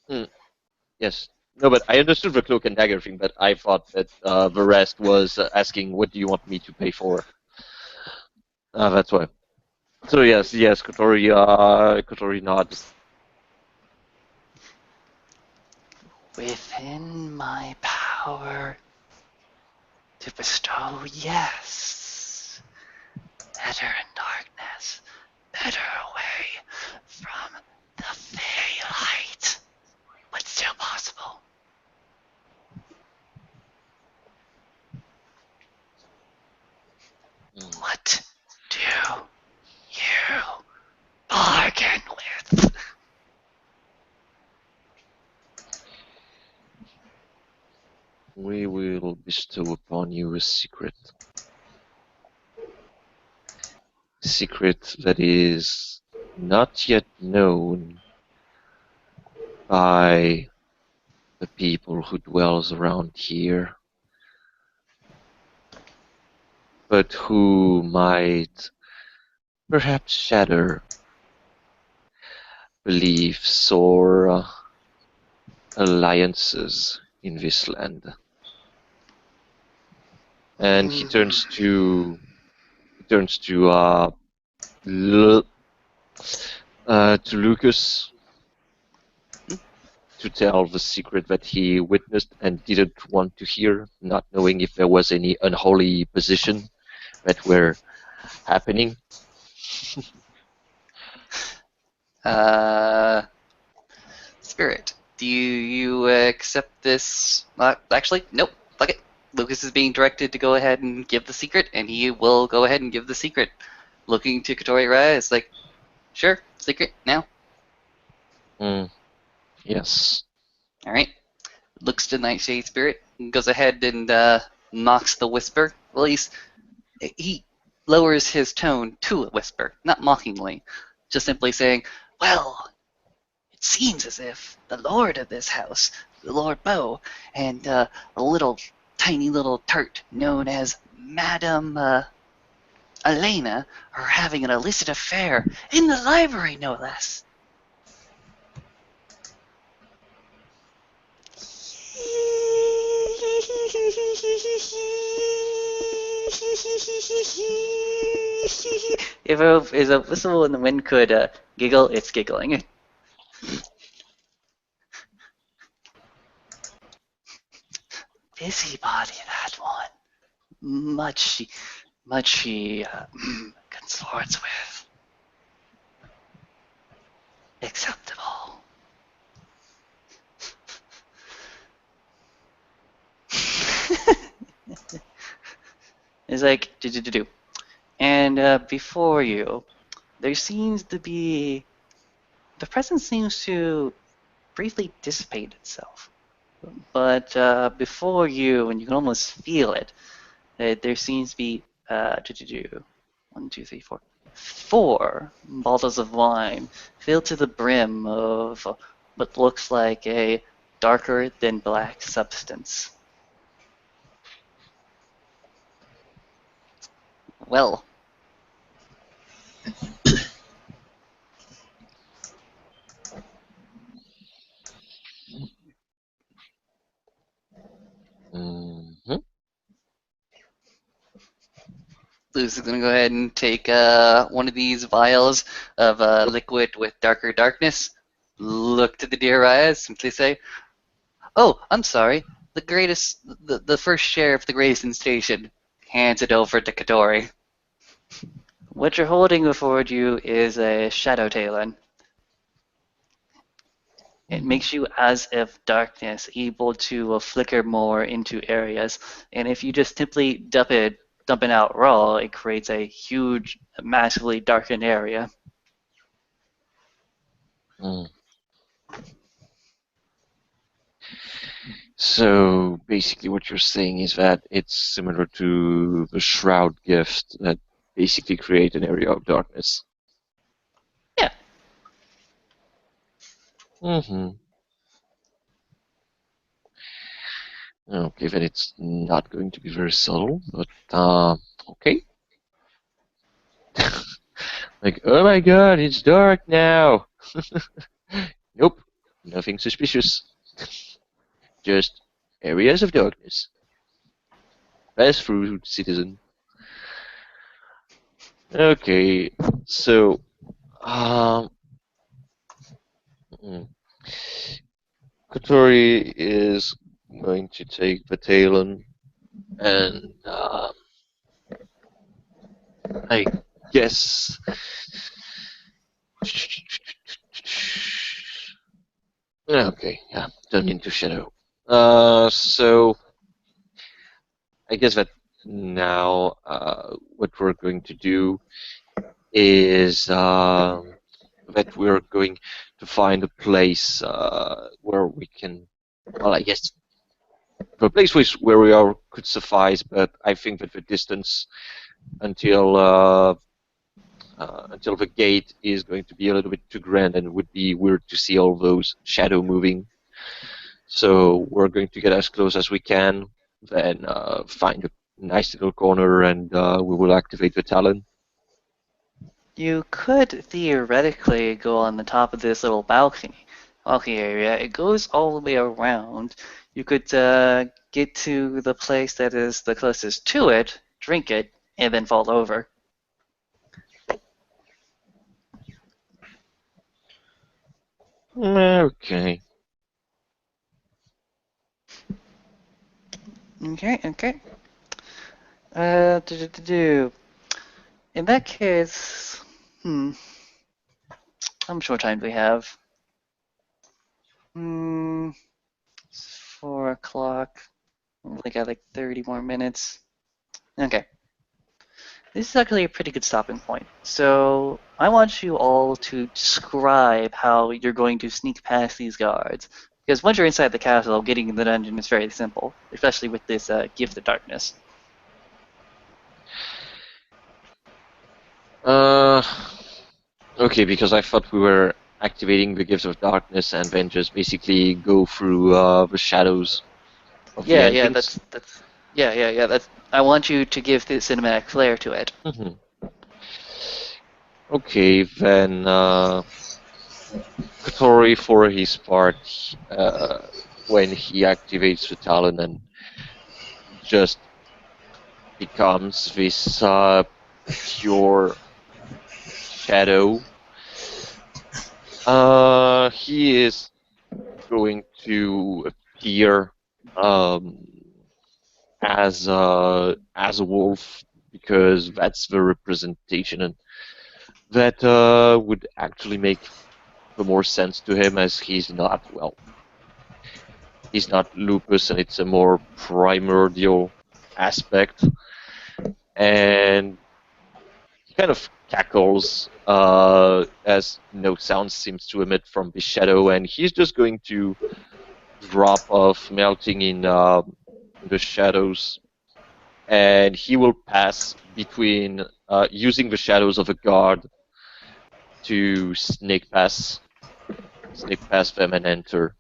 mm, yes. No, but I understood the cloak and dagger thing, but I thought that the rest was asking, what do you want me to pay for? That's why. So yes, Kotori nods. Within my power to bestow, yes. Better in darkness, better away from the fairy light, but still possible. Mm. What do you bargain with? We will bestow upon you a secret that is not yet known by the people who dwells around here, but who might perhaps shatter beliefs or alliances in this land. And he turns to Lucas to tell the secret that he witnessed and didn't want to hear, not knowing if there was any unholy position that were happening. Uh, Spirit, do you accept this? Actually, nope. Fuck it. Lucas is being directed to go ahead and give the secret, and he will go ahead and give the secret. Looking to Katori Raya, it's like, sure, secret now. Mm, yes. All right. Looks to Nightshade Spirit, and goes ahead and knocks the whisper. Well, he lowers his tone to a whisper, not mockingly, just simply saying, "Well, it seems as if the lord of this house, the Lord Bo, and a little tiny little tart known as Madame Elena are having an illicit affair in the library, no less." If a whistle in the wind could giggle, it's giggling. Busybody, that one. Much she consorts with. Acceptable. It's like do. And before you, there seems to be the presence seems to briefly dissipate itself. But before you, and you can almost feel it, there seems to be one, two, three, four bottles of wine filled to the brim of what looks like a darker than black substance. Well, Mm-hmm. Luce is gonna go ahead and take one of these vials of liquid with darker darkness. Look to the dear eyes, simply say, "Oh, I'm sorry. The first share of the Grayson station." Hands it over to Katori. What you're holding before you is a shadow talon. It makes you as if darkness, able to flicker more into areas. And if you just simply dump it out raw, it creates a huge, massively darkened area. Mm. So basically, what you're saying is that it's similar to the shroud gift that basically create an area of darkness. Yeah. Mm-hmm. Okay, then it's not going to be very subtle, but okay. Like, oh my god, it's dark now. Nope, nothing suspicious. Just areas of darkness. Pass through, citizen. Okay, so um, mm, Kotori is going to take the Talon, and I guess. Okay, yeah, turn into shadow. So I guess that now what we're going to do is that we're going to find a place where we can. Well, I guess the place where we are could suffice, but I think that the distance until until the gate is going to be a little bit too grand, and it would be weird to see all those shadow moving. So we're going to get as close as we can, then find a nice little corner, and we will activate the talon. You could theoretically go on the top of this little balcony area. It goes all the way around. You could get to the place that is the closest to it, drink it, and then fall over. Okay. Okay, okay. In that case, how much more time do we have? Hmm, it's 4 o'clock. We only got like 30 more minutes. Okay. This is actually a pretty good stopping point. So I want you all to describe how you're going to sneak past these guards. Because once you're inside the castle, getting in the dungeon is very simple, especially with this gift of darkness. Uh, okay, because I thought we were activating the gifts of darkness and then just basically go through the shadows of the Yeah, entrance. yeah. That's. I want you to give the cinematic flair to it. Mhm. Okay, then Kotori, for his part, when he activates the talon and just becomes this pure shadow, he is going to appear um, as a wolf because that's the representation, and that would actually make the more sense to him as he's not lupus, and it's a more primordial aspect, and he kind of cackles as no sound seems to emit from the shadow, and he's just going to drop off, melting in the shadows, and he will pass between using the shadows of a guard to snake past them and enter.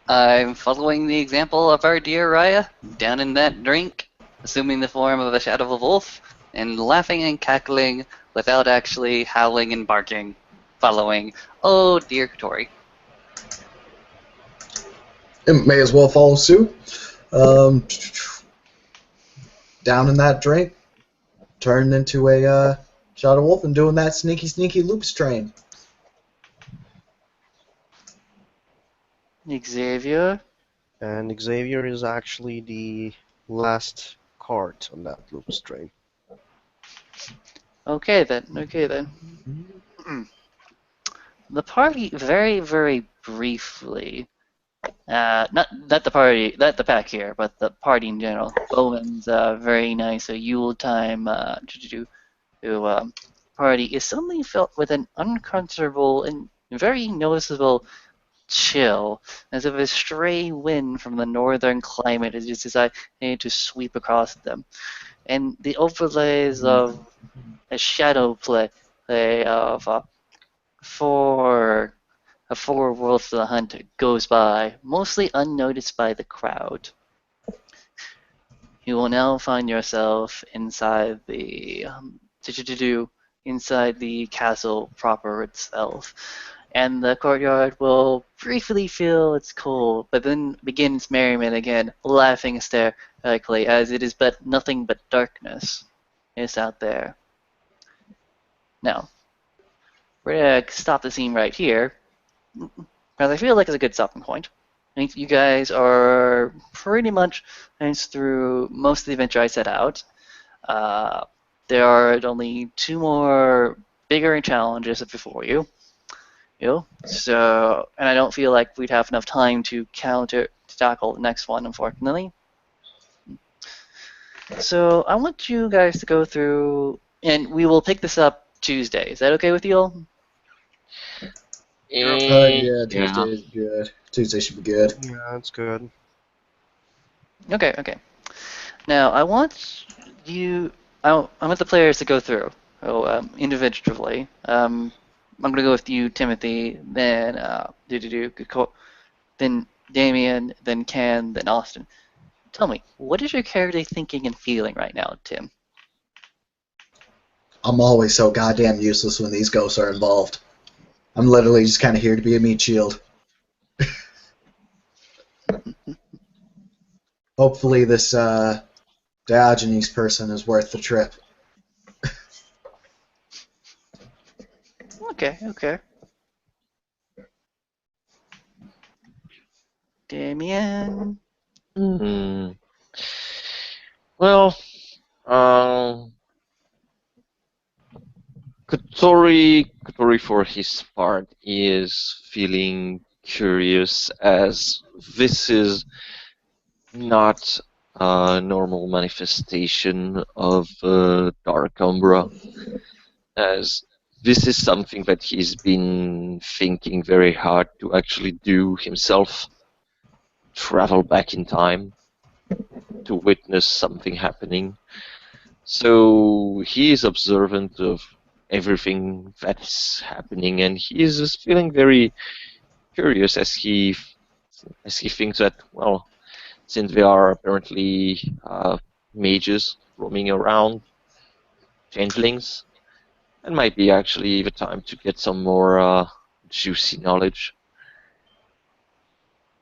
I'm following the example of our dear Raya, down in that drink, assuming the form of a shadow of a wolf, and laughing and cackling without actually howling and barking, following, oh dear Tori. It may as well follow suit. Um, Down in that drink, turning into a shadow wolf and doing that sneaky loops train. Xavier? And Xavier is actually the last card on that loop string. Okay then, The party very, very briefly, not the party, not the pack here, but the party in general. Bowman's very nice, a Yule time party is suddenly felt with an uncomfortable and very noticeable chill, as if a stray wind from the northern climate is just decided to sweep across them. And the overlays of a shadow play of four four worlds to the hunt goes by, mostly unnoticed by the crowd. You will now find yourself inside inside the castle proper itself, and the courtyard will briefly feel it's cold, but then begins merriment again, laughing hysterically as it is but nothing but darkness. is out there. Now, we're going to stop the scene right here, because I feel like it's a good stopping point. I think you guys are pretty much through most of the adventure I set out. There are only two more bigger challenges before you. So, and I don't feel like we'd have enough time to tackle the next one, unfortunately. So I want you guys to go through, and we will pick this up Tuesday. Is that okay with you all? Yeah, Yeah. Tuesday is good. Tuesday should be good. Yeah, that's good. Okay. Now I want you, I want the players to go through, individually. I'm gonna go with you, Timothy, then then Damien, then Ken, then Austin. Tell me, what is your character thinking and feeling right now, Tim? I'm always so goddamn useless when these ghosts are involved. I'm literally just kind of here to be a meat shield. Hopefully, this Diogenes person is worth the trip. Okay. Damien. Hmm. Well, um, Kotori for his part is feeling curious as this is not a normal manifestation of Dark Umbra, as this is something that he's been thinking very hard to actually do himself, travel back in time to witness something happening. So he is observant of everything that's happening, and he is just feeling very curious as he thinks that, well, since they are apparently mages roaming around, changelings, it might be actually the time to get some more juicy knowledge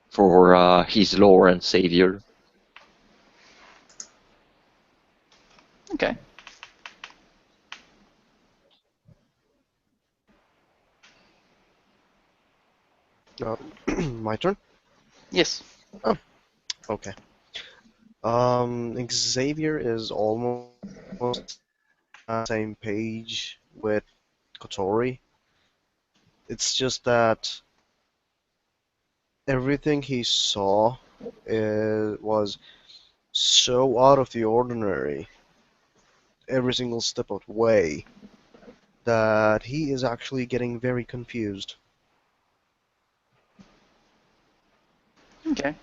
for his Lord and Savior. Okay. My turn. Yes. Oh, okay. Xavier is almost on the same page with Kotori. It's just that everything he saw was so out of the ordinary, every single step of the way, that he is actually getting very confused. Okay.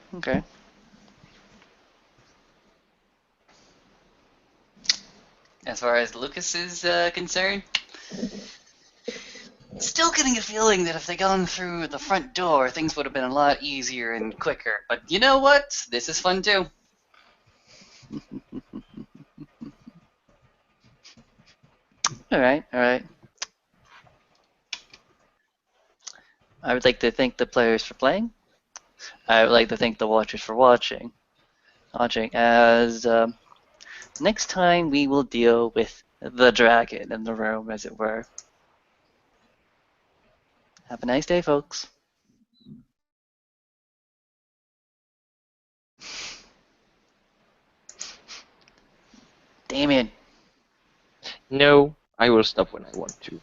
As far as Lucas is concerned, still getting a feeling that if they gone through the front door, things would have been a lot easier and quicker. But you know what? This is fun too. All right. I would like to thank the players for playing. I would like to thank the watchers for watching. As next time we will deal with the dragon in the room, as it were. Have a nice day, folks. Damien. No, I will stop when I want to.